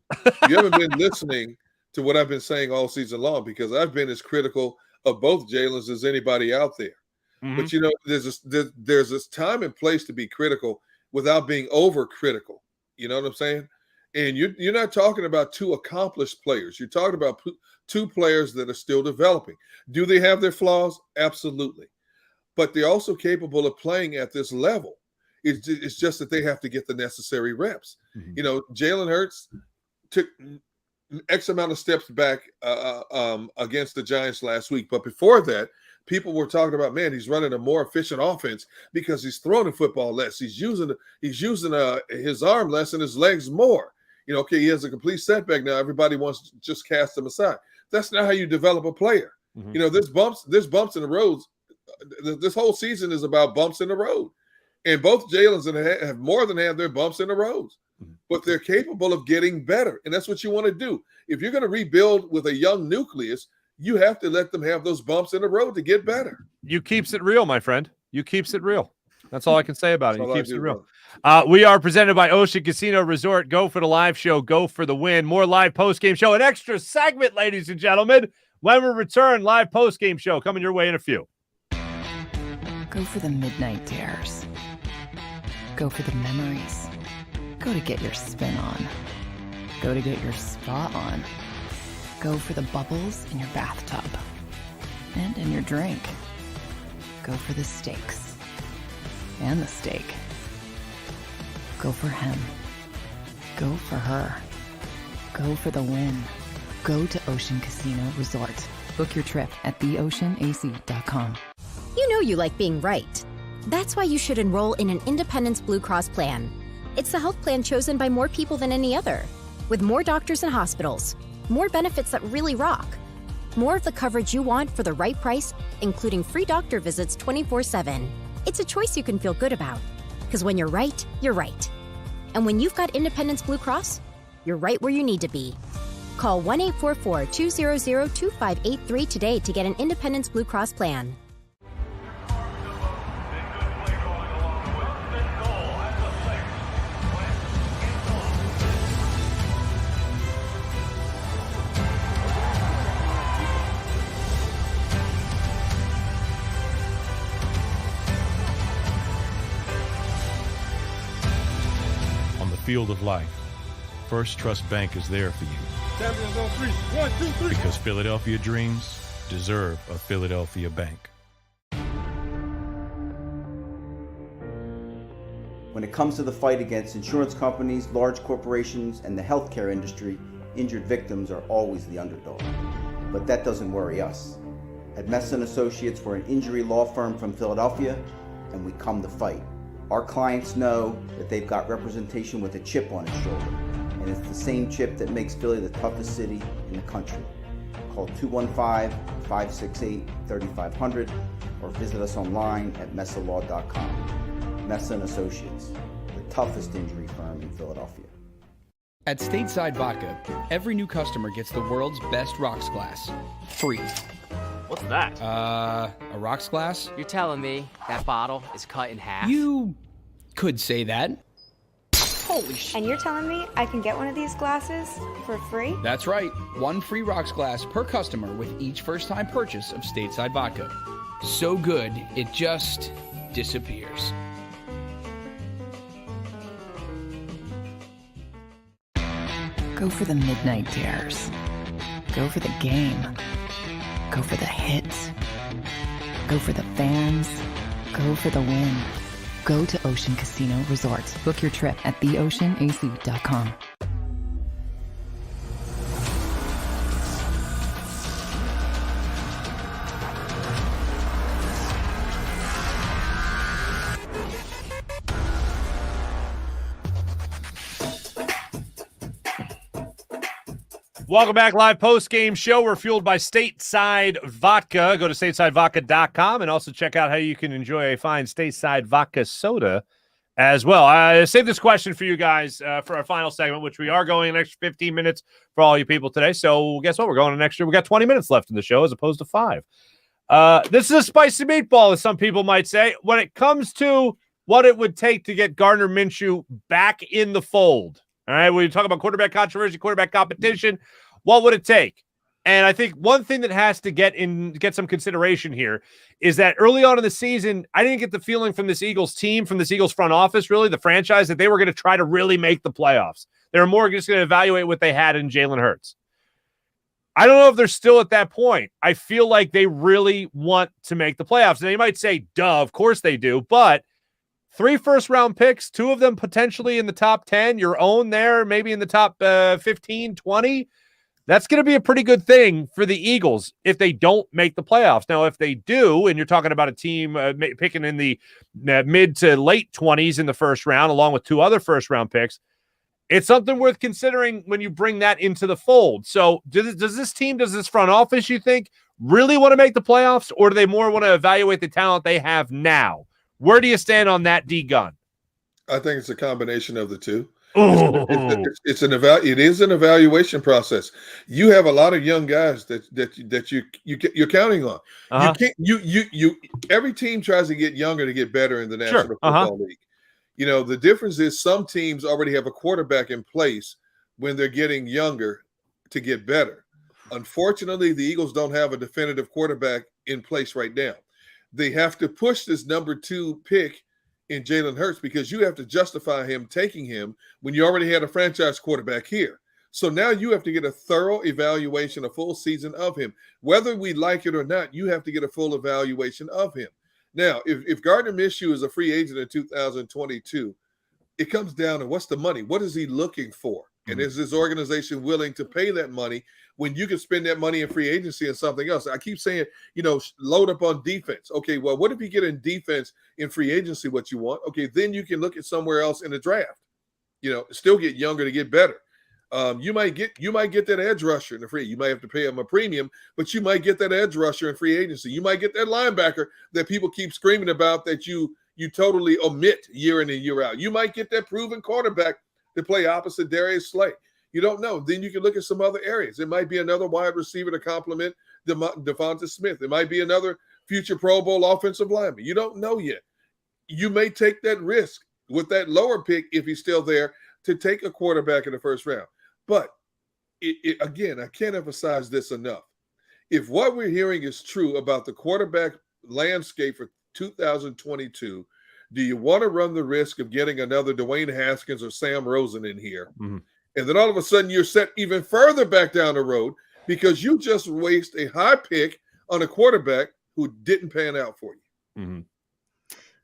You haven't been listening to what I've been saying all season long, because I've been as critical of both Jalen's as anybody out there. Mm-hmm. But, you know, there's this time and place to be critical without being overcritical. You know what I'm saying? And you're not talking about two accomplished players. You're talking about two players that are still developing. Do they have their flaws? Absolutely. But they're also capable of playing at this level. It's just that they have to get the necessary reps. Mm-hmm. You know, Jalen Hurts took X amount of steps back against the Giants last week. But before that, people were talking about, man, he's running a more efficient offense because he's throwing the football less. He's using his arm less and his legs more. You know, okay, he has a complete setback now. Everybody wants to just cast him aside. That's not how you develop a player. Mm-hmm. You know, there's bumps in the roads. This whole season is about bumps in the road. And both Jalen's have more than had their bumps in the roads. Mm-hmm. But they're capable of getting better. And that's what you want to do. If you're going to rebuild with a young nucleus, you have to let them have those bumps in the road to get better. You keeps it real, my friend. You keeps it real. That's all I can say about it. He keeps it real. Bro. We are presented by Ocean Casino Resort. Go for the live show. Go for the win. More live post-game show. An extra segment, ladies and gentlemen. When we return, live post-game show coming your way in a few. Go for the midnight dares. Go for the memories. Go to get your spin on. Go to get your spa on. Go for the bubbles in your bathtub. And in your drink. Go for the steaks. And the steak. Go for him. Go for her. Go for the win. Go to Ocean Casino Resort. Book your trip at theoceanac.com. You know you like being right. That's why you should enroll in an Independence Blue Cross plan. It's the health plan chosen by more people than any other. With more doctors and hospitals, more benefits that really rock, more of the coverage you want for the right price, including free doctor visits 24/7. It's a choice you can feel good about. Because when you're right, you're right. And when you've got Independence Blue Cross, you're right where you need to be. Call 1-844-200-2583 today to get an Independence Blue Cross plan. Field of life, First Trust Bank is there for you. Champions on 3. 1, 2, 3. Because Philadelphia dreams deserve a Philadelphia bank. When it comes to the fight against insurance companies, large corporations, and the healthcare industry, injured victims are always the underdog. But that doesn't worry us. At Messon Associates, we're an injury law firm from Philadelphia, and we come to fight. Our clients know that they've got representation with a chip on its shoulder, and it's the same chip that makes Philly the toughest city in the country. Call 215-568-3500 or visit us online at messalaw.com. Messon Associates, the toughest injury firm in Philadelphia. At Stateside Vodka, every new customer gets the world's best rocks glass, free. What's that? A rocks glass? You're telling me that bottle is cut in half? You could say that. Holy shit. And you're telling me I can get one of these glasses for free? That's right. One free rocks glass per customer with each first-time purchase of Stateside Vodka. So good, it just disappears. Go for the midnight dares. Go for the game. Go for the hits. Go for the fans. Go for the win. Go to Ocean Casino Resort. Book your trip at theoceanac.com. Welcome back, live post-game show. We're fueled by Stateside Vodka. Go to statesidevodka.com and also check out how you can enjoy a fine Stateside Vodka soda as well. I saved this question for you guys for our final segment, which we are going an extra 15 minutes for all you people today. So guess what? We're going an extra. We got 20 minutes left in the show as opposed to 5. This is a spicy meatball, as some people might say. When it comes to what it would take to get Gardner Minshew back in the fold, all right, when you talk about quarterback controversy, quarterback competition, what would it take? And I think one thing that has to get some consideration here is that early on in the season, I didn't get the feeling from this Eagles team, from this Eagles front office, really, the franchise, that they were going to try to really make the playoffs. They were more just going to evaluate what they had in Jalen Hurts. I don't know if they're still at that point. I feel like they really want to make the playoffs. And you might say, duh, of course they do, but 3 first-round picks, 2 of them potentially in the top 10, your own there, maybe in the top 15, 20. That's going to be a pretty good thing for the Eagles if they don't make the playoffs. Now, if they do, and you're talking about a team picking in the mid to late 20s in the first round, along with 2 other first-round picks, it's something worth considering when you bring that into the fold. So does this team, does this front office, you think, really want to make the playoffs, or do they more want to evaluate the talent they have now? Where do you stand on that, D-Gun? I think it's a combination of the two. Oh. It is an evaluation process. You have a lot of young guys that you're counting on. Uh-huh. Every team tries to get younger to get better in the National Football League. You know, the difference is some teams already have a quarterback in place when they're getting younger to get better. Unfortunately, the Eagles don't have a definitive quarterback in place right now. They have to push this number 2 pick in Jalen Hurts because you have to justify him taking him when you already had a franchise quarterback here. So now you have to get a thorough evaluation, a full season of him. Whether we like it or not, you have to get a full evaluation of him. Now, if Gardner Minshew is a free agent in 2022, it comes down to what's the money? What is he looking for? And is this organization willing to pay that money when you can spend that money in free agency and something else? I keep saying, load up on defense. Okay, well, what if you get in defense in free agency what you want? Okay, then you can look at somewhere else in the draft. Still get younger to get better. You might get that edge rusher in the free. You might have to pay him a premium, but you might get that edge rusher in free agency. You might get that linebacker that people keep screaming about that you totally omit year in and year out. You might get that proven quarterback to play opposite Darius Slay. You don't know. Then you can look at some other areas. It might be another wide receiver to complement Devonta Smith. It might be another future Pro Bowl offensive lineman. You don't know yet. You may take that risk with that lower pick, if he's still there, to take a quarterback in the first round. But, again, I can't emphasize this enough. If what we're hearing is true about the quarterback landscape for 2022, do you want to run the risk of getting another Dwayne Haskins or Sam Rosen in here? Mm-hmm. And then all of a sudden you're set even further back down the road because you just waste a high pick on a quarterback who didn't pan out for you. Mm-hmm.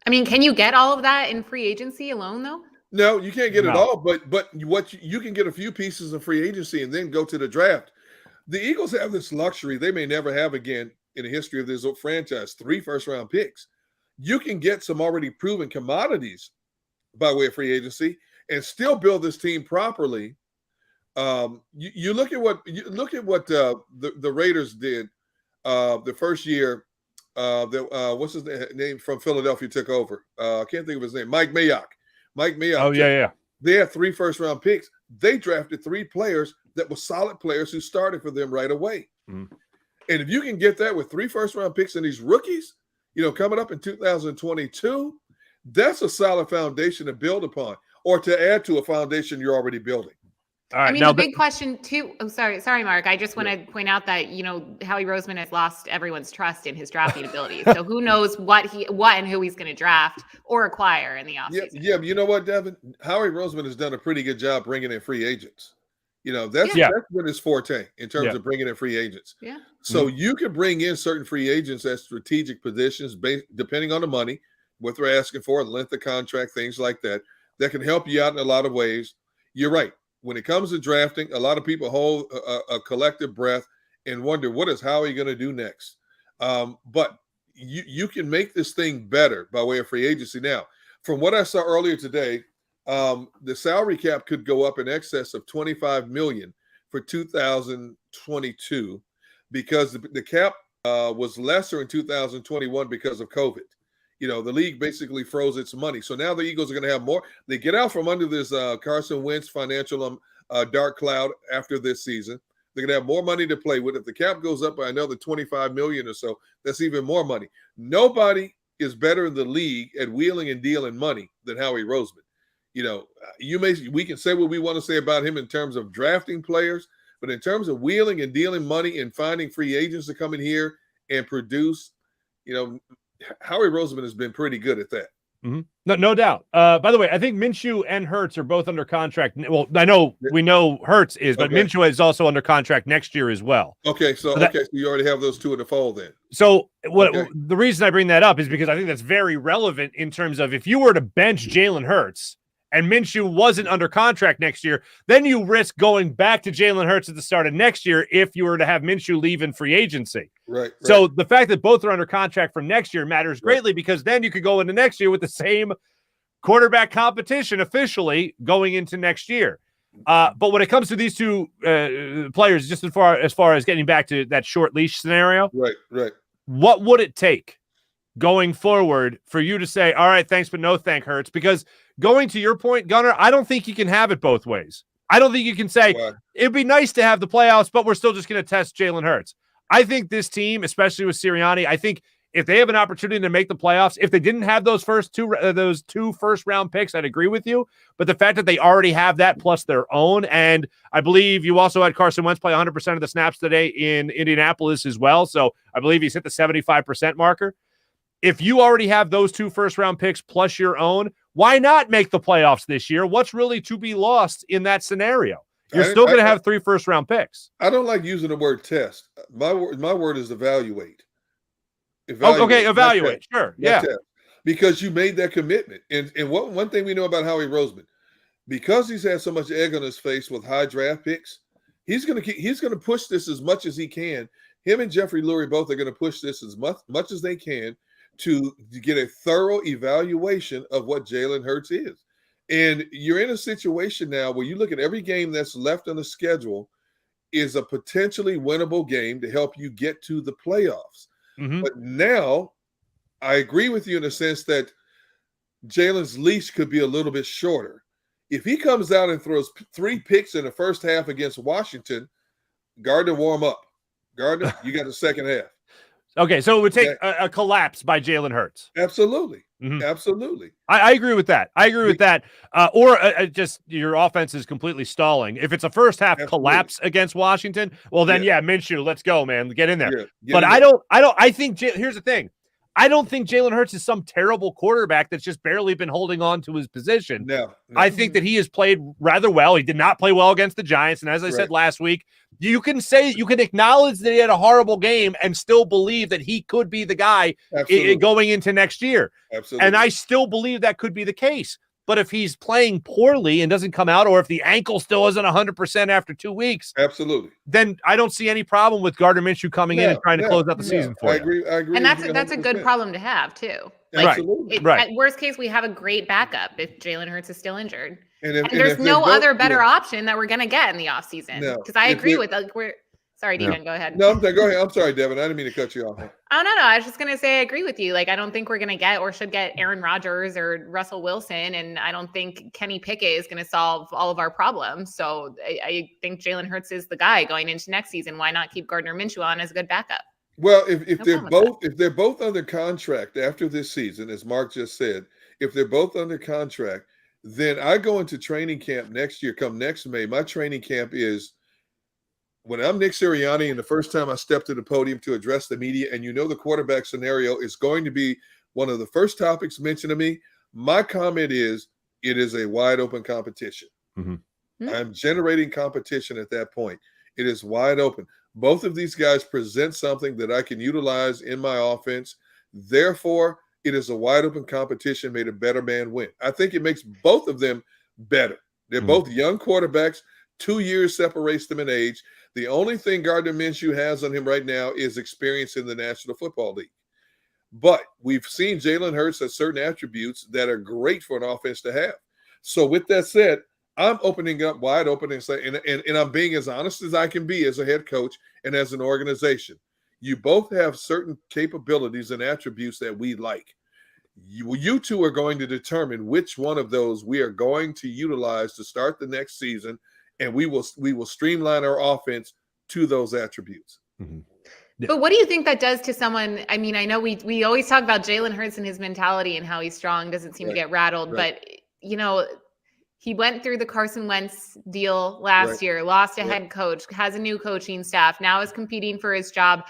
I mean, can you get all of that in free agency alone, though? No, you can't get it all, but what you can get a few pieces in free agency and then go to the draft. The Eagles have this luxury they may never have again in the history of this franchise, 3 first-round picks. You can get some already proven commodities by way of free agency and still build this team properly. You look at what the Raiders did the first year. What's his name from Philadelphia took over? I can't think of his name. Mike Mayock. Oh yeah. They had 3 first-round picks. They drafted 3 players that were solid players who started for them right away. Mm-hmm. And if you can get that with 3 first-round picks and these rookies, coming up in 2022, that's a solid foundation to build upon or to add to a foundation you're already building. All right, I mean, the big question too. Oh, sorry, Mark. I just want to point out that Howie Roseman has lost everyone's trust in his drafting abilities. So who knows what and who he's going to draft or acquire in the offseason. Yeah, you know what, Devin? Howie Roseman has done a pretty good job bringing in free agents. That's been his forte in terms of bringing in free agents. Yeah. So you can bring in certain free agents at strategic positions depending on the money, what they're asking for, the length of contract, things like that can help you out in a lot of ways. You're right. When it comes to drafting, a lot of people hold a collective breath and wonder, what is Howie going to do next? But you can make this thing better by way of free agency. Now, from what I saw earlier today, the salary cap could go up in excess of $25 million for 2022 because the cap was lesser in 2021 because of COVID. You know, the league basically froze its money. So now the Eagles are going to have more. They get out from under this Carson Wentz financial dark cloud after this season. They're going to have more money to play with. If the cap goes up by another $25 million or so, that's even more money. Nobody is better in the league at wheeling and dealing money than Howie Roseman. You know, we can say what we want to say about him in terms of drafting players, but in terms of wheeling and dealing money and finding free agents to come in here and produce, you know, Howie Roseman has been pretty good at that. Mm-hmm. No doubt. By the way, I think Minshew and Hurts are both under contract. Well, we know Hurts is, but Okay. Minshew is also under contract next year as well. Okay, so you already have those two in the fold then. So the reason I bring that up is because I think that's very relevant in terms of if you were to bench Jalen Hurts and Minshew wasn't under contract next year, then you risk going back to Jalen Hurts at the start of next year if you were to have Minshew leave in free agency. Right. So the fact that both are under contract for next year matters greatly because then you could go into next year with the same quarterback competition officially going into next year. But when it comes to these two players, just as far as getting back to that short leash scenario, right. What would it take going forward for you to say, all right, thanks, but no thank Hurts? Because going to your point, Gunnar, I don't think you can have it both ways. I don't think you can say it'd be nice to have the playoffs, but we're still just going to test Jalen Hurts. I think this team, especially with Sirianni, I think if they have an opportunity to make the playoffs, if they didn't have those two first-round picks, I'd agree with you. But the fact that they already have that plus their own, and I believe you also had Carson Wentz play 100% of the snaps today in Indianapolis as well. So I believe he's hit the 75% marker. If you already have those two first-round picks plus your own, why not make the playoffs this year? What's really to be lost in that scenario? You're still going to have 3 first-round picks. I don't like using the word test. My word is evaluate. Evaluate. Sure. Yeah. Because you made that commitment. And one thing we know about Howie Roseman, because he's had so much egg on his face with high draft picks, he's going to push this as much as he can. Him and Jeffrey Lurie both are going to push this as much as they can to get a thorough evaluation of what Jalen Hurts is. And you're in a situation now where you look at every game that's left on the schedule is a potentially winnable game to help you get to the playoffs. Mm-hmm. But now I agree with you in the sense that Jalen's leash could be a little bit shorter. If he comes out and throws 3 picks in the first half against Washington, Gardner, warm up. Gardner, you got the second half. Okay, so it would take a collapse by Jalen Hurts. Absolutely. Mm-hmm. Absolutely. I agree with that. Or just your offense is completely stalling. If it's a first half collapse against Washington, well then Minshew, let's go, man, get in there. But I think here's the thing. I don't think Jalen Hurts is some terrible quarterback that's just barely been holding on to his position. No. I think that he has played rather well. He did not play well against the Giants. And as I said last week, you can acknowledge that he had a horrible game and still believe that he could be the guy going into next year. Absolutely. And I still believe that could be the case. But if he's playing poorly and doesn't come out, or if the ankle still isn't 100% after 2 weeks, then I don't see any problem with Gardner Minshew coming in and trying to close out the season for you. I agree. And that's a good problem to have too. Absolutely. At worst case, we have a great backup if Jalen Hurts is still injured. And there's no other better option that we're going to get in the offseason. Because I agree with Sorry, Devin, go ahead. No, go ahead. I'm sorry, Devin. I didn't mean to cut you off. Oh, no. I was just going to say I agree with you. Like, I don't think we're going to get or should get Aaron Rodgers or Russell Wilson. And I don't think Kenny Pickett is going to solve all of our problems. So I think Jalen Hurts is the guy going into next season. Why not keep Gardner Minshew on as a good backup? Well, if they're both under contract after this season, as Mark just said, if they're both under contract, then I go into training camp next year. Come next May, my training camp is when I'm Nick Sirianni and the first time I step to the podium to address the media, and the quarterback scenario is going to be one of the first topics mentioned to me, my comment is it is a wide open competition. Mm-hmm. I'm generating competition at that point. It is wide open. Both of these guys present something that I can utilize in my offense. Therefore, it is a wide open competition, made a better man win. I think it makes both of them better. They're both young quarterbacks. 2 years separates them in age. The only thing Gardner Minshew has on him right now is experience in the National Football League. But we've seen Jalen Hurts have certain attributes that are great for an offense to have. So with that said, I'm opening up wide open and say, and I'm being as honest as I can be as a head coach and as an organization. You both have certain capabilities and attributes that we like. You two are going to determine which one of those we are going to utilize to start the next season, and we will streamline our offense to those attributes. Mm-hmm. But what do you think that does to someone? I mean, I know we always talk about Jalen Hurts and his mentality and how he's strong, doesn't seem to get rattled. Right. But, you know, he went through the Carson Wentz deal last year, lost a head coach, has a new coaching staff, now is competing for his job.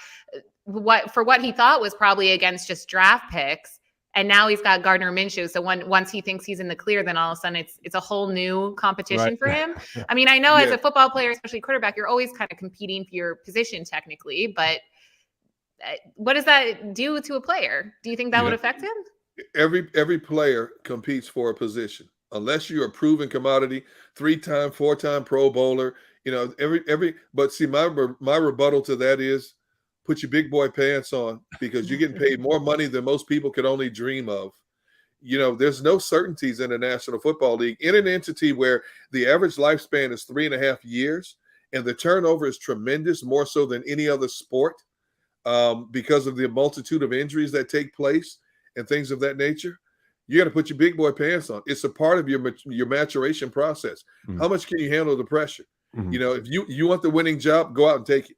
What he thought was probably against just draft picks. And now he's got Gardner Minshew. So once he thinks he's in the clear, then all of a sudden it's a whole new competition for him. I mean, I know as a football player, especially quarterback, you're always kind of competing for your position technically, but what does that do to a player? Do you think that would affect him? Every player competes for a position. Unless you're a proven commodity, 3-time, 4-time Pro Bowler, you know, but see, my rebuttal to that is put your big boy pants on, because you're getting paid more money than most people could only dream of. You know, there's no certainties in the National Football League. In an entity where the average lifespan is 3.5 years and the turnover is tremendous, more so than any other sport, because of the multitude of injuries that take place and things of that nature, you got to put your big boy pants on. It's a part of your maturation process. Mm-hmm. How much can you handle the pressure? Mm-hmm. You know, if you want the winning job, go out and take it.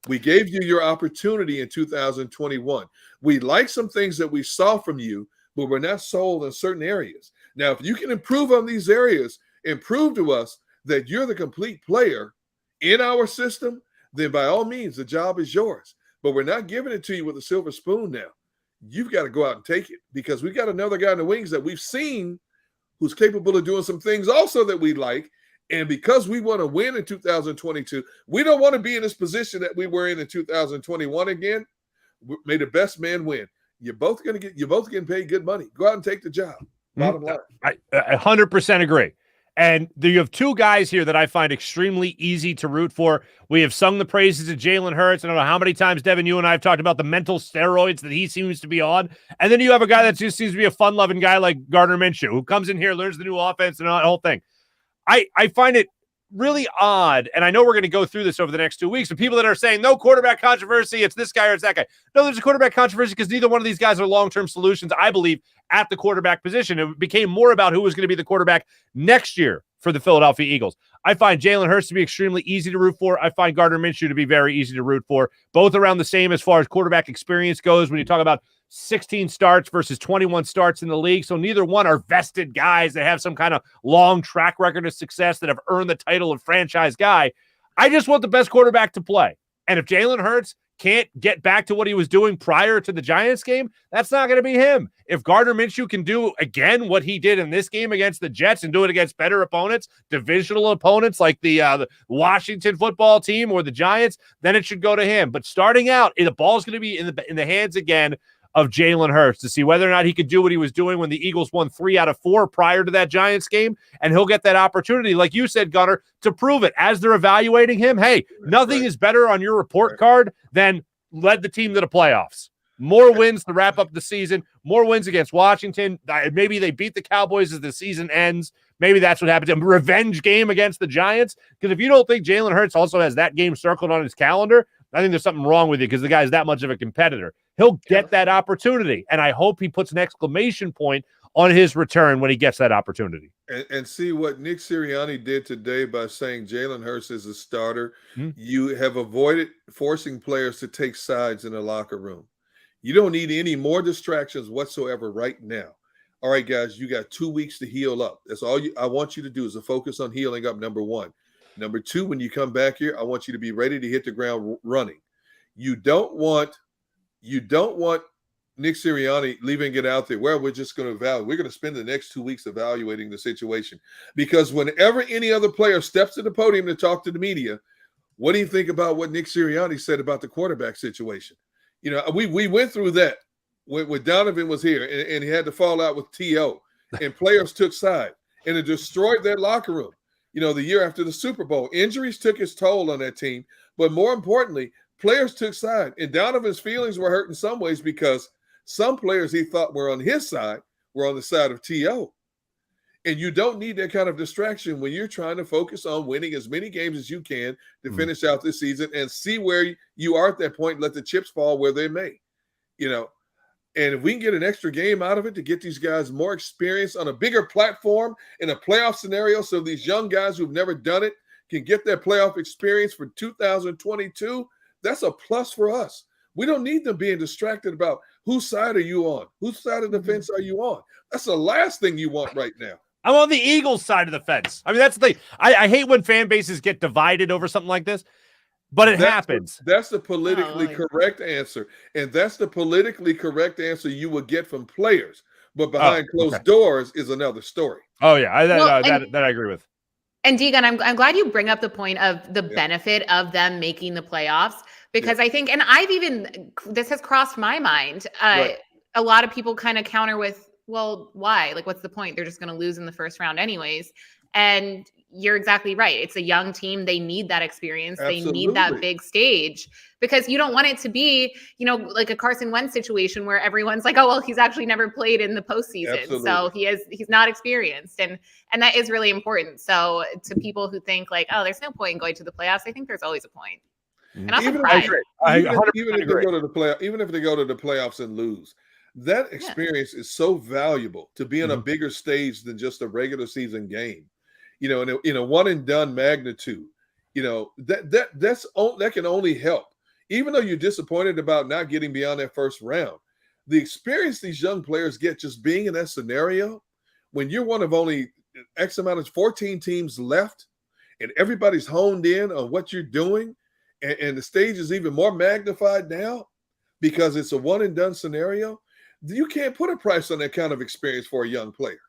We gave you your opportunity in 2021. We like some things that we saw from you, but we're not sold in certain areas. Now, if you can improve on these areas and prove to us that you're the complete player in our system, then by all means, the job is yours. But we're not giving it to you with a silver spoon now. You've got to go out and take it, because we've got another guy in the wings that we've seen who's capable of doing some things also that we like. And because we want to win in 2022, we don't want to be in this position that we were in 2021 again. May the best man win. You're both getting paid good money. Go out and take the job. Bottom line. I 100% agree. And you have two guys here that I find extremely easy to root for. We have sung the praises of Jalen Hurts. I don't know how many times, Devin, you and I have talked about the mental steroids that he seems to be on. And then you have a guy that just seems to be a fun-loving guy like Gardner Minshew, who comes in here, learns the new offense and the whole thing. I find it really odd, and I know we're going to go through this over the next 2 weeks, and people that are saying, no quarterback controversy, it's this guy or it's that guy. No, there's a quarterback controversy because neither one of these guys are long-term solutions, I believe, at the quarterback position. It became more about who was going to be the quarterback next year for the Philadelphia Eagles. I find Jalen Hurts to be extremely easy to root for. I find Gardner Minshew to be very easy to root for. Both around the same as far as quarterback experience goes when you talk about 16 starts versus 21 starts in the league. So neither one are vested guys that have some kind of long track record of success that have earned the title of franchise guy. I just want the best quarterback to play. And if Jalen Hurts can't get back to what he was doing prior to the Giants game, that's not going to be him. If Gardner Minshew can do again what he did in this game against the Jets and do it against better opponents, divisional opponents like the Washington football team or the Giants, then it should go to him. But starting out, the ball's going to be in the hands again of Jalen Hurts to see whether or not he could do what he was doing when the Eagles won 3 out of 4 prior to that Giants game. And he'll get that opportunity, like you said, Gunnar, to prove it as they're evaluating him. Hey, nothing is better on your report card than led the team to the playoffs. More wins to wrap up the season, more wins against Washington. Maybe they beat the Cowboys as the season ends. Maybe that's what happens. A revenge game against the Giants. Because if you don't think Jalen Hurts also has that game circled on his calendar, I think there's something wrong with you, because the guy's that much of a competitor. He'll get that opportunity, and I hope he puts an exclamation point on his return when he gets that opportunity. And see what Nick Sirianni did today by saying Jalen Hurts is a starter. Mm-hmm. You have avoided forcing players to take sides in the locker room. You don't need any more distractions whatsoever right now. All right, guys, you got 2 weeks to heal up. That's all I want you to do is to focus on healing up, number one. Number two, when you come back here, I want you to be ready to hit the ground running. You don't want Nick Sirianni leaving it out there. Well, we're just going to evaluate. We're going to spend the next 2 weeks evaluating the situation. Because whenever any other player steps to the podium to talk to the media, what do you think about what Nick Sirianni said about the quarterback situation? You know, we went through that when Donovan was here and he had to fall out with T.O. and players took side and it destroyed that locker room. You know, the year after the Super Bowl, injuries took its toll on that team. But more importantly, players took side. And Donovan's feelings were hurt in some ways because some players he thought were on his side were on the side of T.O. And you don't need that kind of distraction when you're trying to focus on winning as many games as you can to finish out this season and see where you are at that point. Let the chips fall where they may, And if we can get an extra game out of it to get these guys more experience on a bigger platform in a playoff scenario, so these young guys who've never done it can get their playoff experience for 2022, that's a plus for us. We don't need them being distracted about whose side are you on? Whose side of the fence are you on? That's the last thing you want right now. I'm on the Eagles side of the fence. I mean, that's the thing. I hate when fan bases get divided over something like this, but it happens. That's the politically correct answer. And that's the politically correct answer you will get from players. But behind closed doors is another story. Oh, yeah. That I agree with. And Deegan, I'm glad you bring up the point of the benefit of them making the playoffs, because I think, and this has crossed my mind. A lot of people kind of counter with, well, why? Like, what's the point? They're just going to lose in the first round anyways. And you're exactly right. It's a young team. They need that experience. Absolutely. They need that big stage, because you don't want it to be, like a Carson Wentz situation where everyone's like, oh, well, he's actually never played in the postseason. Absolutely. So he's not experienced. And that is really important. So to people who think like, oh, there's no point in going to the playoffs, I think there's always a point. And I'm surprised. Even if they go to the playoffs, even if they go to the playoffs and lose, that experience is so valuable to be on a bigger stage than just a regular season game. In a one and done magnitude, that can only help. Even though you're disappointed about not getting beyond that first round, the experience these young players get just being in that scenario, when you're one of only X amount of 14 teams left, and everybody's honed in on what you're doing, and the stage is even more magnified now because it's a one and done scenario. You can't put a price on that kind of experience for a young player.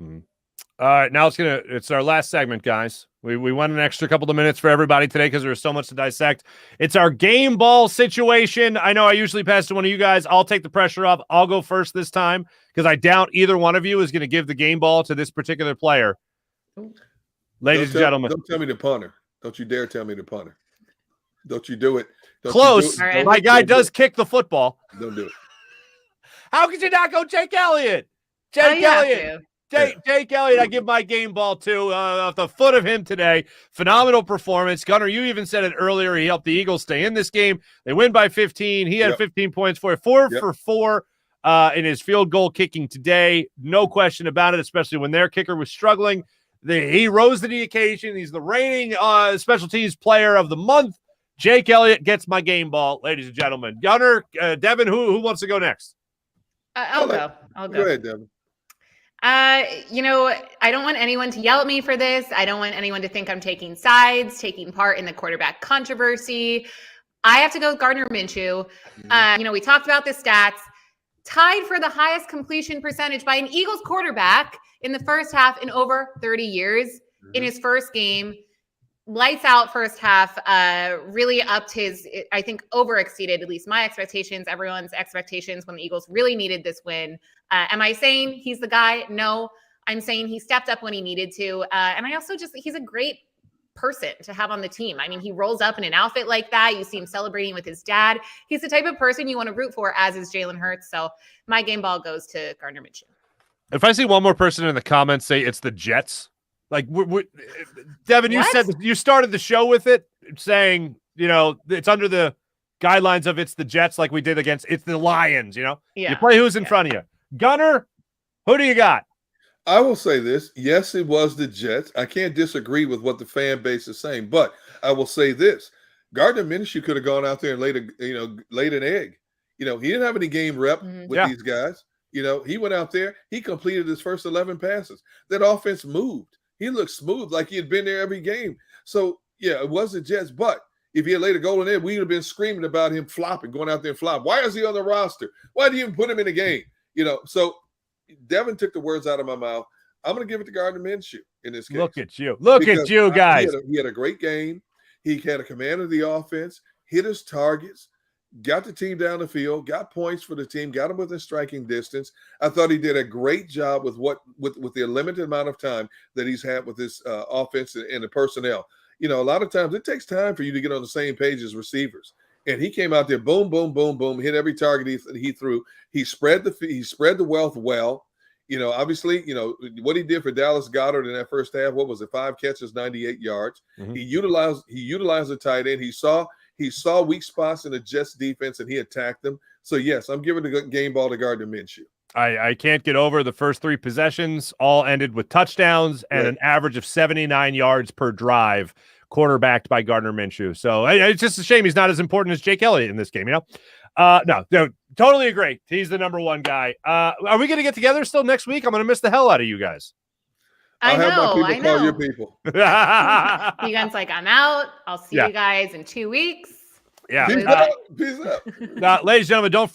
All right, now it's our last segment, guys. We went an extra couple of minutes for everybody today because there was so much to dissect. It's our game ball situation. I know I usually pass to one of you guys. I'll take the pressure off. I'll go first this time because I doubt either one of you is going to give the game ball to this particular player. Ladies and gentlemen. Don't tell me the punter. Don't you dare tell me the punter. Don't you do it. Close. My guy does kick the football. Don't do it. How could you not go Jake Elliott? Jake Elliott. Jake Elliott, I give my game ball to off the foot of him today. Phenomenal performance. Gunnar, you even said it earlier. He helped the Eagles stay in this game. They win by 15. He had 15 points for it. 4 for 4 in his field goal kicking today. No question about it, especially when their kicker was struggling. He rose to the occasion. He's the reigning special teams player of the month. Jake Elliott gets my game ball, ladies and gentlemen. Gunnar, Devin, who wants to go next? I'll go. Go ahead, Devin. I don't want anyone to yell at me for this. I don't want anyone to think I'm taking sides, taking part in the quarterback controversy. I have to go with Gardner Minshew. We talked about the stats. Tied for the highest completion percentage by an Eagles quarterback in the first half in over 30 years in his first game. Lights out first half, really upped I think overexceeded at least my expectations, everyone's expectations when the Eagles really needed this win. Am I saying he's the guy? No, I'm saying he stepped up when he needed to. And I also he's a great person to have on the team. I mean, he rolls up in an outfit like that. You see him celebrating with his dad. He's the type of person you want to root for, as is Jalen Hurts. So my game ball goes to Gardner Minshew. If I see one more person in the comments say it's the Jets, like Devin, you said you started the show with it saying, it's under the guidelines of it's the Jets, like we did against it's the Lions, you play who's in front of you. Gunner, who do you got? I will say this. Yes, it was the Jets. I can't disagree with what the fan base is saying, but I will say this. Gardner Minshew could have gone out there and laid an egg. He didn't have any game rep with these guys. He went out there. He completed his first 11 passes. That offense moved. He looked smooth, like he had been there every game. So, it was the Jets. But if he had laid a golden egg, we would have been screaming about him flopping, going out there and flop. Why is he on the roster? Why do you even put him in the game? So Devin took the words out of my mouth. I'm going to give it to Gardner Minshew in this case. Look at you. Look at you guys. He had a great game. He had a command of the offense, hit his targets, got the team down the field, got points for the team, got him within striking distance. I thought he did a great job with the limited amount of time that he's had with this offense and the personnel. A lot of times it takes time for you to get on the same page as receivers. And he came out there, boom, boom, boom, boom, hit every target he threw. He spread the wealth well. Obviously, what he did for Dallas Goedert in that first half, what was it? 5 catches, 98 yards. Mm-hmm. He utilized the tight end. He saw weak spots in the Jets defense and he attacked them. So yes, I'm giving the game ball to Gardner Minshew. I can't get over the first 3 possessions all ended with touchdowns and an average of 79 yards per drive, quarterbacked by Gardner Minshew. So it's just a shame he's not as important as Jake Elliott in this game, No, totally agree. He's the number 1 guy. Are we going to get together still next week? I'm going to miss the hell out of you guys. I'll have my people call your people. Egan's like, I'm out. I'll see you guys in 2 weeks. Yeah. Peace out. Now, ladies and gentlemen, don't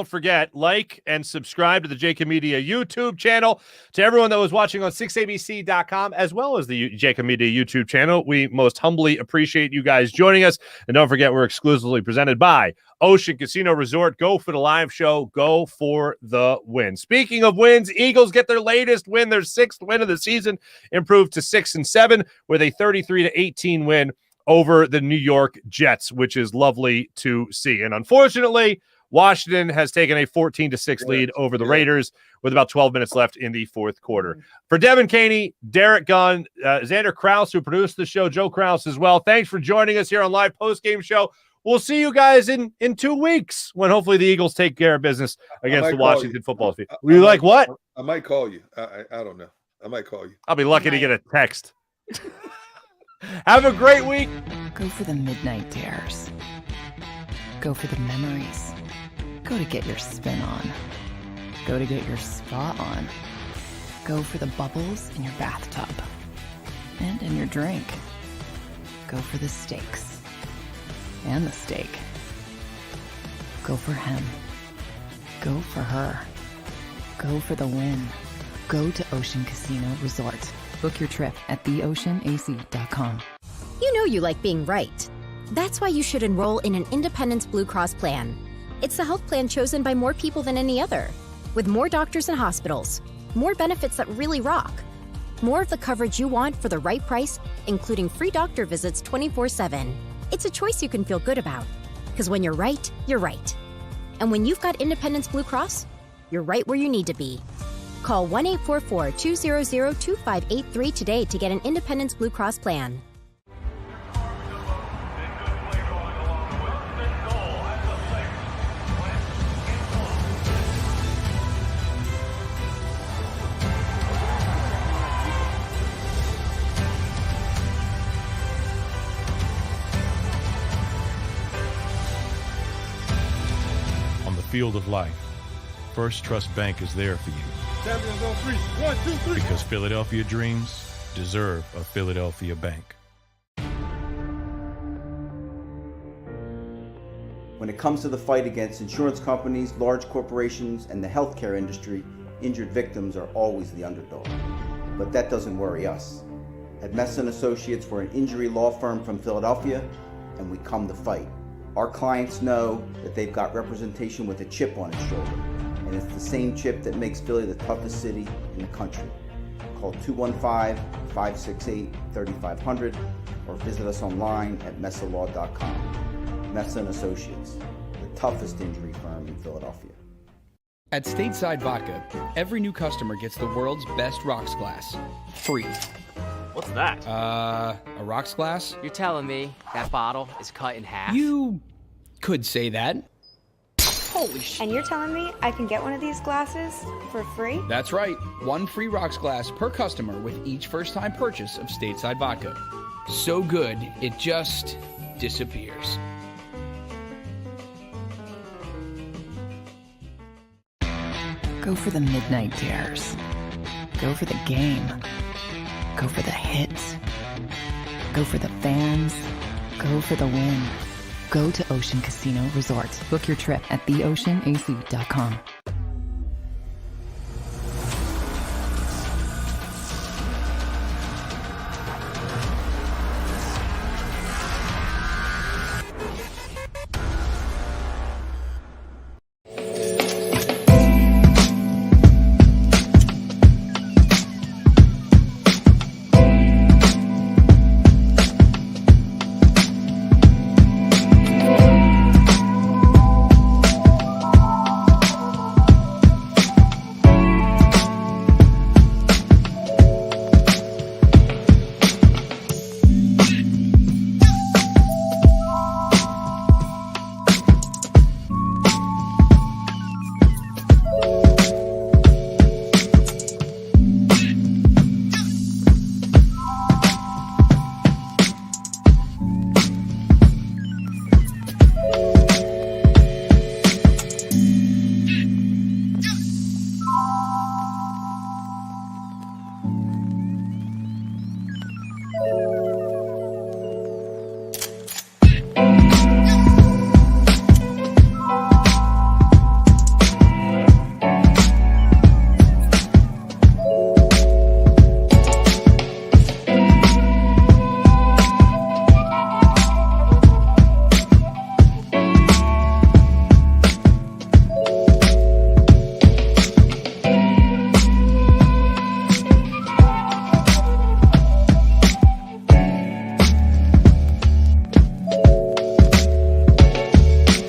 forget, like and subscribe to the JAKIB Media YouTube channel. To everyone that was watching on 6abc.com, as well as the JAKIB Media YouTube channel, we most humbly appreciate you guys joining us. And don't forget, we're exclusively presented by Ocean Casino Resort. Go for the live show. Go for the win. Speaking of wins, Eagles get their latest win, their 6th win of the season, improved to 6-7 with a 33-18 win over the New York Jets, which is lovely to see. And unfortunately, Washington has taken a 14-6 lead over the Raiders with about 12 minutes left in the 4th quarter. For Devin Caney, Derek Gunn, Xander Krause, who produced the show, Joe Krause as well, thanks for joining us here on Live Postgame Show. We'll see you guys in 2 weeks when hopefully the Eagles take care of business against the Washington football team. You like what? I might call you. I don't know. I might call you. I'll be lucky to get a text. Have a great week. Go for the midnight dares. Go for the memories. Go to get your spin on. Go to get your spa on. Go for the bubbles in your bathtub. And in your drink. Go for the steaks. And the steak. Go for him. Go for her. Go for the win. Go to Ocean Casino Resort. Book your trip at theoceanac.com. You know you like being right. That's why you should enroll in an Independence Blue Cross plan. It's the health plan chosen by more people than any other. With more doctors and hospitals, more benefits that really rock, more of the coverage you want for the right price, including free doctor visits 24/7. It's a choice you can feel good about. Because when you're right, you're right. And when you've got Independence Blue Cross, you're right where you need to be. Call 1-844-200-2583 today to get an Independence Blue Cross plan. On the field of life, First Trust Bank is there for you. Champions on 3. 1, 2, 3. Because Philadelphia dreams deserve a Philadelphia bank. When it comes to the fight against insurance companies, large corporations, and the healthcare industry, injured victims are always the underdog. But that doesn't worry us. At McMullen Associates, we're an injury law firm from Philadelphia, and we come to fight. Our clients know that they've got representation with a chip on its shoulder, and it's the same chip that makes Philly the toughest city in the country. Call 215-568-3500 or visit us online at messalaw.com. McMullen Associates, the toughest injury firm in Philadelphia. At Stateside Vodka, every new customer gets the world's best rocks glass, free. What's that? A rocks glass? You're telling me that bottle is cut in half? You could say that. Holy shit. And you're telling me I can get one of these glasses for free? That's right. 1 free rocks glass per customer with each first-time purchase of Stateside Vodka. So good, it just disappears. Go for the midnight dares. Go for the game. Go for the hits. Go for the fans. Go for the win. Go to Ocean Casino Resort. Book your trip at theoceanac.com.